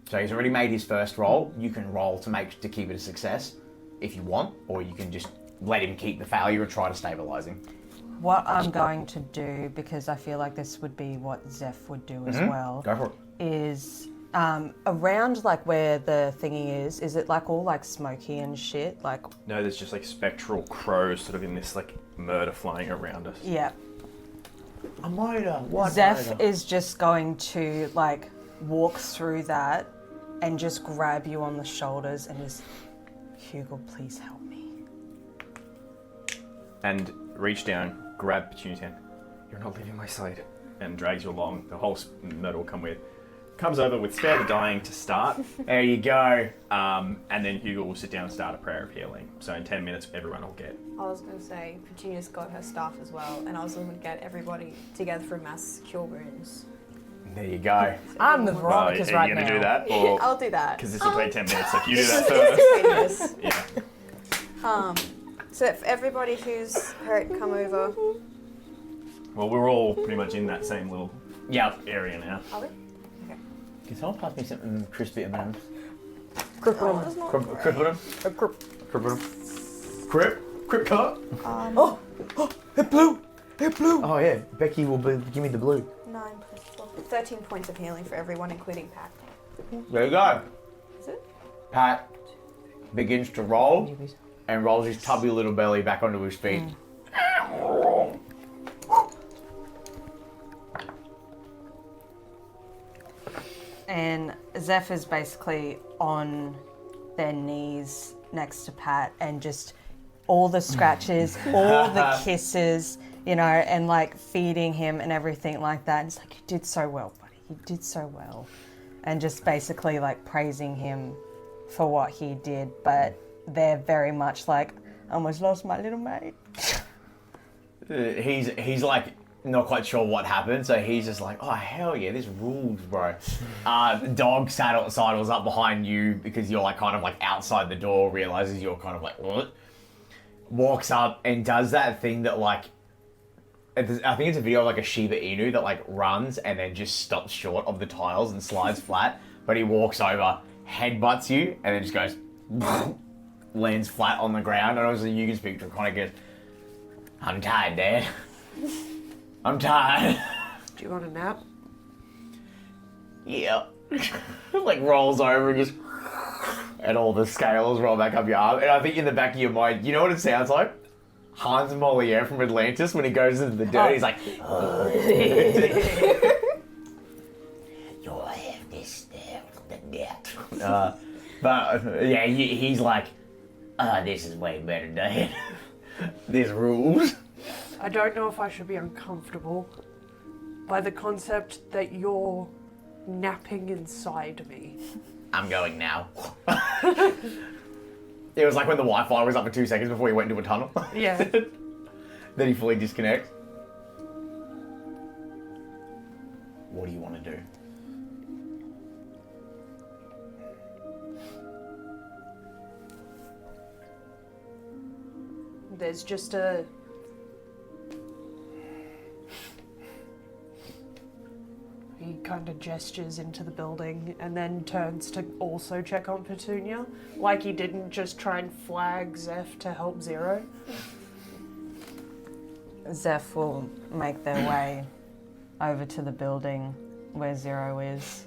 So he's already made his first roll. You can roll to keep it a success if you want, or you can just let him keep the failure and try to stabilize him. What I'm going to do, because I feel like this would be what Zeph would do as well, Go for it. is around like where the thingy is it like all like smoky and shit? Like, No, there's just like spectral crows sort of in this like murder flying around us. yeah. A murder. What Zeph murder? is just going to like walk through that and just grab you on the shoulders and just, Hugle, please help me. And reach down, grab Petunia's hand. You're not leaving my side. And drags you along. The whole murder will come with. Comes over with spare the dying to start. There you go. And then Hugo will sit down and start a prayer of healing. So in 10 minutes, everyone will get. I was going to say, Petunia's got her staff as well, and I was going to get everybody together for mass cure wounds. There you go. I'm the Are Veronica's you right going to now. do that? Or I'll do that. because this will take 10 minutes, so if you do that first. Yeah. So if everybody who's hurt come over. Well, we're all pretty much in that same little area now. Are we? Can someone pass me something crispy at minimum? Crip cut. It blew! It blew! Oh yeah, Becky will give me the blue. 9 plus 12. 13 points of healing for everyone, including Pat. There you go. Is it? Pat begins to roll and rolls his tubby little belly back onto his feet. And Zeph is basically on their knees next to Pat and just all the scratches, all the kisses, you know, and like feeding him and everything like that. And it's like, you did so well, buddy. You did so well. And just basically like praising him for what he did. But they're very much like, I almost lost my little mate. He's like not quite sure what happened, so he's just like, oh hell yeah, this rules, bro. Dog sidles up behind you because you're like kind of like outside the door, realizes you're kind of like what? Walks up and does that thing that like, I think it's a video of like a Shiba Inu that like runs and then just stops short of the tiles and slides flat, but he walks over, headbutts you, and then just goes, lands flat on the ground, and obviously you can speak Draconic and goes, I'm tired, Dad. I'm tired. Do you want a nap? Yeah. Like rolls over and just, and all the scales roll back up your arm. And I think in the back of your mind, you know what it sounds like? Hans Moliere from Atlantis when he goes into the dirt, he's like, you'll have this the net. But yeah, he's like, this is way better, Dad. This rules. I don't know if I should be uncomfortable by the concept that you're napping inside me. I'm going now. It was like when the Wi-Fi was up for 2 seconds before he went into a tunnel. Yeah. Then he fully disconnects. What do you want to do? There's just a... He kind kind of gestures into the building and then turns to also check on Petunia. Like he didn't just try and flag Zeph to help Zero. Zeph will make their way over to the building where Zero is.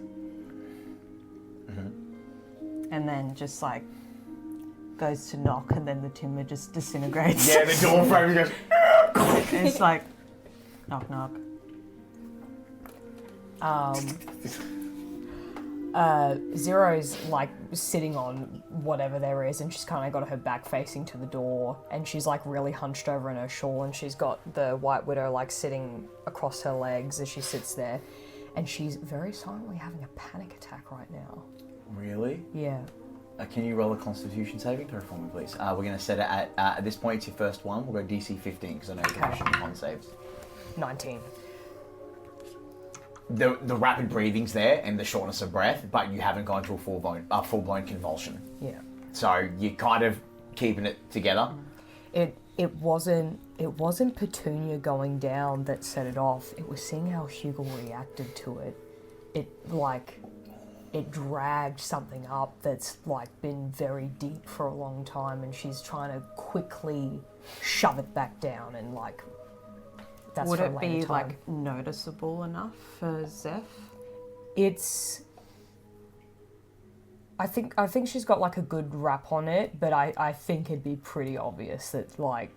And then just like goes to knock and then the timber just disintegrates. Yeah, the door frame goes. And it's like, knock knock. Zero's like sitting on whatever there is, and she's kind of got her back facing to the door, and she's like really hunched over in her shawl, and she's got the White Widow like sitting across her legs as she sits there, and she's very silently having a panic attack right now. Really? Yeah. Can you roll a Constitution saving throw for me, please? We're going to set it at this point. It's your first one. We'll go DC 15 because I know you're pushing con saves. 19. The rapid breathing's there and the shortness of breath, but you haven't gone to a full blown convulsion. Yeah. So you're kind of keeping it together. It wasn't Petunia going down that set it off. It was seeing how Hugle reacted to it. It dragged something up that's like been very deep for a long time, and she's trying to quickly shove it back down, and like that's Would for it a later be time. like noticeable enough for Zeph? It's. I think she's got like a good wrap on it, but I think it'd be pretty obvious that like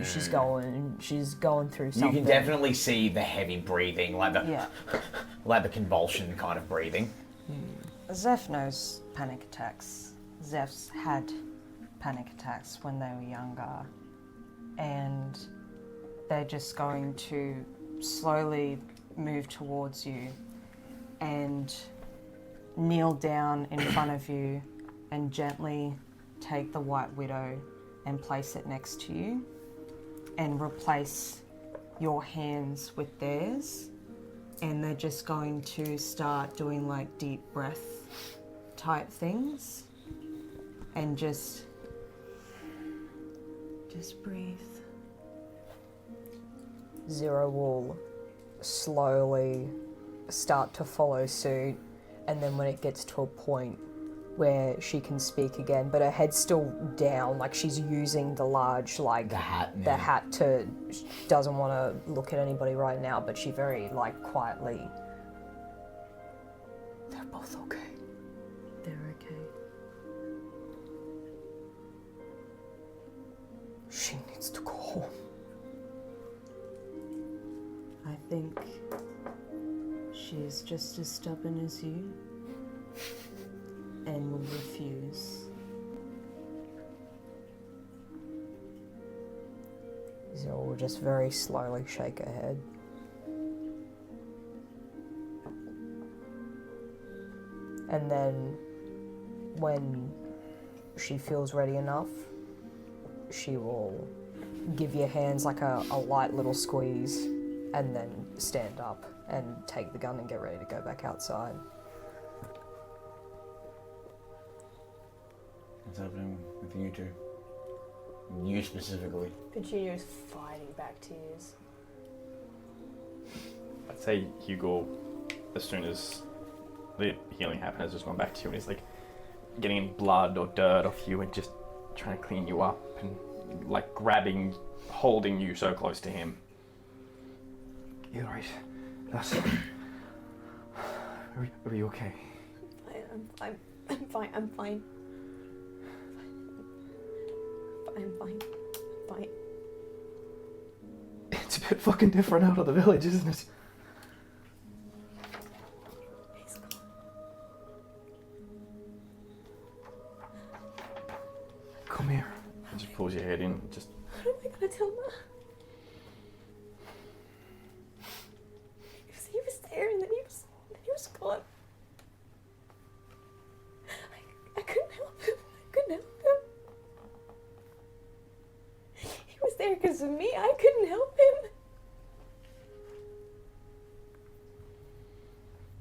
she's going through something. You can definitely see the heavy breathing, like the like the convulsion kind of breathing. Zeph knows panic attacks. Zeph's had panic attacks when they were younger, and they're just going to slowly move towards you and kneel down in front of you and gently take the White Widow and place it next to you and replace your hands with theirs. And they're just going to start doing like deep breath type things and just breathe. Zero will slowly start to follow suit, and then when it gets to a point where she can speak again, but her head's still down, like she's using the large, like The hat. the hat to, she doesn't want to look at anybody right now, but she very like quietly, they're both okay. They're okay. She needs to go home. I think she's just as stubborn as you and will refuse. Zero will just very slowly shake her head. And then when she feels ready enough, she will give your hands like a light little squeeze and then stand up and take the gun and get ready to go back outside. What's happening with you two? You specifically. Petunia's fighting back tears. I'd say Hugo, as soon as the healing happened, has just gone back to you and he's like getting any blood or dirt off you and just trying to clean you up and like grabbing, holding you so close to him. You're right. That's. Are you okay? I'm fine. I'm fine. I'm fine. Fine. It's a bit fucking different out of the village, isn't it? He's gone. Come here. He just pulls your head in. Just. What am I gonna tell Ma? He was there and then he was gone. I couldn't help him. I couldn't help him. He was there because of me. I couldn't help him.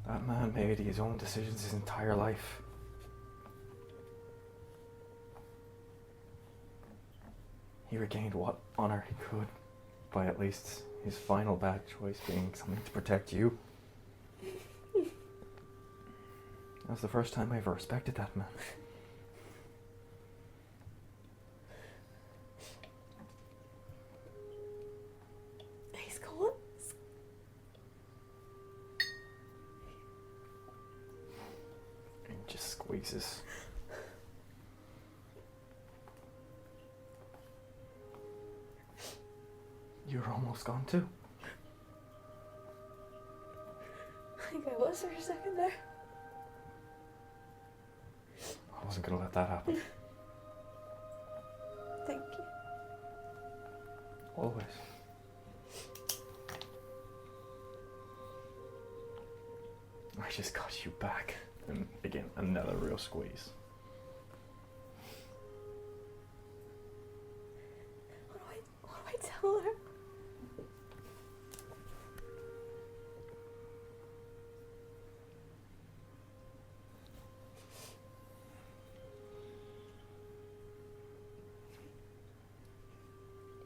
That man made his own decisions his entire life. He regained what honor he could by at least his final bad choice being something to protect you. He That's the first time I ever respected that man. He's gone. And just squeezes. You're almost gone too. I think I was for a second there. I wasn't gonna let that happen. Thank you. Always. I just got you back. And again, another real squeeze. What do I tell her?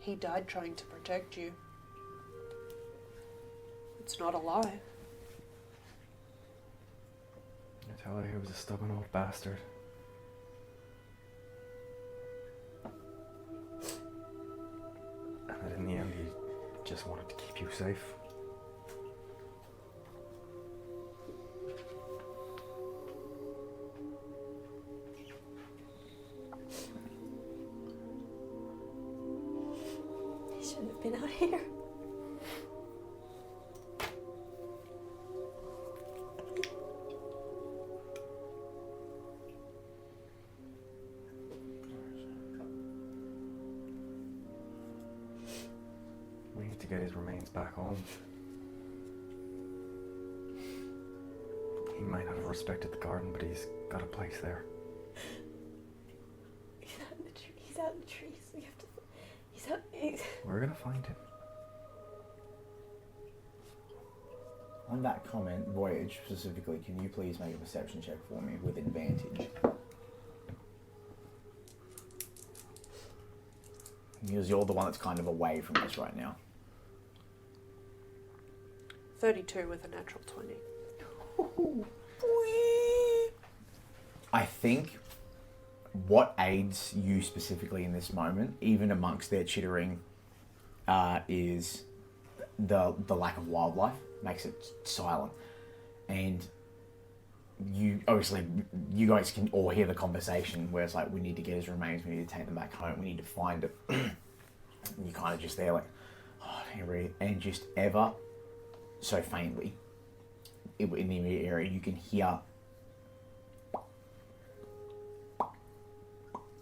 He died trying to protect you. It's not a lie. I tell her he was a stubborn old bastard. And that in the end he just wanted to keep you safe. He shouldn't have been out here. We need to get his remains back home. He might not have respected the garden, but he's got a place there. He's out in the He's out in the trees. We have to. He's out. We're gonna find him. On that comment, Voyage specifically, can you please make a perception check for me with advantage? Because you're the one that's kind of away from this right now. 32 with a natural 20. I think what aids you specifically in this moment, even amongst their chittering, is the lack of wildlife. Makes it silent. And you guys can all hear the conversation where it's like, we need to get his remains, we need to take them back home, we need to find it. And you're kind of just there like, oh, Henry, and just ever so faintly in the immediate area you can hear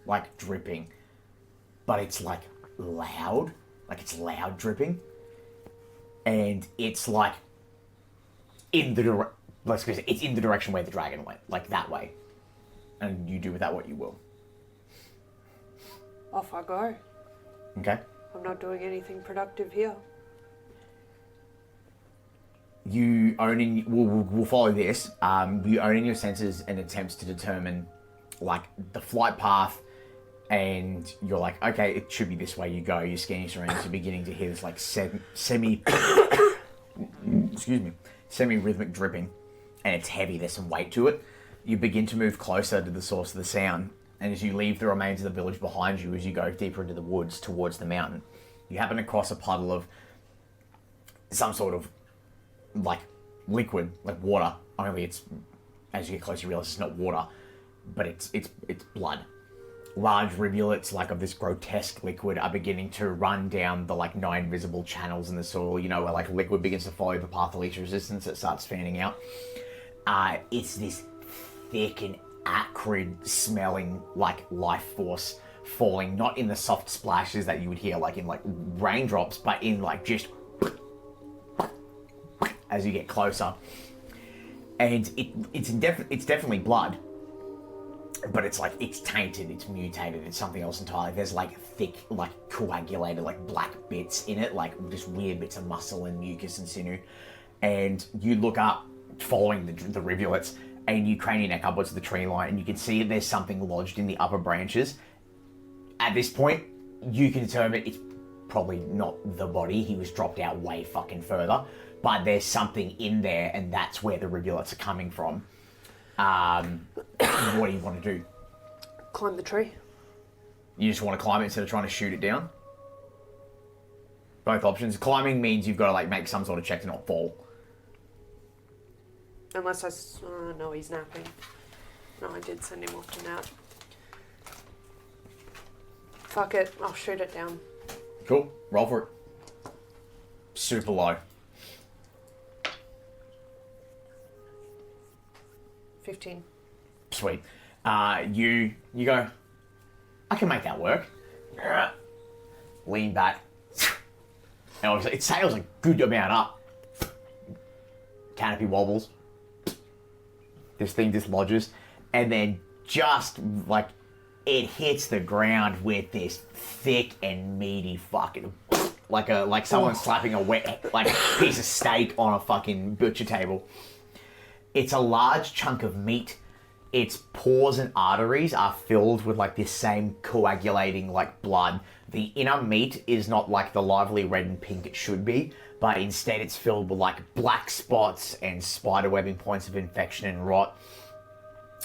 like dripping, but it's like loud, it's loud dripping, and it's like in the it's in the direction where the dragon went, like that way, and you do with that what you will. Off I go. Okay. I'm not doing anything productive here. You own in. We'll follow this. You own in your senses and attempts to determine, like, the flight path, and you're like, okay, it should be this way. You go. You're scanning surroundings. You're beginning to hear this like semi rhythmic dripping, and it's heavy. There's some weight to it. You begin to move closer to the source of the sound, and as you leave the remains of the village behind you, as you go deeper into the woods towards the mountain, you happen across a puddle of some sort of like liquid, like water. Only it's, as you get closer, you realize it's not water, but it's blood. Large rivulets, like of this grotesque liquid, are beginning to run down the like 9 visible channels in the soil. You know, where like liquid begins to follow the path of least resistance. It starts fanning out. It's this thick and acrid smelling like life force falling, not in the soft splashes that you would hear like in like raindrops, but in like just as you get closer. And it's definitely blood, but it's like, it's tainted, it's mutated, it's something else entirely. There's like thick, like coagulated, like black bits in it, like just weird bits of muscle and mucus and sinew. And you look up, following the rivulets, and you crane your neck upwards to the tree line, and you can see there's something lodged in the upper branches. At this point, you can determine it's probably not the body. He was dropped out way fucking further, but there's something in there, and that's where the rivulets are coming from. What do you want to do? Climb the tree. You just want to climb it instead of trying to shoot it down? Both options. Climbing means you've got to like make some sort of check to not fall. Unless no, he's napping. No, I did send him off to nap. Fuck it, I'll shoot it down. Cool. Roll for it. Super low. 15. Sweet. You go, I can make that work. Lean back. And obviously it sails a good amount up. Canopy wobbles. This thing dislodges. And then just like it hits the ground with this thick and meaty fucking like someone slapping a wet like piece of steak on a fucking butcher table. It's a large chunk of meat. Its pores and arteries are filled with like this same coagulating like blood. The inner meat is not like the lively red and pink it should be, but instead it's filled with like black spots and spiderwebbing points of infection and rot.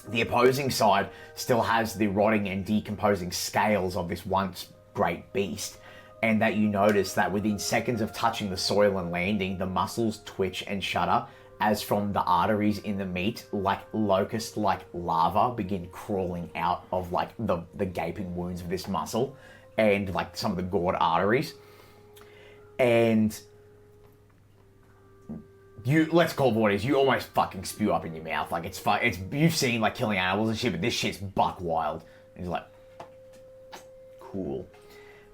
The opposing side still has the rotting and decomposing scales of this once great beast, and that you notice that within seconds of touching the soil and landing, the muscles twitch and shudder as from the arteries in the meat, like locust-like lava, begin crawling out of like the gaping wounds of this muscle and like some of the gored arteries. And you, let's call it what it is, you almost fucking spew up in your mouth. Like it's you've seen like killing animals and shit, but this shit's buck wild. And he's like, cool.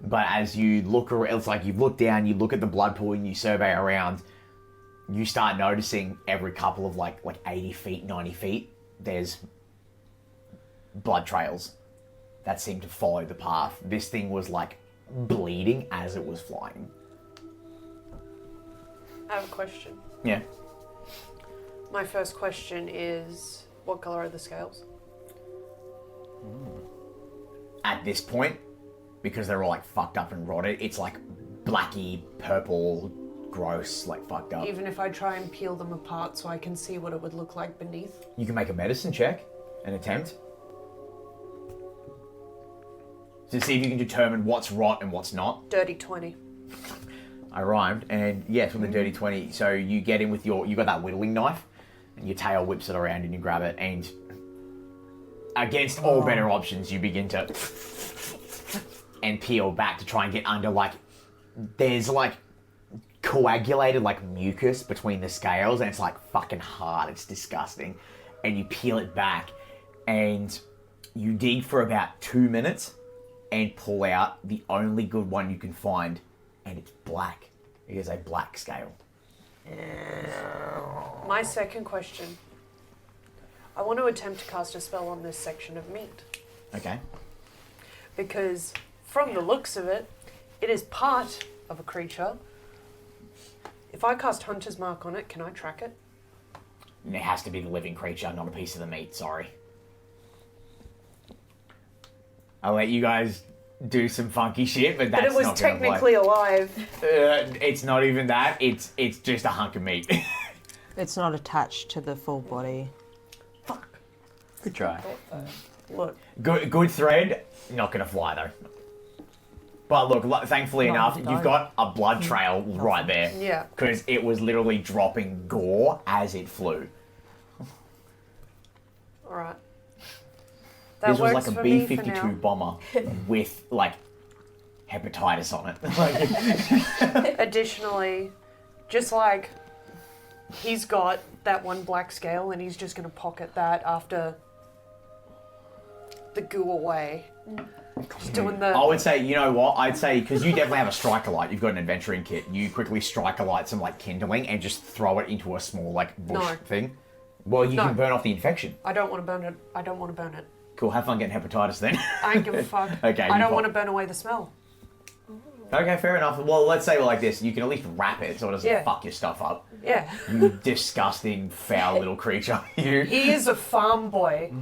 But as you look around, it's like you look down, you look at the blood pool and you survey around, you start noticing every couple of like 80 feet, 90 feet, there's blood trails that seem to follow the path. This thing was like bleeding as it was flying. I have a question. Yeah. My first question is, what color are the scales? At this point, because they're all like fucked up and rotted, it's like blacky, purple, gross, like fucked up. Even if I try and peel them apart so I can see what it would look like beneath? You can make a medicine check, an attempt, to see if you can determine what's rot and what's not. Dirty 20. I rhymed, and yes, with a dirty 20. So you get in with you got that whittling knife, and your tail whips it around and you grab it, and against all better options, you begin to and peel back to try and get under, like, there's like coagulated like mucus between the scales, and it's like fucking hard, it's disgusting. And you peel it back, and you dig for about 2 minutes and pull out the only good one you can find, and it's black. It is a black scale. My second question. I want to attempt to cast a spell on this section of meat. Okay. Because from the looks of it, it is part of a creature. If I cast Hunter's Mark on it, can I track it? And it has to be the living creature, not a piece of the meat, sorry. I'll let you guys do some funky shit, but that's not But it was technically alive. It's not even that, it's just a hunk of meat. It's not attached to the full body. Fuck. Good try. Look. Good thread, not gonna fly though. But look, thankfully enough, you've got a blood trail right there. Yeah. Because it was literally dropping gore as it flew. Alright. This was like a B-52 bomber with, like, hepatitis on it. Additionally, just like he's got that one black scale and he's just going to pocket that after the goo away. Just doing the... I would say, you know what, I'd say, because you definitely have a striker light, you've got an adventuring kit, you quickly striker light some, like, kindling and just throw it into a small, like, bush thing. Well, you can burn off the infection. I don't want to burn it. I don't want to burn it. Cool, have fun getting hepatitis then. I don't give a fuck. Okay, I don't want to burn away the smell. Okay, fair enough. Well, let's say like this, you can at least wrap it so it doesn't fuck your stuff up. Yeah. You disgusting, foul little creature. You. He is a farm boy.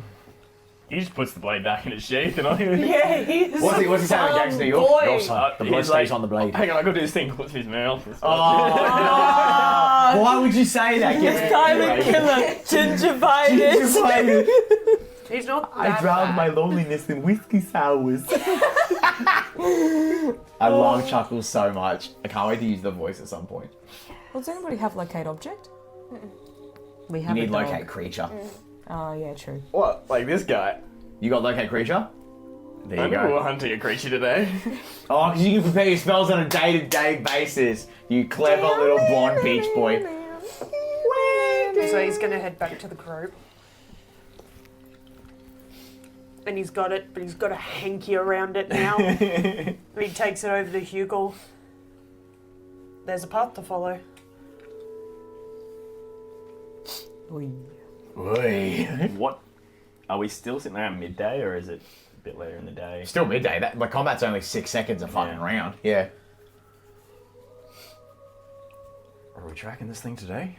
He just puts the blade back in its sheath and I Yeah, he's. What's he saying against New York? boy. Your son. The blood he's stays like, on the blade. Hang on, I got to do this thing. Puts his mouth. Oh. Why would you say that? Silent killer, gingivitis. He's not. I that drowned my bad. loneliness in whiskey sours. I love Chuckles so much. I can't wait to use the voice at some point. Well, does anybody have locate object? We You have need a dog. locate creature. Oh, yeah, true. What? Like this guy? You got locate creature? There I you know we're go. hunting a creature today. Oh, because you can prepare your spells on a day-to-day basis. You clever little blonde peach boy. So he's gonna head back to the group. And he's got it, but he's got a hanky around it now. And he takes it over to Hugle. There's a path to follow. Oi. What? Are we still sitting around midday or is it a bit later in the day? Still midday. That like combat's only 6 seconds a fucking Yeah. round. Yeah. Are we tracking this thing today?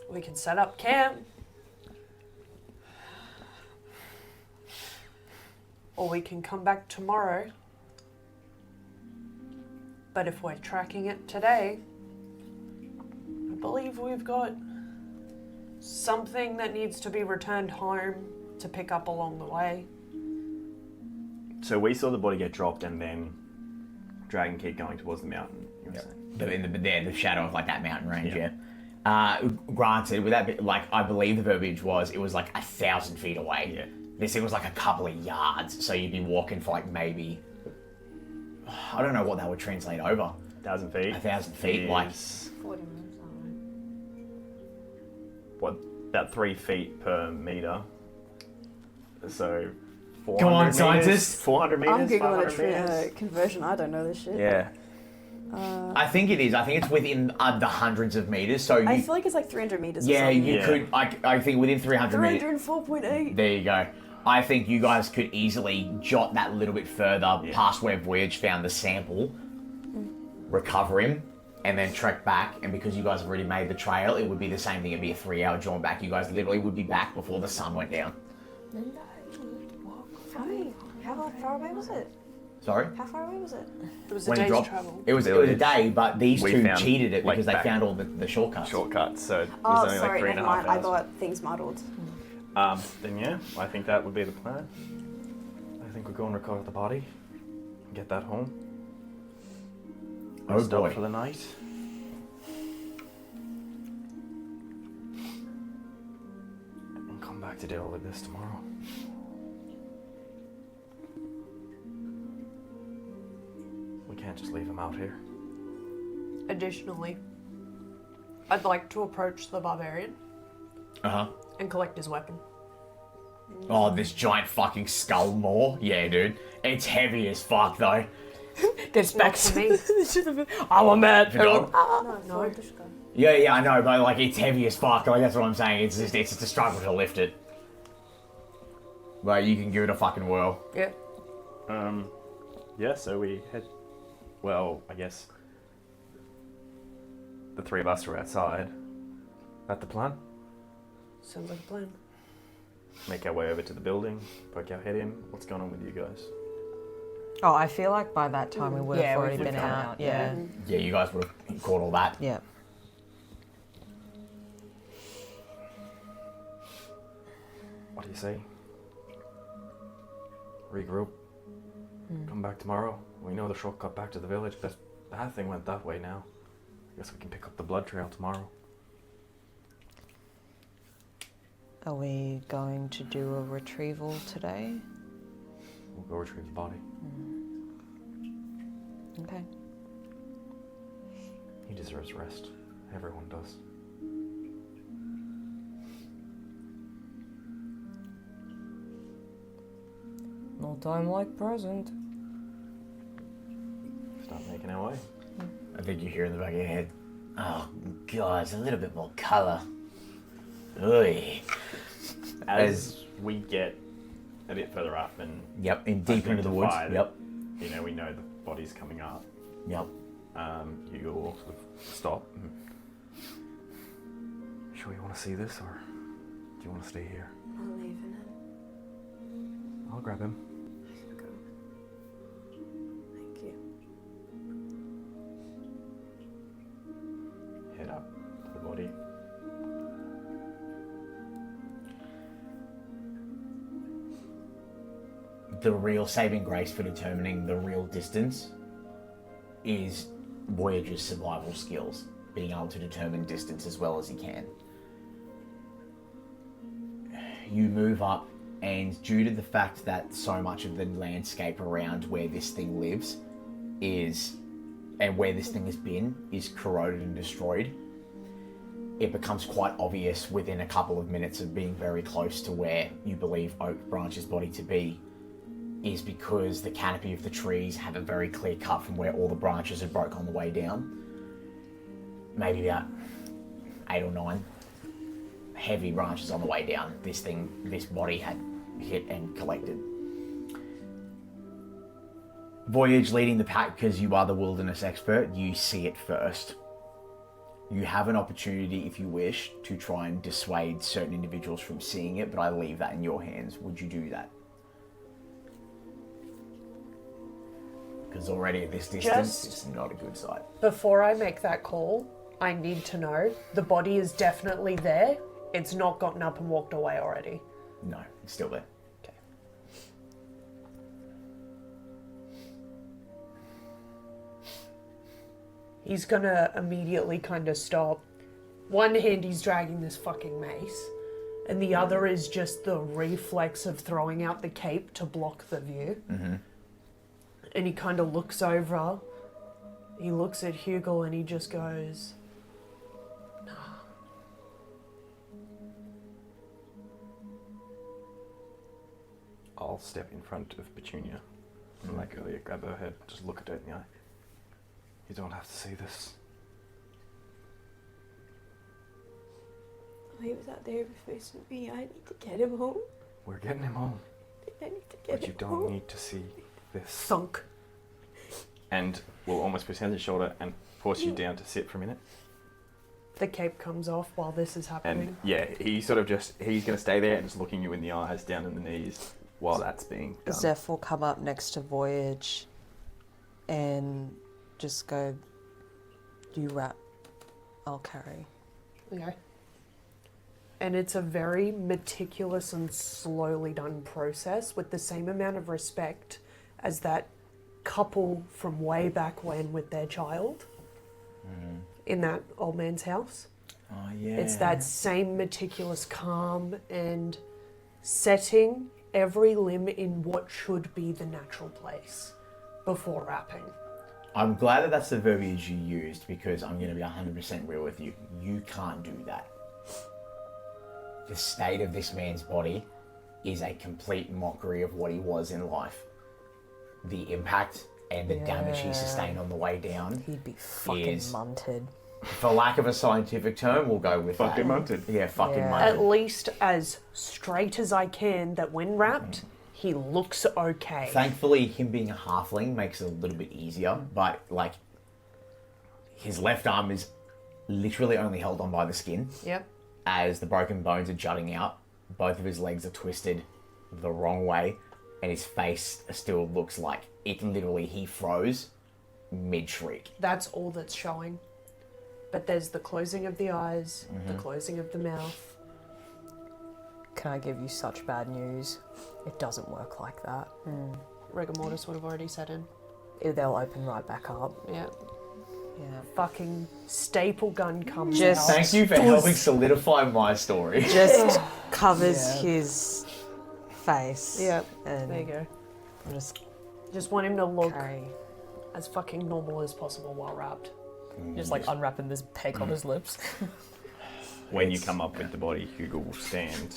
We can set up camp. Or we can come back tomorrow. But if we're tracking it today, I believe we've got something that needs to be returned home to pick up along the way. So we saw the body get dropped and then Dragon keep going towards the mountain. You were saying? The shadow of like that mountain range, Yeah. Granted, with that bit, like I believe the verbiage was it was like 1,000 feet away. Yeah. This thing was like a couple of yards, so you'd be walking for like maybe I don't know what that would translate over. 1,000 feet. 1,000 feet, like is, 40 minutes, alright. what, about 3 feet per meter. So 400 Come on, meters, scientist. 400 meters, I'm googling 500 meters. conversion. I don't know this shit. Yeah. I think it is. I think it's within the hundreds of meters. So I you, feel like it's like 300 meters. yeah, or something. you Yeah. could. I think within 300 meters. 304.8. There you go. I think you guys could easily jot that little bit further past where Voyage found the sample, recover him, and then trek back. And because you guys have already made the trail, it would be the same thing. It'd be a 3-hour jaunt back. You guys literally would be back before the sun went down. How far away was it? Sorry? How far away was it? It was a When he day's dropped, travel. it was a day, but these We two found, cheated it like, because they back- found all the shortcuts. Shortcuts, so it was Oh, only sorry, like 3.5 never mind. I hours. got things muddled. Then yeah, I think that would be the plan. I think we'll go and recover the body, get that home. Oh, Stop boy. for the night. And come back to deal with this tomorrow. We can't just leave him out here. Additionally, I'd like to approach the barbarian Uh-huh. and collect his weapon. Oh, this giant fucking skull maw? Yeah, dude. It's heavy as fuck, though. Gets Not back for to me. I'm a man. If you don't- No. Yeah, I know, but like it's heavy as fuck. Like that's what I'm saying. It's just a struggle to lift it. But you can give it a fucking whirl. Yeah. Yeah, so we head. Well, I guess the three of us are outside. That the plan? Sounds like a plan. Make our way over to the building, poke our head in. What's going on with you guys? Oh, I feel like by that time we would have Yeah, already we've been come out. out, Yeah. Yeah, you guys would have caught all that. Yeah. What do you say? Regroup. Come back tomorrow. We know the shortcut back to the village. The bad thing went that way now. I guess we can pick up the blood trail tomorrow. Are we going to do a retrieval today? We'll go retrieve the body. Okay. He deserves rest. Everyone does. No time like present. Start making our way. I think you hear in the back of your head. Oh, guys, a little bit more colour. Oy. As we get a bit further up and Yep, in deeper into the woods. identify Yep. that, you know, we know the body's coming up. Yep. You will sort of stop. Sure you want to see this, or do you want to stay here? I'm leaving it. grab him. Thank you. Head up to the body. The real saving grace for determining the real distance is Voyage's survival skills, being able to determine distance as well as he can. You move up, and due to the fact that so much of the landscape around where this thing lives is, and where this thing has been, is corroded and destroyed, it becomes quite obvious within a couple of minutes of being very close to where you believe Oak Branch's body to be, is because the canopy of the trees have a very clear cut from where all the branches had broke on the way down. Maybe about 8 or 9 heavy branches on the way down. This body had hit and collected. Voyage leading the pack, because you are the wilderness expert, you see it first. You have an opportunity, if you wish, to try and dissuade certain individuals from seeing it, but I leave that in your hands. Would you do that? Because already at this distance, it's not a good sight. Before I make that call, I need to know the body is definitely there. It's not gotten up and walked away already. No, it's still there. Okay. He's gonna immediately kind of stop. One hand he's dragging this fucking mace, and the other is just the reflex of throwing out the cape to block the view. Mm-hmm. And he kind of looks over, he looks at Hugle and he just goes, nah. I'll step in front of Petunia and, like earlier, grab her head, just look at her in the eye. You don't have to see this. Oh, he was out there before me. I need to get him home. We're getting him home. I need to get But you him don't home. need to see this. Thunk. And we'll almost put his hand on his shoulder and force you down to sit for a minute. The cape comes off while this is happening. And yeah, he's going to stay there and just looking you in the eyes, down in the knees, while that's being done. Zeph will come up next to Voyage and just go, you wrap, I'll carry. Okay. And it's a very meticulous and slowly done process with the same amount of respect as that couple from way back when with their child in that old man's house. Oh, yeah. It's that same meticulous calm and setting every limb in what should be the natural place before wrapping. I'm glad that that's the verbiage you used, because I'm going to be 100% real with you. You can't do that. The state of this man's body is a complete mockery of what he was in life. The impact and the damage he sustained on the way down. He'd be fucking is, munted. For lack of a scientific term, we'll go with Fucking that. munted. Yeah, fucking Yeah. munted. At least as straight as I can, that when wrapped, he looks okay. Thankfully, him being a halfling makes it a little bit easier, but like his left arm is literally only held on by the skin. Yep. As the broken bones are jutting out, both of his legs are twisted the wrong way, and his face still looks like he froze mid-shriek. That's all that's showing. But there's the closing of the eyes, the closing of the mouth. Can I give you such bad news? It doesn't work like that. Rigor mortis would have already set in. They'll open right back up. Yeah. Yeah. Fucking staple gun comes Just- out. Thank you for helping solidify my story. Just covers his face. Yeah, And there you go. I'll just Just want him to look carry. as fucking normal as possible while wrapped. Just like unwrapping this peck on his lips. When you come up with the body, Hugle will stand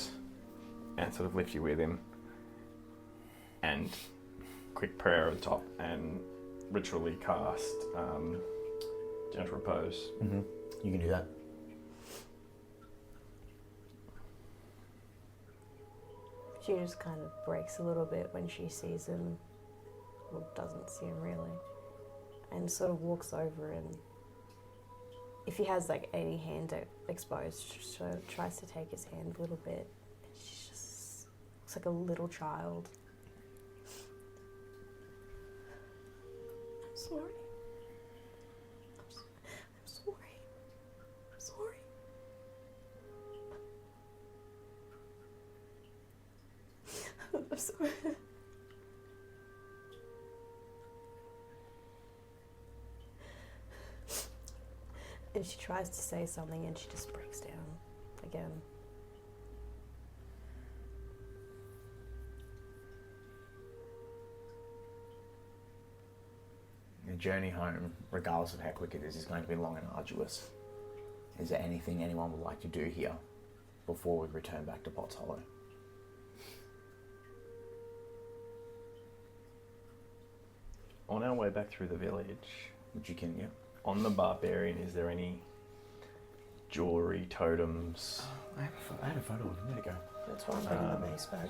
and sort of lift you with him. And quick prayer on top and ritually cast gentle repose. You can do that. She just kind of breaks a little bit when she sees him, or doesn't see him really, and sort of walks over, and if he has like any hand exposed, she tries to take his hand a little bit. She just looks like a little child, And she tries to say something and she just breaks down again. The journey home, regardless of how quick it is going to be long and arduous. Is there anything anyone would like to do here before we return back to Potts Hollow? On our way back through the village, Which you can, yeah. on the barbarian, is there any jewelry, totems? I had a photo of him. There you go. That's why I'm bringing the mace back.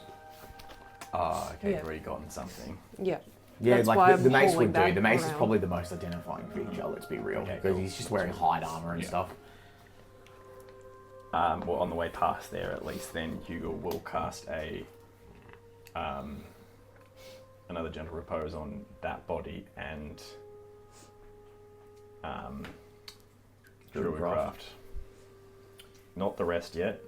Oh, okay, Yeah. you've already gotten something. Yeah. Yeah, That's like why the I'm mace pulling would do. back The mace is around. probably the most identifying feature, let's be real. Okay, because cool. he's just wearing hide armor and Yeah. stuff. Well, on the way past there, at least, then Hugle will cast a another gentle repose on that body and Druidcraft. Not the rest yet.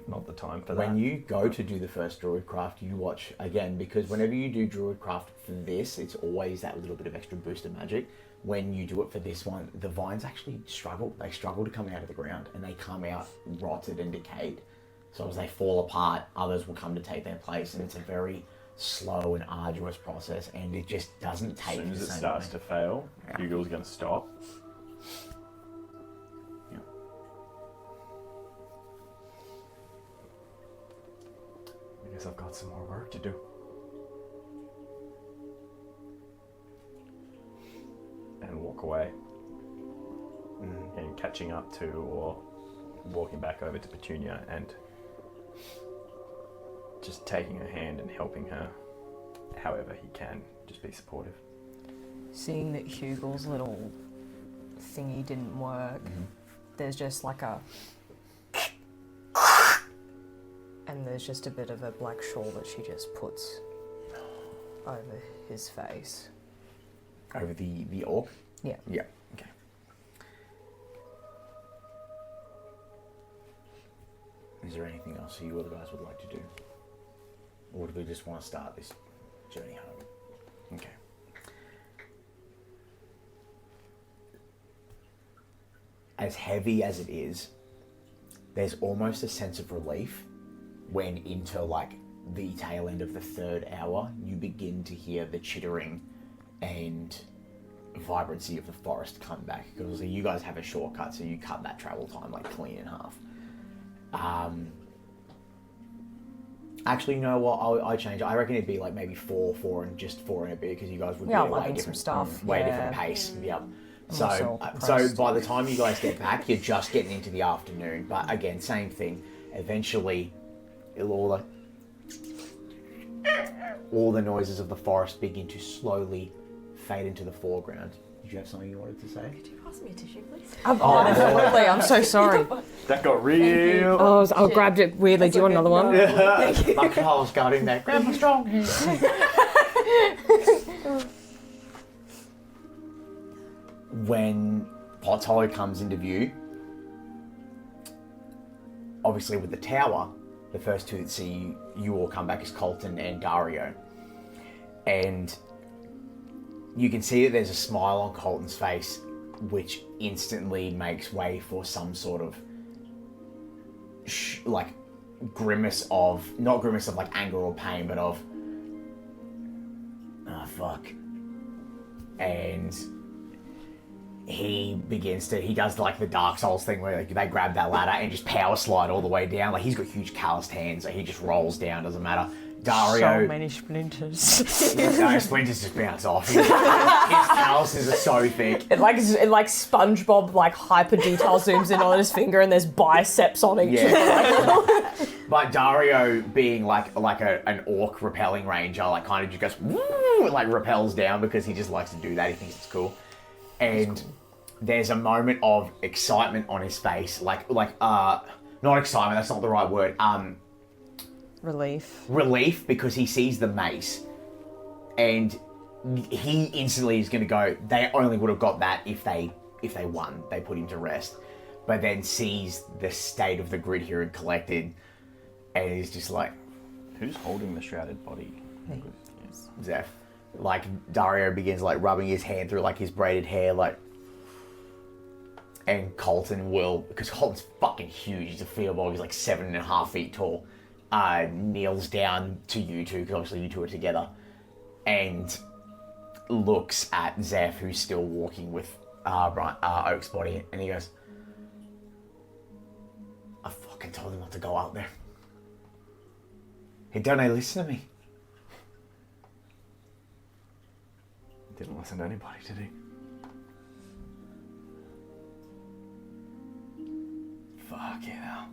Not the time for that. When you go to do the first Druidcraft, you watch again, because whenever you do Druidcraft for this, it's always that little bit of extra boost of magic. When you do it for this one, the vines actually struggle. They struggle to come out of the ground, and they come out rotted and decayed. So as they fall apart, others will come to take their place, and it's a very slow and arduous process, and it just doesn't take. As soon as the it same starts way. to fail, Yeah. Hugle's going to stop. Yeah. I guess I've got some more work to do. And walk away. And catching up to, or walking back over to Petunia and just taking her hand and helping her however he can. Just be supportive. Seeing that Hugle's little thingy didn't work, there's just like a... And there's just a bit of a black shawl that she just puts over his face. Over the orc? Yeah. Yeah, okay. Is there anything else you other guys would like to do? Or do we just want to start this journey home? Okay. As heavy as it is, there's almost a sense of relief when into like the tail end of the third hour, you begin to hear the chittering and vibrancy of the forest come back. Because you guys have a shortcut, so you cut that travel time like clean in half. Actually, you know what? I change it. I reckon it'd be like maybe four and just 4 and a bit, because you guys would be Yeah, at a way lugging some different stuff. way Yeah. different pace. Yep. Also So pressed. by the time you guys get back, you're just getting into the afternoon. But again, same thing. Eventually, all the noises of the forest begin to slowly fade into the foreground. Did you have something you wanted to say? Could you pass me a tissue, please? Absolutely, I'm so sorry. That got real. Oh, I grabbed it weirdly. Do you want another one? My Carl's got in there. Grab my strong hand. When Potts Hollow comes into view, obviously with the tower, the first two that see you all come back is Colton and Dario. And you can see that there's a smile on Colton's face, which instantly makes way for some sort of like grimace of, not grimace of like anger or pain, but of, ah, fuck. And he does like the Dark Souls thing where like, they grab that ladder and just power slide all the way down. Like he's got huge calloused hands, so he just rolls down, doesn't matter. Dario, So many splinters. no, splinters just bounce off. His calluses are so thick. It like SpongeBob, like hyper detail zooms in on his finger, and there's biceps on each. Yeah. But Dario, being like an orc repelling ranger, like kind of just goes woo, like repels down because he just likes to do that. He thinks it's cool. And there's a moment of excitement on his face, like not excitement. That's not the right word. Relief, because he sees the mace, and he instantly is going to go, they only would have got that if they won. They put him to rest, but then sees the state of the grid here and collected, and he's just like, Who's holding the shrouded body? Me. Yes. Zeph. Like, Dario begins, like, rubbing his hand through, like, his braided hair, like... And Colton will... Because Colton's fucking huge. He's a Fearbog. He's, like, 7.5 feet tall. Kneels down to you two, because obviously you two are together. And looks at Zeph, who's still walking with Oak's body. And he goes... I fucking told him not to go out there. He don't listen to me. Didn't listen to anybody, did he? Fuck yeah.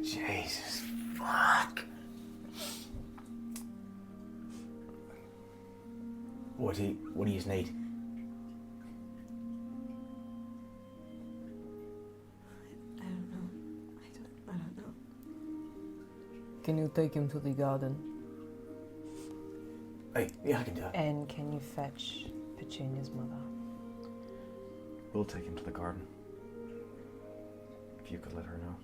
Jesus. Fuck. What do you need? I don't know. I don't know. Can you take him to the garden? Hey, yeah, I can do that. And can you fetch Petunia's mother? We'll take him to the garden. If you could let her know.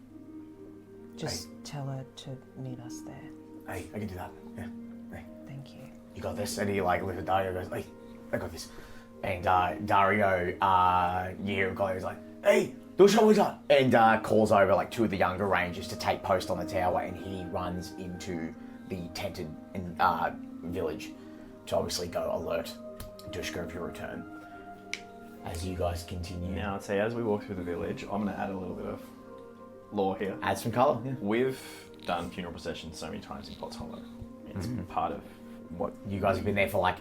Just tell her to meet us there. Hey, I can do that. Yeah. Hey. Thank you. You got this? And he like looks at Dario and goes, hey, I got this. And Dario, you hear him calling, he's like, hey, do show we got. And calls over like two of the younger rangers to take post on the tower, and he runs into the tented village to obviously go alert Dushka of your return. As you guys continue. Now, I'd say as we walk through the village, I'm going to add a little bit of lore here. Add some colour, yeah. We've done funeral processions so many times in Potts Hollow. It's part of what you guys have been there for like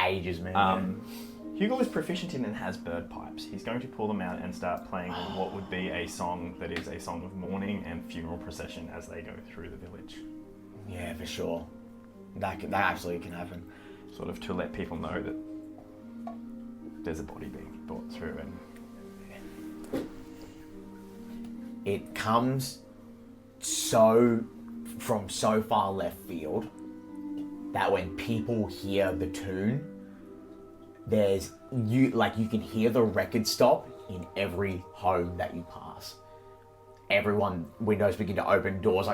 ages, man. Hugle is proficient in and has bird pipes. He's going to pull them out and start playing what would be a song that is a song of mourning and funeral procession as they go through the village. Yeah, for sure. That actually can happen. Sort of to let people know that there's a body being brought through, and it comes from so far left field that when people hear the tune, you can hear the record stop in every home that you pass. Windows begin to open, doors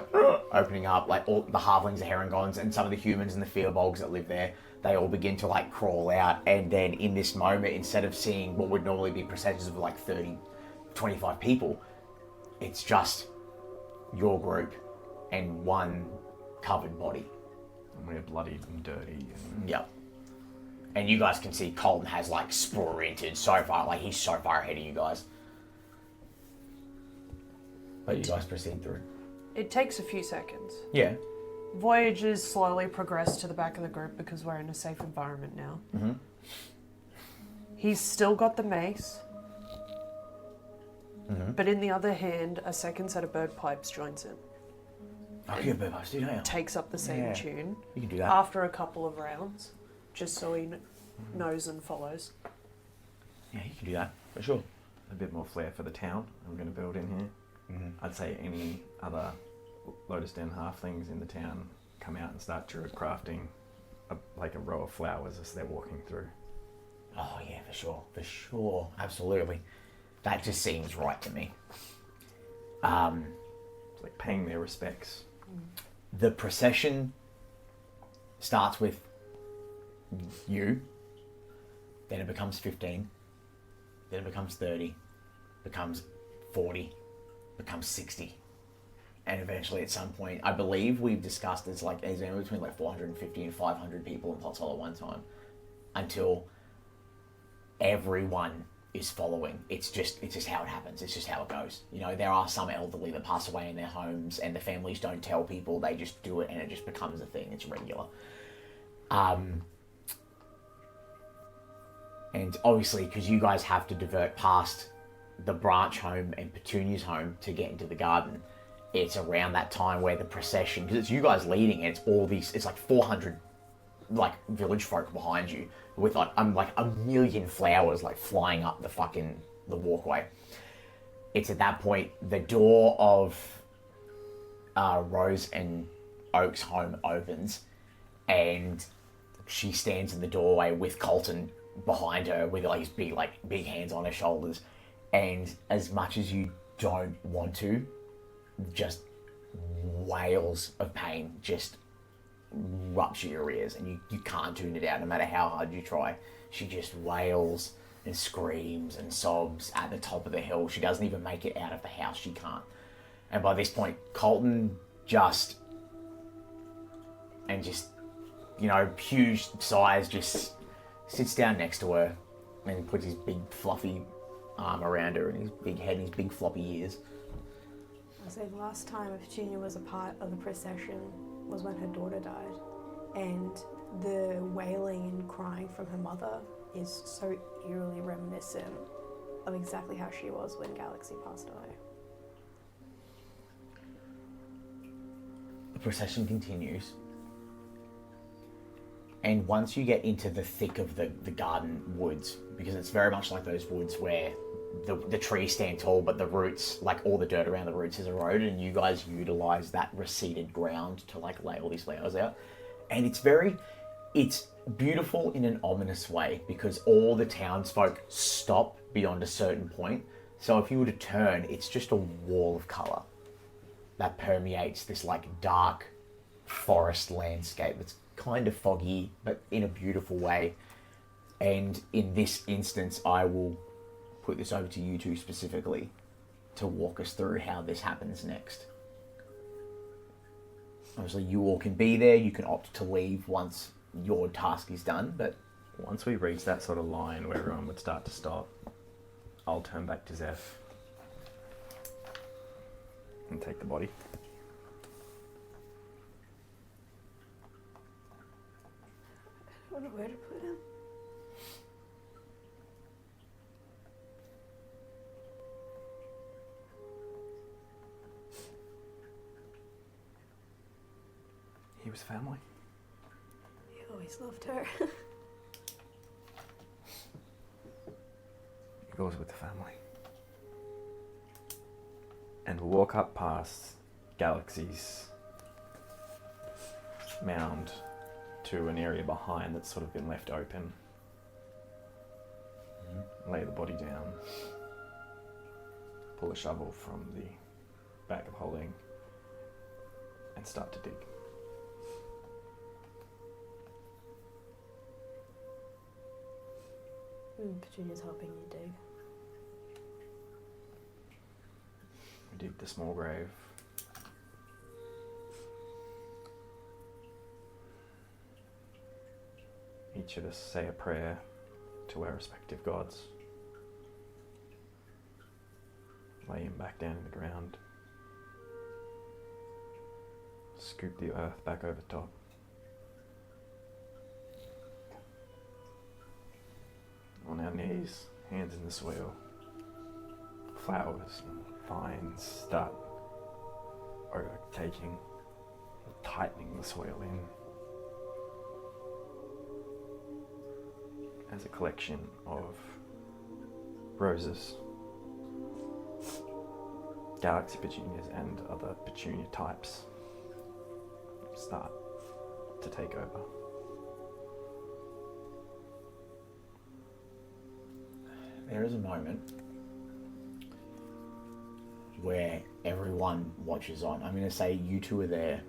opening up, like all the halflings, the herringons, and some of the humans and the fearbolgs that live there, they all begin to like crawl out. And then in this moment, instead of seeing what would normally be processions of like 30, 25 people, it's just your group and one covered body. And we're bloodied and dirty. Yep. And you guys can see Colton has like sprinted so far, like he's so far ahead of you guys. But you guys proceed through. It takes a few seconds. Yeah. Voyages slowly progress to the back of the group because we're in a safe environment now. Mm-hmm. He's still got the mace. Mm-hmm. But in the other hand, a second set of bird pipes joins in. Oh, you have bird pipes, do you? Takes up the same tune. You can do that. After a couple of rounds, just so he knows and follows. Yeah, you can do that, for sure. A bit more flair for the town I'm going to build in here. Mm-hmm. I'd say any other Lotus Den halflings in the town come out and start druid crafting a row of flowers as they're walking through. Oh yeah, for sure, absolutely. That just seems right to me. It's like paying their respects. The procession starts with you, then it becomes 15, then it becomes 30, becomes 40, becomes 60. And eventually at some point, I believe we've discussed it's anywhere between 450 and 500 people in Potts Hollow at one time, until everyone is following. It's just how it happens. It's just how it goes. You know, there are some elderly that pass away in their homes and the families don't tell people. They just do it and it just becomes a thing. It's regular. And obviously, because you guys have to divert past the branch home and Petunia's home to get into the garden, it's around that time where the procession, because it's you guys leading it, it's like 400 village folk behind you with a million flowers flying up the walkway. It's at that point the door of Rose and Oak's home opens, and she stands in the doorway with Colton behind her with his big hands on her shoulders. And as much as you don't want to, just wails of pain just rupture your ears, and you can't tune it out no matter how hard you try. She just wails and screams and sobs at the top of the hill. She doesn't even make it out of the house. She can't. And by this point, Colton just, huge size, just sits down next to her and puts his big fluffy arm around her and his big head and his big floppy ears. I say the last time Petunia was a part of the procession was when her daughter died, and the wailing and crying from her mother is so eerily reminiscent of exactly how she was when Galaxy passed away. The procession continues, and once you get into the thick of the garden woods, because it's very much like those woods where the trees stand tall, but the roots, like all the dirt around the roots is eroded, and you guys utilize that receded ground to like lay all these flowers out. And it's beautiful in an ominous way, because all the townsfolk stop beyond a certain point. So if you were to turn, it's just a wall of colour that permeates this like dark forest landscape. It's kind of foggy, but in a beautiful way. And in this instance, I will put this over to you two specifically to walk us through how this happens next. Obviously, you all can be there. You can opt to leave once your task is done, but once we reach that sort of line where everyone would start to stop, I'll turn back to Zeph and take the body. I don't know where to put him. He was family. He always loved her. He goes with the family. And we'll walk up past Galaxy's mound to an area behind that's sort of been left open. Lay the body down. Pull a shovel from the bag of holding and start to dig. Petunia's helping you dig. We dig the small grave. Each of us say a prayer to our respective gods. Lay him back down in the ground. Scoop the earth back over top. On our knees, hands in the soil. Flowers and vines start overtaking, tightening the soil in. As a collection of roses, Galaxy Petunias and other Petunia types start to take over. There is a moment where everyone watches on. I'm going to say you two are there,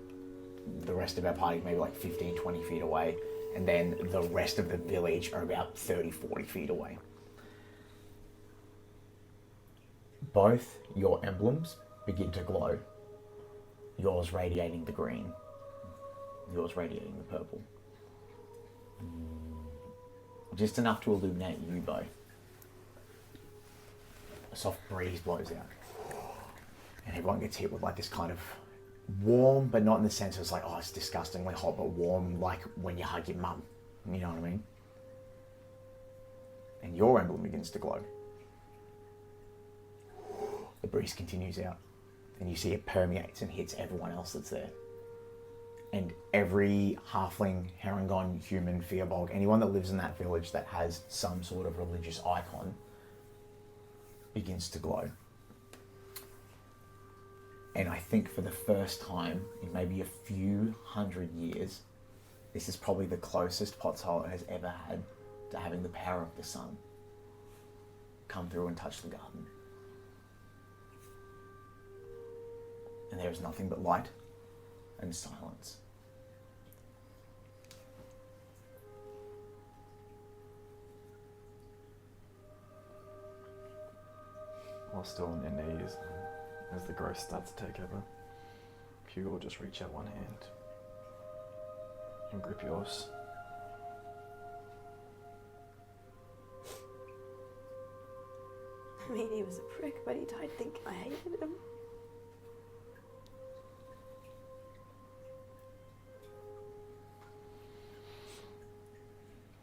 the rest of our party maybe like 15, 20 feet away, and then the rest of the village are about 30, 40 feet away. Both your emblems begin to glow. Yours radiating the green, yours radiating the purple. Just enough to illuminate you both. A soft breeze blows out, and everyone gets hit with like this kind of warm, but not in the sense it's like, oh, it's disgustingly hot, but warm like when you hug your mum. You know what I mean? And your emblem begins to glow. The breeze continues out, and you see it permeates and hits everyone else that's there. And every halfling, Harangon, human, Fearbog, anyone that lives in that village that has some sort of religious icon begins to glow. And I think for the first time in maybe a few hundred years, this is probably the closest Potshollow has ever had to having the power of the sun come through and touch the garden. and there is nothing but light and silence. While still on your knees, as the growth starts to take over, Hugle will just reach out one hand and grip yours. I mean, he was a prick, but he died thinking I hated him.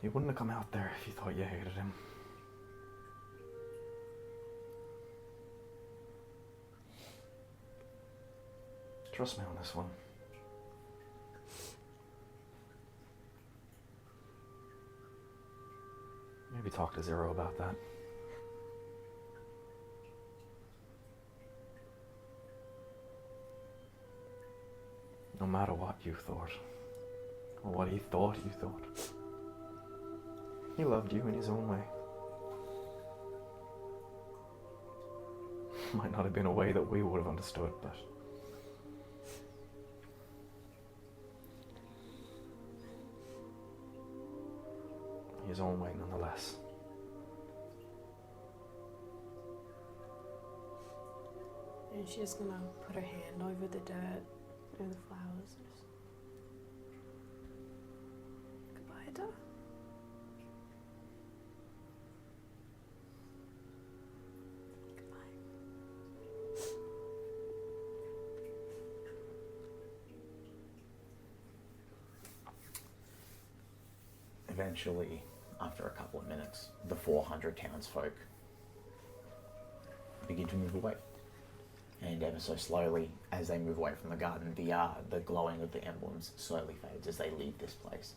He wouldn't have come out there if you thought you hated him. Trust me on this one. Maybe talk to Zero about that. No matter what you thought, or what he thought you thought, he loved you in his own way. Might not have been a way that we would have understood, but his own way nonetheless. And she's gonna put her hand over the dirt, over the flowers. Goodbye, Dad. Eventually, after a couple of minutes, the 400 townsfolk begin to move away. And ever so slowly, as they move away from the garden, the glowing of the emblems slowly fades as they leave this place.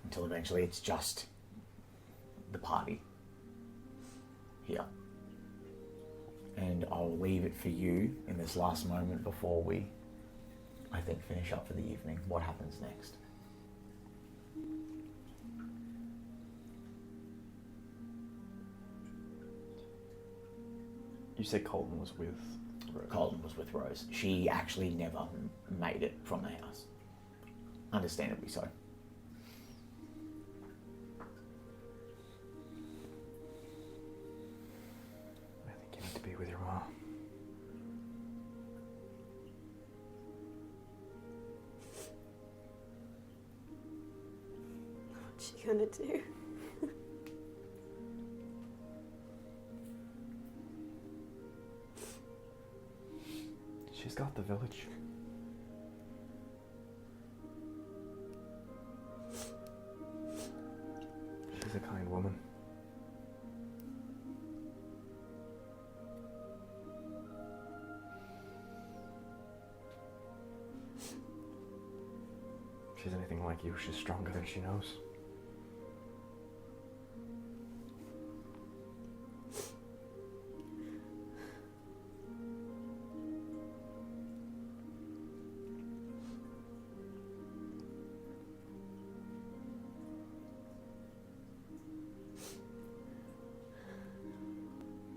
Until eventually it's just the party here. And I'll leave it for you in this last moment before we, I think, finish up for the evening. What happens next? You said Colton was with Rose. Colton was with Rose. She actually never made it from the house. Understandably so. I think you need to be with your mom. What's she gonna do? She's got the village. She's a kind woman. If she's anything like you, she's stronger than she knows.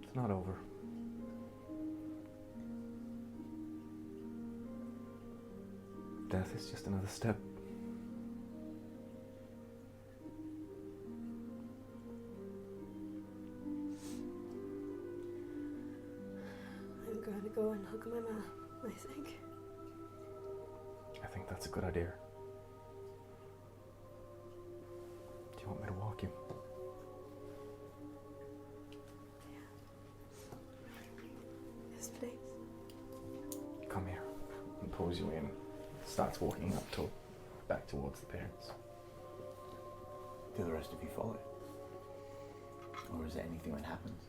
It's not over. Death is just another step. I'm going to go and hug my mom, I think. I think that's a good idea. Do you want me to walk you? Yes, please. Come here. And pulls you in. Starts walking up to back towards the parents. Do the rest of you follow? Or is there anything that happens?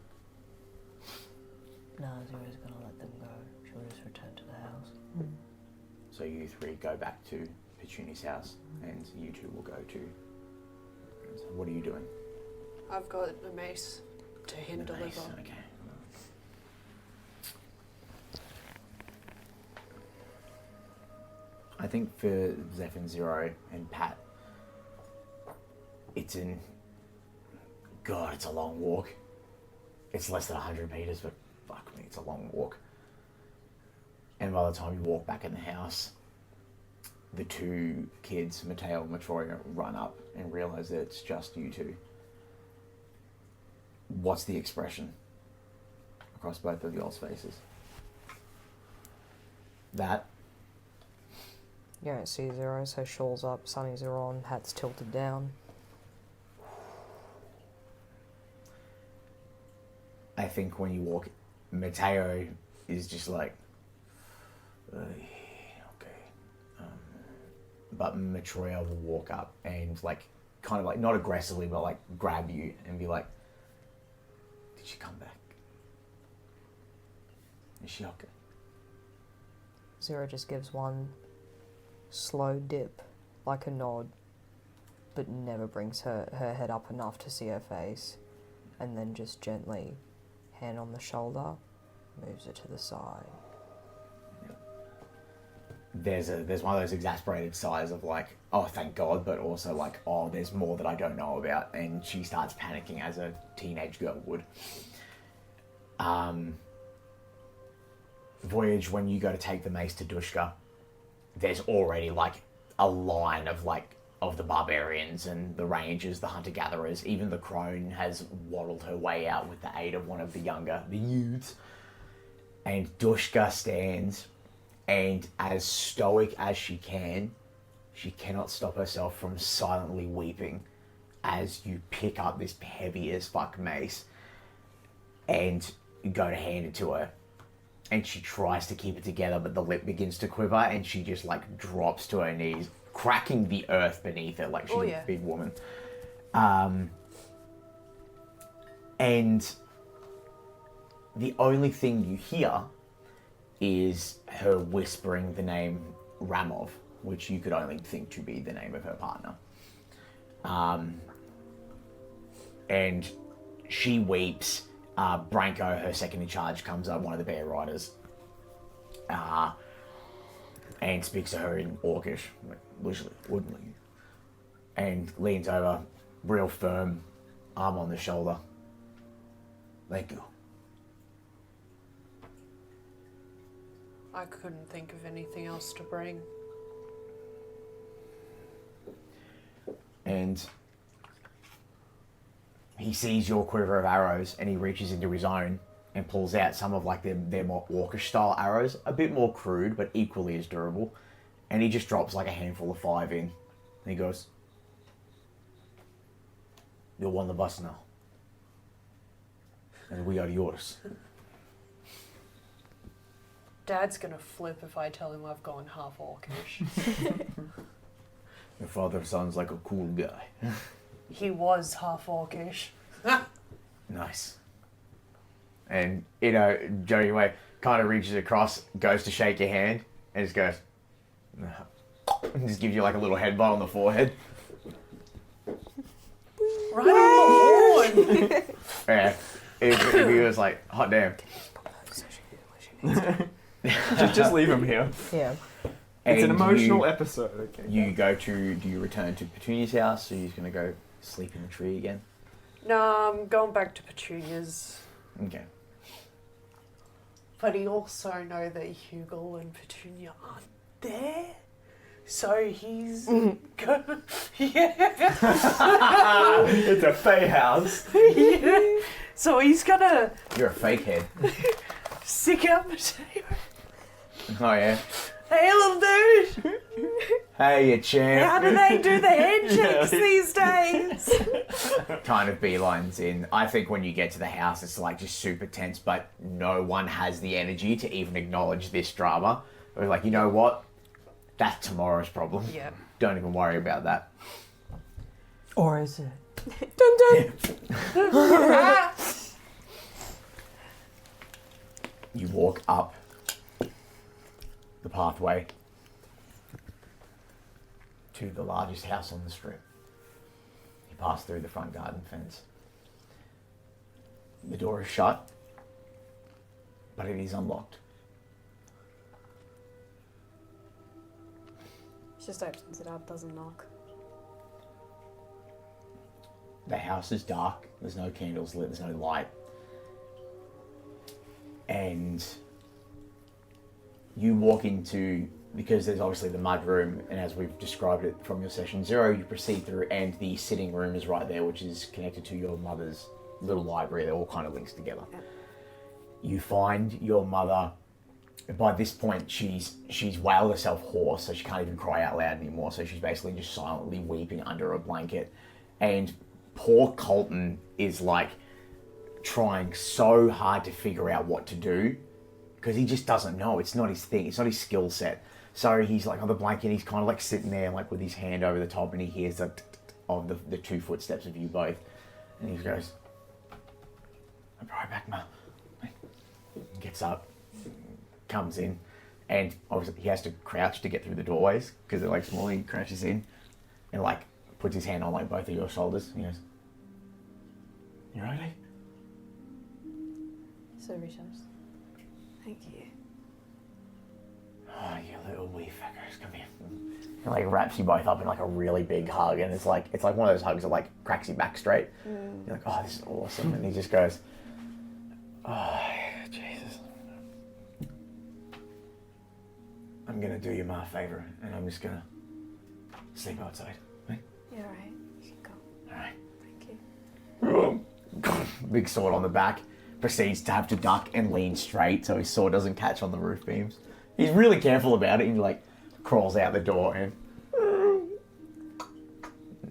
No, Zero's gonna let them go. She'll just return to the house. So you three go back to Petunia's house, and you two will go to... So what are you doing? I've got a mace to hand deliver. Nice, okay. I think for Zeph and Zero and Pat, it's in... God, it's a long walk. It's less than 100 meters, but fuck me, it's a long walk. And by the time you walk back in the house, the two kids, Mateo and Matroya, run up and realize that it's just you two. What's the expression across both of y'all's faces? That? You don't see Zero, so shawls up, sunnies are on, hats tilted down. I think when you walk, Mateo is just like, okay. But Matroya will walk up and like, kind of like, not aggressively, but like grab you and be like, did she come back? Is she okay? Zero just gives one slow dip, like a nod, but never brings her head up enough to see her face, and then just gently, hand on the shoulder, moves it to the side. There's one of those exasperated sighs of like, oh thank God, but also like, oh there's more that I don't know about, and she starts panicking as a teenage girl would. Voyage, when you go to take the mace to Dushka, there's already like a line of the barbarians and the rangers, the hunter-gatherers. Even the crone has waddled her way out with the aid of one of the youths. And Dushka stands, and as stoic as she cannot stop herself from silently weeping as you pick up this heavy as fuck mace and you go to hand it to her. And she tries to keep it together, but the lip begins to quiver, and she just like drops to her knees, cracking the earth beneath her, like she's a big woman. And the only thing you hear is her whispering the name Ramov, which you could only think to be the name of her partner. And she weeps. Branko, her second in charge, comes up, one of the bear riders, and speaks to her in Orcish, like, wouldn't you? And leans over, real firm, arm on the shoulder. Thank you. I couldn't think of anything else to bring. And he sees your quiver of arrows, and he reaches into his own and pulls out some of like their more orcish style arrows, a bit more crude but equally as durable. And he just drops like a handful of 5 in, and he goes, "You're one of us now, and we are yours." Dad's gonna flip if I tell him I've gone half orcish. Your father sounds like a cool guy. He was half orcish. Nice. And, you know, Jody Way kind of reaches across, goes to shake your hand, and just goes, and just gives you like a little headbutt on the forehead. Right on the horn! Yeah. If he was like, hot damn. just leave him here. Yeah. It's an And emotional episode. Okay. Do you return to Petunia's house, or are you just going to go sleep in the tree again? No, I'm going back to Petunia's. Okay. But he also know that Hugle and Petunia aren't there. So he's gonna... Yeah. It's a fey house. Yeah. So he's gonna... You're a fake head. Sick out Mateo. Oh, yeah. Hey, little dude. Hey, you champ. How do they do the handshakes these days? Kind of beelines in. I think when you get to the house, it's like just super tense, but no one has the energy to even acknowledge this drama. We're like, you know what? That's tomorrow's problem. Yeah. Don't even worry about that. Or is it? Dun dun. You walk up the pathway to the largest house on the strip. You pass through the front garden fence. The door is shut, but it is unlocked. She just opens it up, doesn't knock. The house is dark, there's no candles lit, there's no light. And you walk into, because there's obviously the mud room, and as we've described it from your session 0, you proceed through, and the sitting room is right there, which is connected to your mother's little library. That all kind of links together. Yep. You find your mother. By this point, she's wailed herself hoarse, so she can't even cry out loud anymore. So she's basically just silently weeping under a blanket, and poor Colton is like trying so hard to figure out what to do because he just doesn't know. It's not his thing. It's not his skill set. So he's like on the blanket. He's kind of like sitting there, like with his hand over the top, and he hears of the 2 footsteps of you both, and he goes, "I'll be right back, Ma." Gets up, comes in, and obviously he has to crouch to get through the doorways because they're like small. He crouches in and like puts his hand on like both of your shoulders. And he goes, "You okay?" So reassurance. Thank you. "Oh, you little wee fuckers, come here." And like wraps you both up in like a really big hug, and it's like one of those hugs that like cracks you back straight. You're like, "Oh, this is awesome," and he just goes, "Oh, Jesus. I'm gonna do you my favor, and I'm just gonna sleep outside." Right? You're alright. You can go. Alright. Thank you. Big sword on the back. Proceeds to have to duck and lean straight so his sword doesn't catch on the roof beams. He's really careful about it, and he like crawls out the door and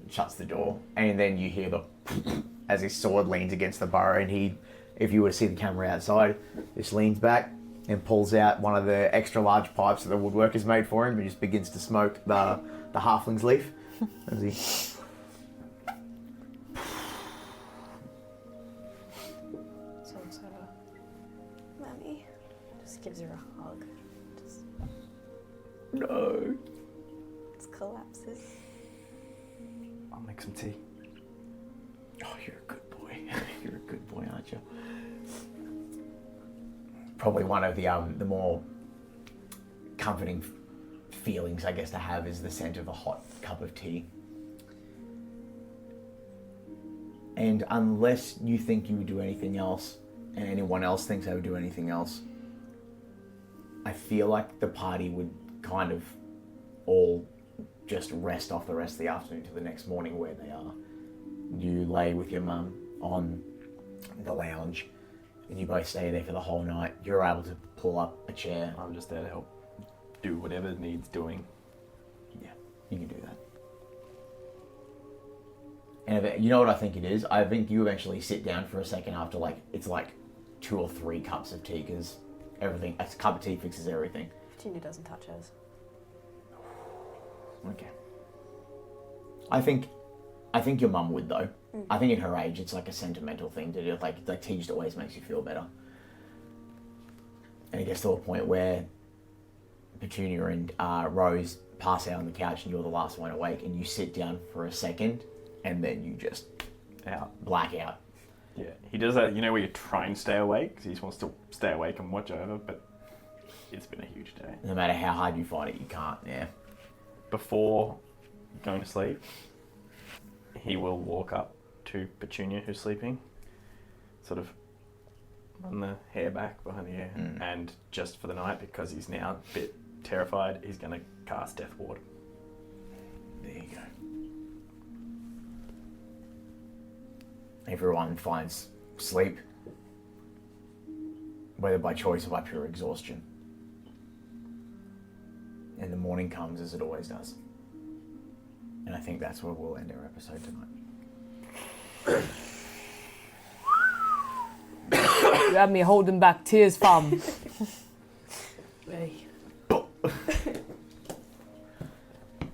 shuts the door. And then you hear the as his sword leans against the burrow, and he, if you were to see the camera outside, just leans back and pulls out one of the extra large pipes that the woodworker's made for him, and just begins to smoke the halfling's leaf as he Mummy just gives her a hug. Just no. collapses. I'll make some tea. Oh, you're a good boy. You're a good boy, aren't you? Probably one of the more comforting feelings, I guess, to have is the scent of a hot cup of tea. And unless you think you would do anything else, and anyone else thinks they would do anything else, I feel like the party would kind of all just rest off the rest of the afternoon to the next morning where they are. You lay with your mum on the lounge, and you both stay there for the whole night. You're able to pull up a chair. I'm just there to help do whatever needs doing. Yeah, you can do that. And you know what I think it is? I think you eventually sit down for a second after it's 2 or 3 cups of tea, because a cup of tea fixes everything. Petunia doesn't touch hers. Okay. I think your mum would though. I think at her age it's like a sentimental thing to do. Like tea just always makes you feel better. And it gets to a point where Petunia and Rose pass out on the couch, and you're the last one awake, and you sit down for a second, and then you just black out. Yeah, he does that, where you try and stay awake, because he just wants to stay awake and watch over, but it's been a huge day. No matter how hard you fight it, you can't, yeah. Before going to sleep, he will walk up to Petunia, who's sleeping, sort of run the hair back behind the ear, and just for the night, because he's now a bit terrified, he's going to cast Death Ward. There you go. Everyone finds sleep, whether by choice or by pure exhaustion. And the morning comes as it always does. And I think that's where we'll end our episode tonight. You had me holding back tears, fam.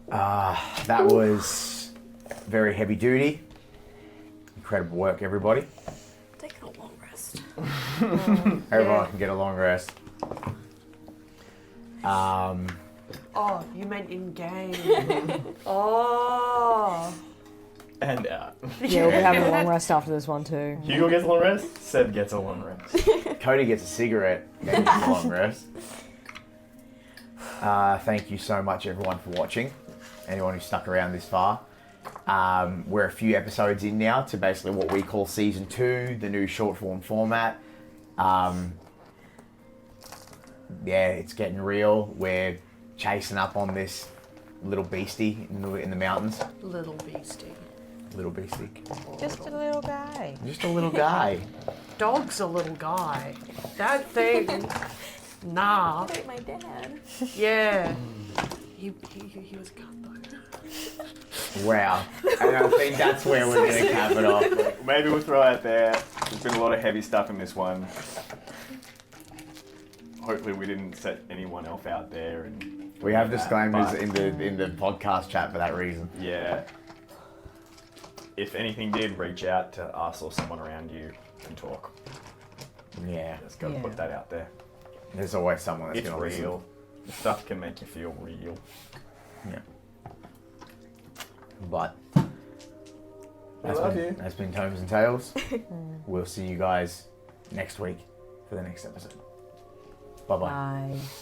That was very heavy duty. Incredible work, everybody. Taking a long rest. Everyone can get a long rest. Oh, you meant in game. Oh. And out. Yeah, we'll be having a long rest after this one too. Hugo gets a long rest, Seb gets a long rest. Cody gets a cigarette, then gets a long rest. Thank you so much, everyone, for watching. Anyone who stuck around this far. We're a few episodes in now to basically what we call Season 2, the new short form format. yeah, it's getting real. We're chasing up on this little beastie in the mountains. Little beastie. Little beastie. Just a little guy. Just a little guy. Dog's a little guy. That thing. Nah. Like my dad. Yeah. He was cut though. Wow. And I think that's where we're going to cap it off. Maybe we'll throw out there. There's been a lot of heavy stuff in this one. Hopefully we didn't set anyone else out there. And We have disclaimers but- in the podcast chat for that reason. Yeah. If anything did, reach out to us or someone around you and talk. Yeah. Let's go put that out there. There's always someone that's It's going to listen. real. Stuff can make you feel real. Yeah. But I love you. That's been Tomes and Tales. We'll see you guys next week for the next episode. Bye-bye. Bye.